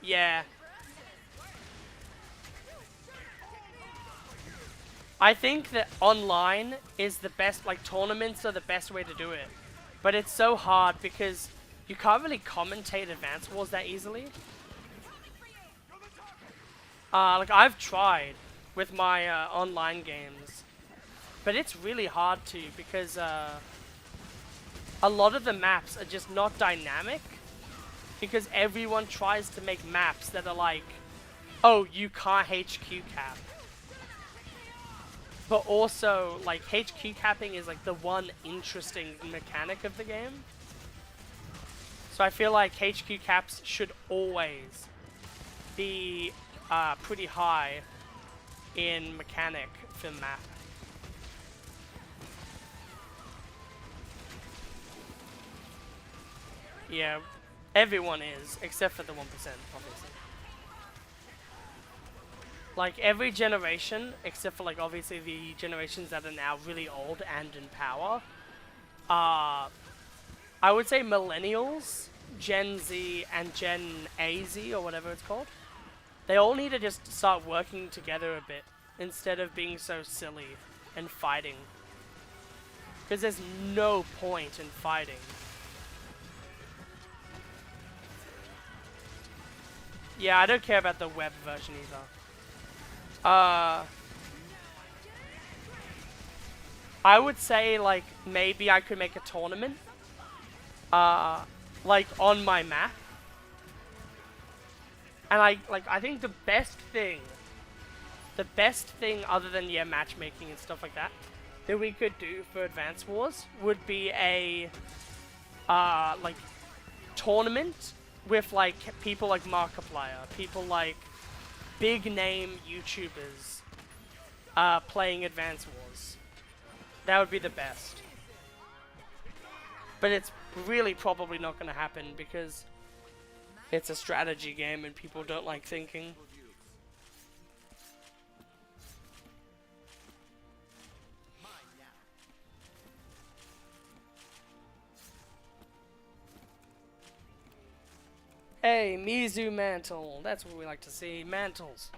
Yeah. I think that online is the best, like tournaments are the best way to do it. But it's so hard because you can't really commentate Advance Wars that easily. Like I've tried with my online games. But it's really hard to because a lot of the maps are just not dynamic. Because everyone tries to make maps that are like, oh, you can't HQ cap. But also, like, HQ capping is like the one interesting mechanic of the game. So I feel like HQ caps should always be pretty high in mechanic for map. Yeah, everyone is, except for the 1%, obviously. Like, every generation, except for, like, obviously the generations that are now really old and in power, I would say millennials, Gen Z, and Gen AZ, or whatever it's called, they all need to just start working together a bit. instead of being so silly and fighting. Because there's no point in fighting. Yeah, I don't care about the web version either. I would say, like, maybe I could make a tournament. Like, on my map. And I think the best thing other than, yeah, matchmaking and stuff like that we could do for Advance Wars would be a, like, tournament with, like, people like Markiplier, people like big name YouTubers, playing Advance Wars. That would be the best. But it's really probably not going to happen because it's a strategy game and people don't like thinking. Hey, Mizu Mantle. That's what we like to see. Mantles.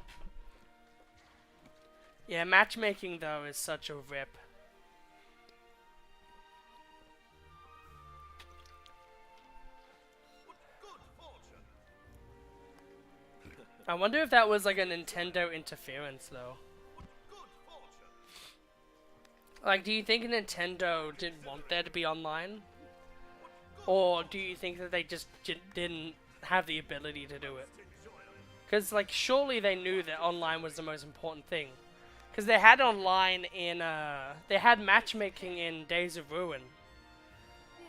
Yeah, matchmaking though is such a rip. I wonder if that was like a Nintendo interference though. Like, do you think Nintendo didn't want there to be online? Or do you think that they just didn't have the ability to do it? Because, like, surely they knew that online was the most important thing. Because they had online in, they had matchmaking in Days of Ruin.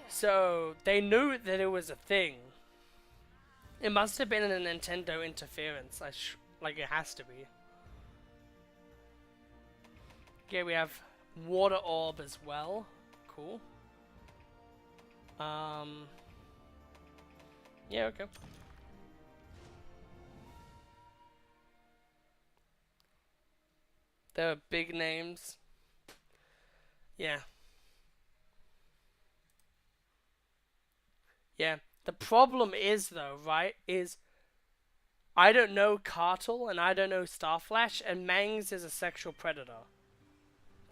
So, they knew that it was a thing. It must have been a Nintendo interference. Like, it has to be. Okay, we have Water Orb as well. Cool. Yeah, okay. There are big names. Yeah. Yeah. The problem is, though, right, is I don't know Cartel and I don't know Starflash, and Mangs is a sexual predator.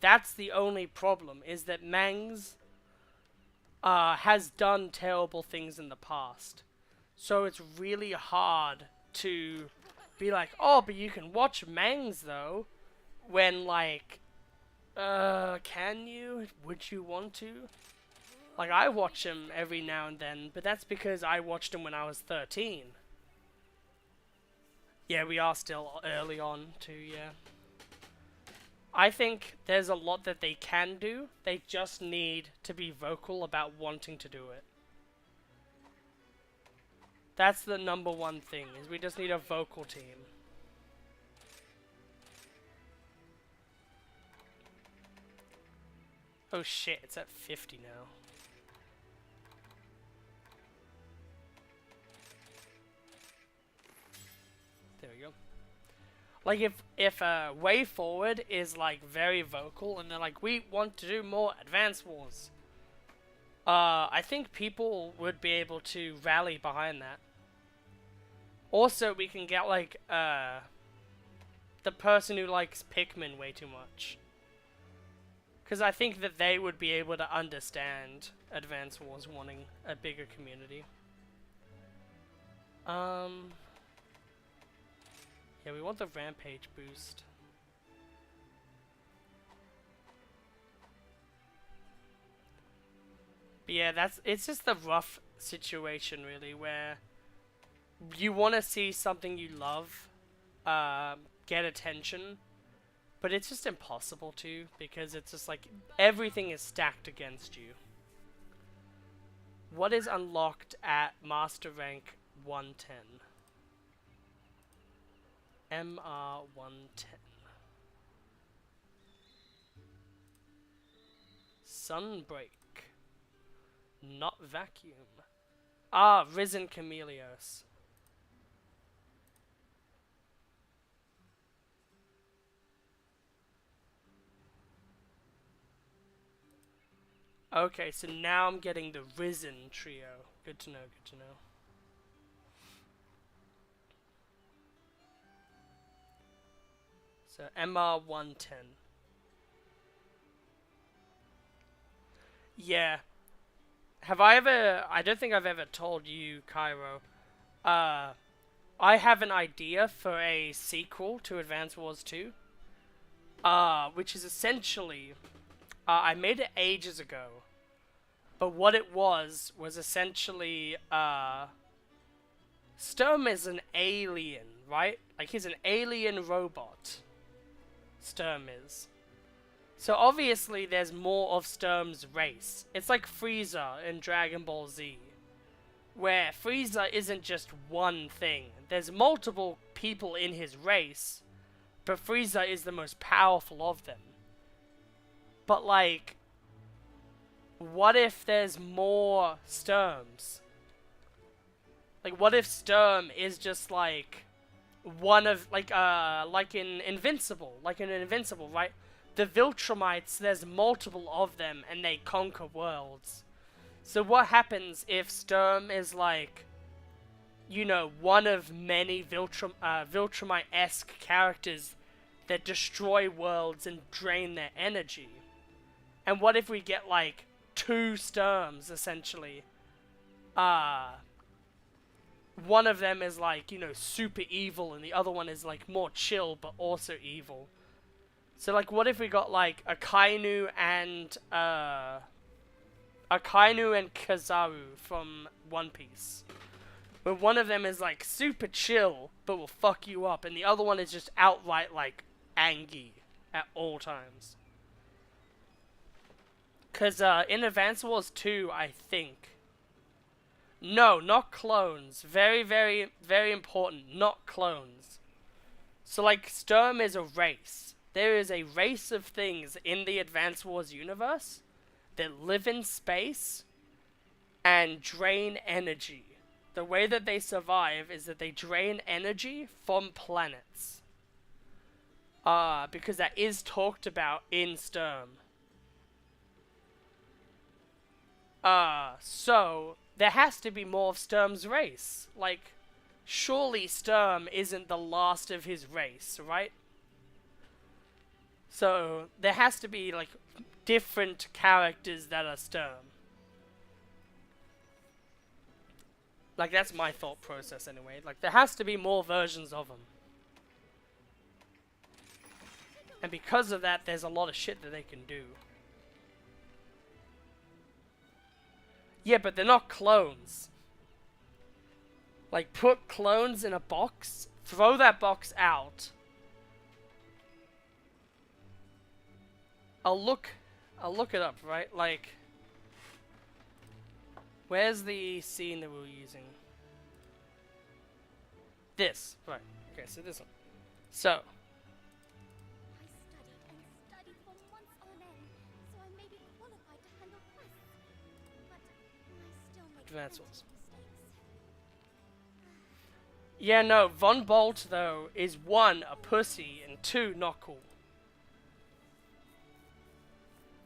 That's the only problem, is that Mangs has done terrible things in the past. So it's really hard to be like, oh, but you can watch Mangs, though, when, like, can you? Would you want to? Like, I watch him every now and then, but that's because I watched him when I was 13. Yeah, we are still early on, too, yeah. I think there's a lot that they can do. They just need to be vocal about wanting to do it. That's the number one thing, is we just need a vocal team. Oh shit, it's at 50 now. There we go. Like, if Way Forward is, like, very vocal and they're like, we want to do more Advance Wars, I think people would be able to rally behind that. Also, we can get, like, the person who likes Pikmin way too much. Because I think that they would be able to understand Advance Wars wanting a bigger community. Yeah, we want the Rampage boost. But yeah, it's just the rough situation, really, where you want to see something you love get attention, but it's just impossible to, because it's just like everything is stacked against you. What is unlocked at Master Rank 110? MR 110. Sunbreak. Not vacuum. Ah, Risen Chameleos. Okay, so now I'm getting the Risen trio. Good to know, good to know. So MR 110. Yeah. Have I ever... I don't think I've ever told you, Cairo. I have an idea for a sequel to Advance Wars 2. Which is essentially... I made it ages ago. But what it was essentially... Sturm is an alien, right? Like, he's an alien robot. Sturm is. So obviously there's more of Sturm's race. It's like Frieza in Dragon Ball Z. Where Frieza isn't just one thing. There's multiple people in his race. But Frieza is the most powerful of them. But like... what if there's more Sturms? Like, what if Sturm is just like... one of, like in Invincible. Like in Invincible, right? The Viltrumites, there's multiple of them, and they conquer worlds. So what happens if Sturm is like, you know, one of many Viltrumite-esque characters that destroy worlds and drain their energy? And what if we get like 2 Sturms, essentially? One of them is like, you know, super evil, and the other one is like more chill, but also evil. So like, what if we got like Akainu and Kizaru from One Piece? Where one of them is like super chill, but will fuck you up, and the other one is just outright like angry at all times. Cause in Advance Wars 2, I think... No, not clones. Very, very, very important. Not clones. So like, Sturm is a race. There is a race of things in the Advance Wars universe that live in space and drain energy. The way that they survive is that they drain energy from planets. Because that is talked about in Sturm. So there has to be more of Sturm's race. Like, surely Sturm isn't the last of his race, right? So there has to be like different characters that are Sturm. Like, that's my thought process anyway. Like, there has to be more versions of him. And because of that, there's a lot of shit that they can do. Yeah, but they're not clones. Like, put clones in a box, throw that box out. I'll look it up, right? Like, where's the scene that we were using? This, right. Okay, so this one. So, I studied for months on end, so I may be qualified to handle quests. But I still make Advance plenty of Wars. mistakes. Yeah, no, Von Bolt, though, is 1, a pussy, and 2, not cool.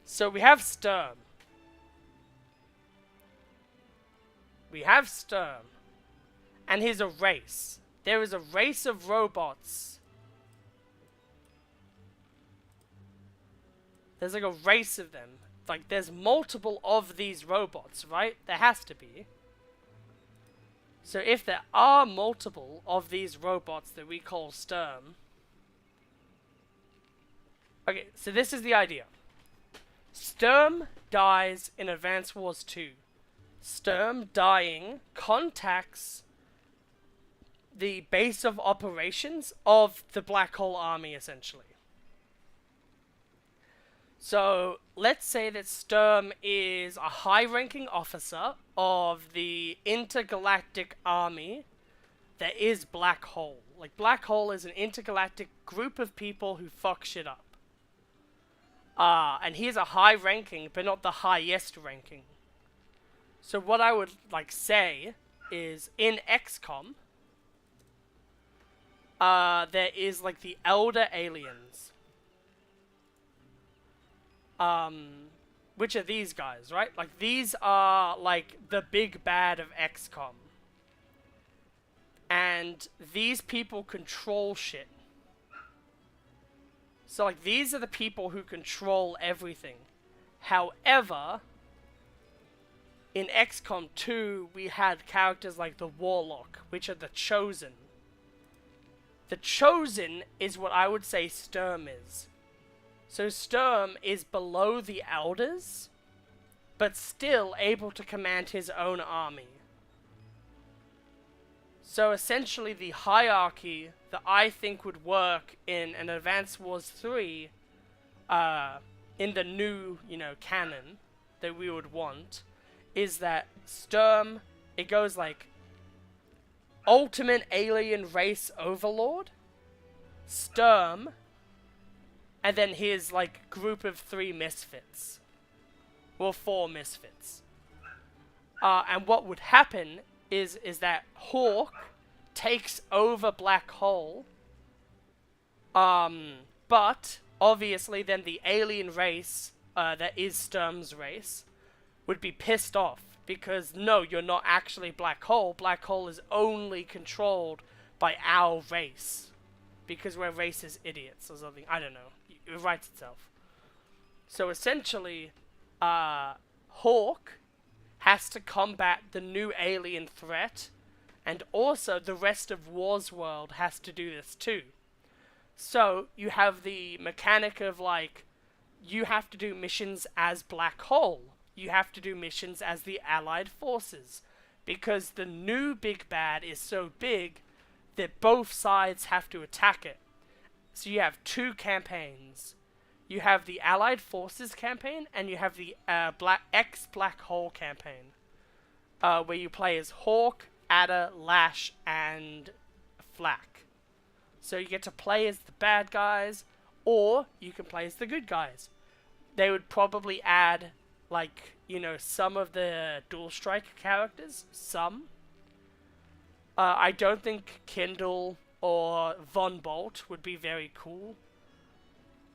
So we have Sturm. We have Sturm. And he's a race. There is a race of robots. There's like a race of them. Like, there's multiple of these robots, right? There has to be. So if there are multiple of these robots that we call Sturm... Okay, so this is the idea. Sturm dies in Advance Wars 2. Sturm dying contacts the base of operations of the Black Hole Army, essentially. So, let's say that Sturm is a high-ranking officer of the intergalactic army that is Black Hole. Like, Black Hole is an intergalactic group of people who fuck shit up. And he's a high-ranking, but not the highest ranking. So what I would, like, say is, in XCOM, there is, like, the Elder Aliens. Which are these guys, right? Like, these are, like, the big bad of XCOM. And these people control shit. So, like, these are the people who control everything. However, in XCOM 2, we had characters like the Warlock, which are the Chosen. The Chosen is what I would say Sturm is. So Sturm is below the Elders, but still able to command his own army. So essentially the hierarchy that I think would work in an Advance Wars 3, in the new, canon that we would want, is that Sturm, it goes like Ultimate Alien Race Overlord, Sturm, and then his like group of 3 misfits. Well, 4 misfits. And what would happen is that Hawk takes over Black Hole, but obviously then the alien race, that is Sturm's race, would be pissed off because no, you're not actually Black Hole. Black Hole is only controlled by our race because we're racist idiots or something. I don't know. It writes itself. So essentially, Hawk has to combat the new alien threat, and also the rest of War's World has to do this too. So you have the mechanic of like, you have to do missions as Black Hole. You have to do missions as the Allied Forces, because the new big bad is so big that both sides have to attack it. So you have 2 campaigns. You have the Allied Forces campaign, and you have the Black Hole campaign, where you play as Hawk, Adder, Lash, and Flak. So you get to play as the bad guys, or you can play as the good guys. They would probably add, like, some of the Dual Strike characters. Some. I don't think Kindle or Von Bolt would be very cool.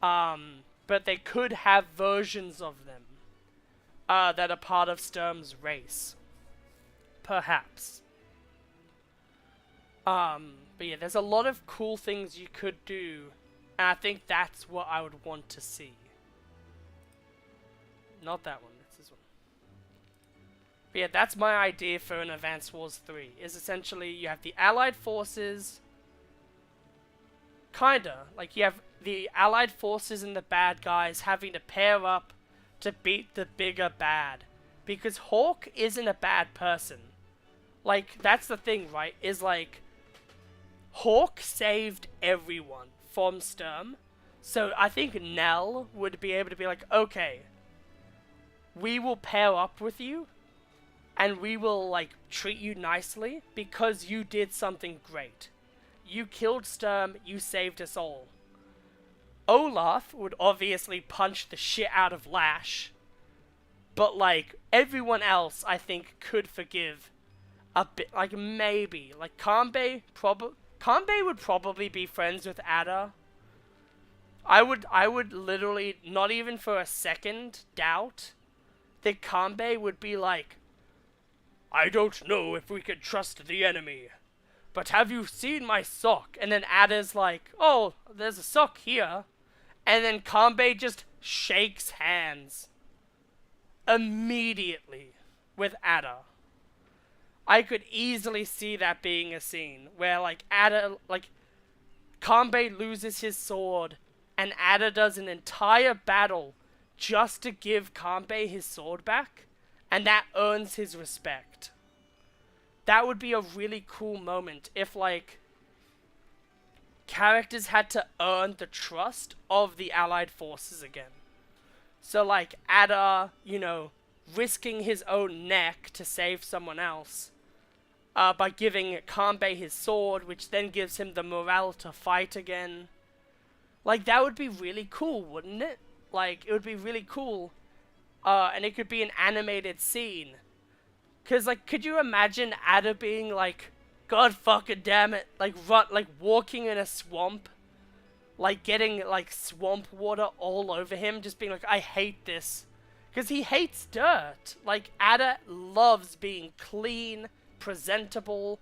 But they could have versions of them that are part of Sturm's race. Perhaps. But yeah, there's a lot of cool things you could do, and I think that's what I would want to see. Not that one, it's this one. But yeah, that's my idea for an Advance Wars 3, is essentially you have the Allied Forces, kinda, like you have the Allied Forces and the bad guys having to pair up to beat the bigger bad. Because Hawk isn't a bad person. Like, that's the thing, right? Is like, Hawk saved everyone from Sturm. So I think Nell would be able to be like, okay, we will pair up with you, and we will, like, treat you nicely because you did something great. You killed Sturm, you saved us all. Olaf would obviously punch the shit out of Lash, but, like, everyone else, I think, could forgive a bit, like, maybe. Like, Kanbei would probably be friends with Ada. I would literally, not even for a second, doubt that Kanbei would be like, I don't know if we can trust the enemy, but have you seen my sock? And then Ada's like, oh, there's a sock here. And then Kanbei just shakes hands immediately with Ada. I could easily see that being a scene where, like, Kanbei loses his sword and Ada does an entire battle just to give Kanbei his sword back, and that earns his respect. That would be a really cool moment if, like, characters had to earn the trust of the Allied Forces again. So, like, Ada, risking his own neck to save someone else, by giving Kanbei his sword, which then gives him the morale to fight again. Like, that would be really cool, wouldn't it? Like, it would be really cool, and it could be an animated scene. Cause, like, could you imagine Ada being like, God fucking damn it, like, walking in a swamp, like, getting, like, swamp water all over him, just being like, I hate this. Cause he hates dirt. Like, Ada loves being clean, presentable,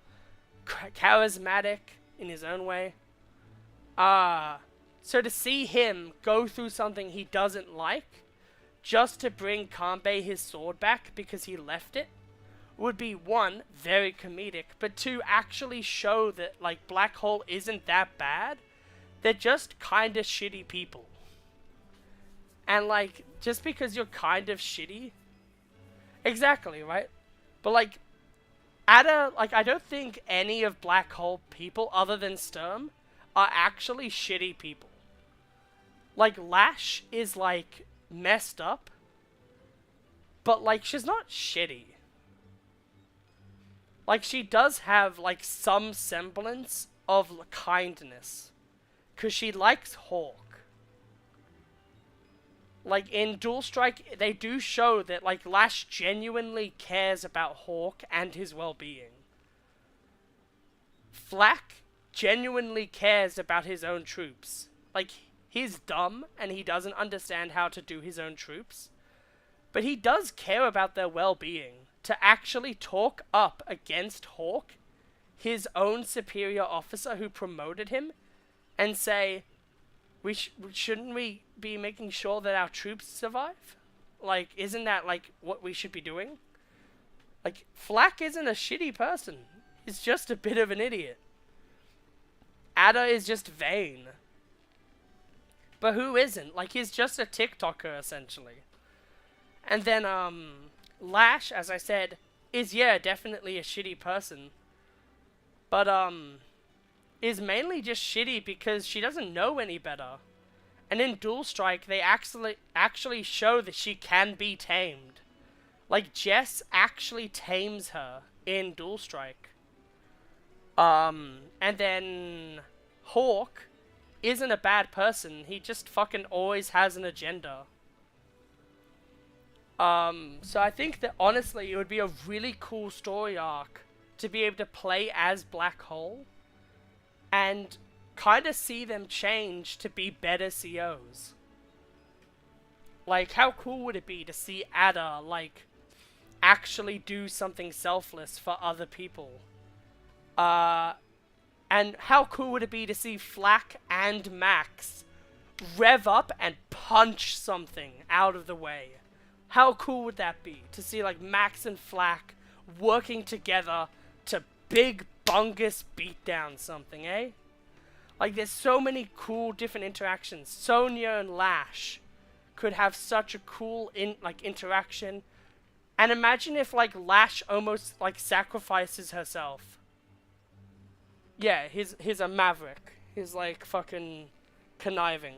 charismatic in his own way. So to see him go through something he doesn't like, just to bring Kanbei his sword back because he left it, would be, one, very comedic, but two, actually show that, like, Black Hole isn't that bad. They're just kind of shitty people. And, like, just because you're kind of shitty... Exactly, right? But, like, I don't think any of Black Hole people, other than Sturm, are actually shitty people. Like, Lash is, like, messed up, but, like, she's not shitty. Like, she does have, like, some semblance of kindness. Because she likes Hawk. Like, in Dual Strike, they do show that, like, Lash genuinely cares about Hawk and his well-being. Flak genuinely cares about his own troops. Like, he's dumb, and he doesn't understand how to do his own troops. But he does care about their well-being. To actually talk up against Hawk, his own superior officer who promoted him, and say, shouldn't we be making sure that our troops survive? Like, isn't that, like, what we should be doing? Like, Flak isn't a shitty person. He's just a bit of an idiot. Ada is just vain. But who isn't? Like, he's just a TikToker, essentially. And then, Lash, as I said, is, yeah, definitely a shitty person. But, is mainly just shitty because she doesn't know any better. And in Dual Strike, they actually show that she can be tamed. Like, Jess actually tames her in Dual Strike. And then Hawk isn't a bad person. He just fucking always has an agenda. So I think that honestly it would be a really cool story arc to be able to play as Black Hole and kind of see them change to be better COs. Like, how cool would it be to see Ada, like, actually do something selfless for other people? And how cool would it be to see Flak and Max rev up and punch something out of the way? How cool would that be? To see, like, Max and Flak working together to big bungus beat down something, eh? Like, there's so many cool different interactions. Sonya and Lash could have such a cool, interaction. And imagine if, like, Lash almost, like, sacrifices herself. Yeah, he's a maverick. He's, like, fucking conniving.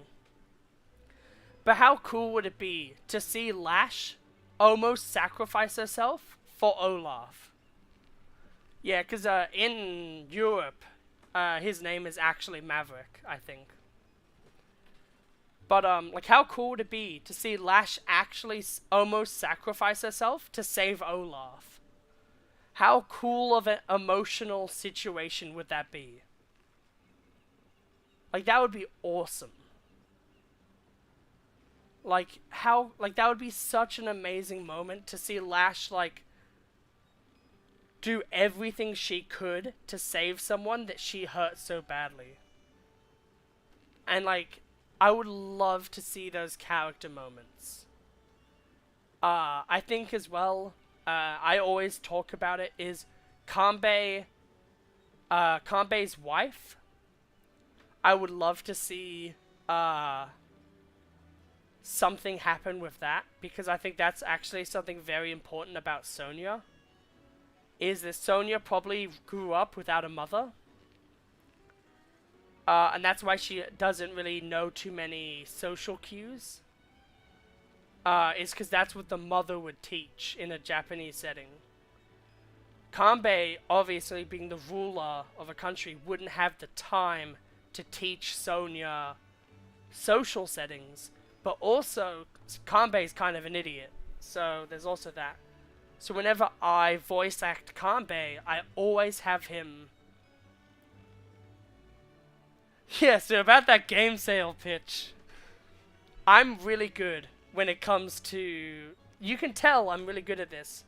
But how cool would it be to see Lash almost sacrifice herself for Olaf? Yeah, because in Europe, his name is actually Maverick, I think. But, like, how cool would it be to see Lash actually almost sacrifice herself to save Olaf? How cool of an emotional situation would that be? Like, that would be awesome. Like, that would be such an amazing moment to see Lash, like, do everything she could to save someone that she hurt so badly. And, like, I would love to see those character moments. I think as well, I always talk about it, is Kanbei's wife. I would love to see, something happen with that, because I think that's actually something very important about Sonya. Is that Sonya probably grew up without a mother. And that's why she doesn't really know too many social cues. Is because that's what the mother would teach in a Japanese setting. Kanbei, obviously being the ruler of a country, wouldn't have the time to teach Sonya social settings. But also, Kanbei's kind of an idiot. So there's also that. So whenever I voice act Kanbei, I always have him... Yeah, so about that game sale pitch. I'm really good when it comes to... You can tell I'm really good at this.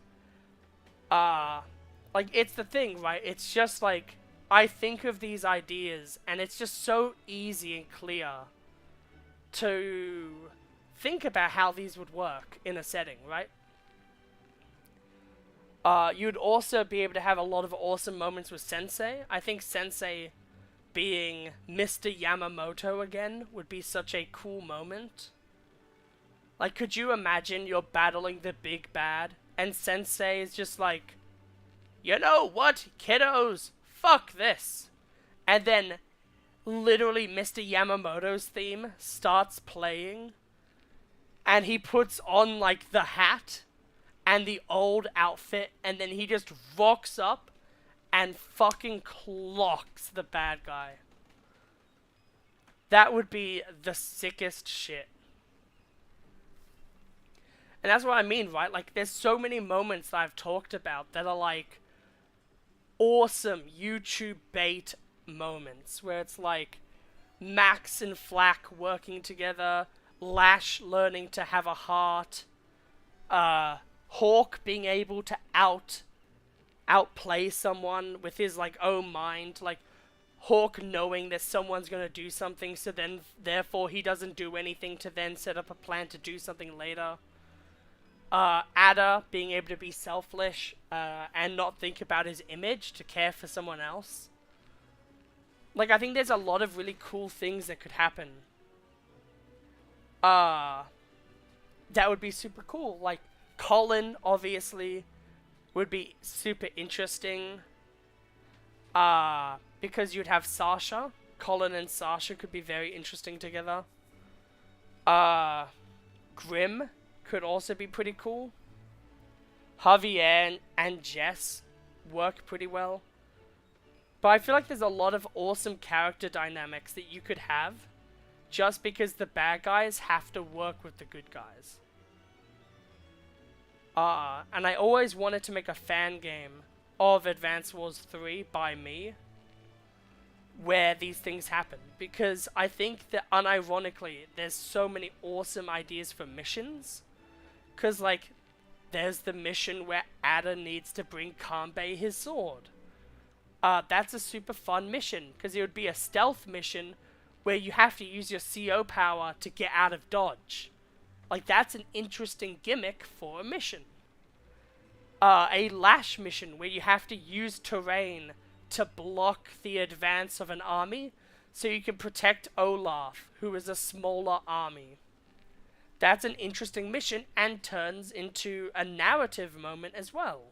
Like, it's the thing, right? It's just like, I think of these ideas, and it's just so easy and clear to think about how these would work in a setting, right? You'd also be able to have a lot of awesome moments with Sensei. I think Sensei being Mr. Yamamoto again would be such a cool moment. Like, could you imagine you're battling the big bad and Sensei is just like, you know what, kiddos? Fuck this. And then literally Mr. Yamamoto's theme starts playing and he puts on like the hat and the old outfit and then he just rocks up and fucking clocks the bad guy. That would be the sickest shit. And that's what I mean, right? Like, there's so many moments that I've talked about that are like awesome YouTube bait moments where it's like Max and Flack working together, Lash learning to have a heart, Hawk being able to outplay someone with his like own mind, like Hawk knowing that someone's gonna do something, so then therefore he doesn't do anything to then set up a plan to do something later. Ada being able to be selfish and not think about his image to care for someone else. Like, I think there's a lot of really cool things that could happen. That would be super cool. Like, Colin, obviously, would be super interesting. Because you'd have Sasha. Colin and Sasha could be very interesting together. Grim could also be pretty cool. Javier and Jess work pretty well. But I feel like there's a lot of awesome character dynamics that you could have just because the bad guys have to work with the good guys. And I always wanted to make a fan game of Advance Wars 3 by me where these things happen, because I think that unironically there's so many awesome ideas for missions. Because, like, there's the mission where Ada needs to bring Kanbei his sword. That's a super fun mission, because it would be a stealth mission where you have to use your CO power to get out of dodge. Like, that's an interesting gimmick for a mission. A Lash mission where you have to use terrain to block the advance of an army so you can protect Olaf, who is a smaller army. That's an interesting mission and turns into a narrative moment as well.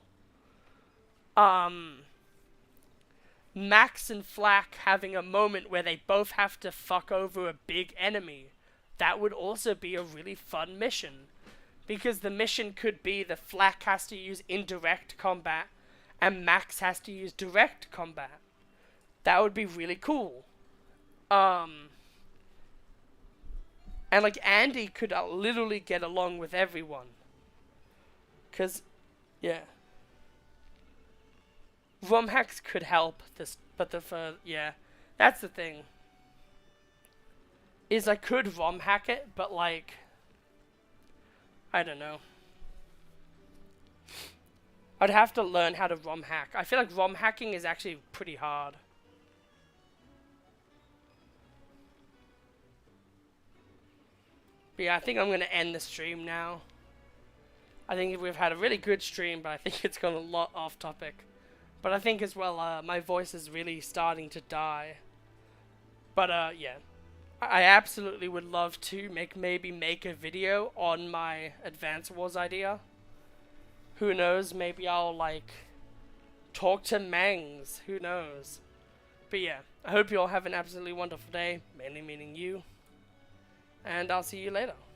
Max and Flack having a moment where they both have to fuck over a big enemy. That would also be a really fun mission. Because the mission could be that Flack has to use indirect combat and Max has to use direct combat. That would be really cool. And like Andy could literally get along with everyone. Cause, yeah. ROM hacks could help this, but yeah, that's the thing. Is I could ROM hack it, but like, I don't know. I'd have to learn how to ROM hack. I feel like ROM hacking is actually pretty hard. But yeah, I think I'm going to end the stream now. I think we've had a really good stream, but I think it's gone a lot off topic. But I think as well, my voice is really starting to die. But yeah, I absolutely would love to maybe make a video on my Advance Wars idea. Who knows, maybe I'll like talk to Mangs, who knows. But yeah, I hope you all have an absolutely wonderful day, mainly meaning you. And I'll see you later.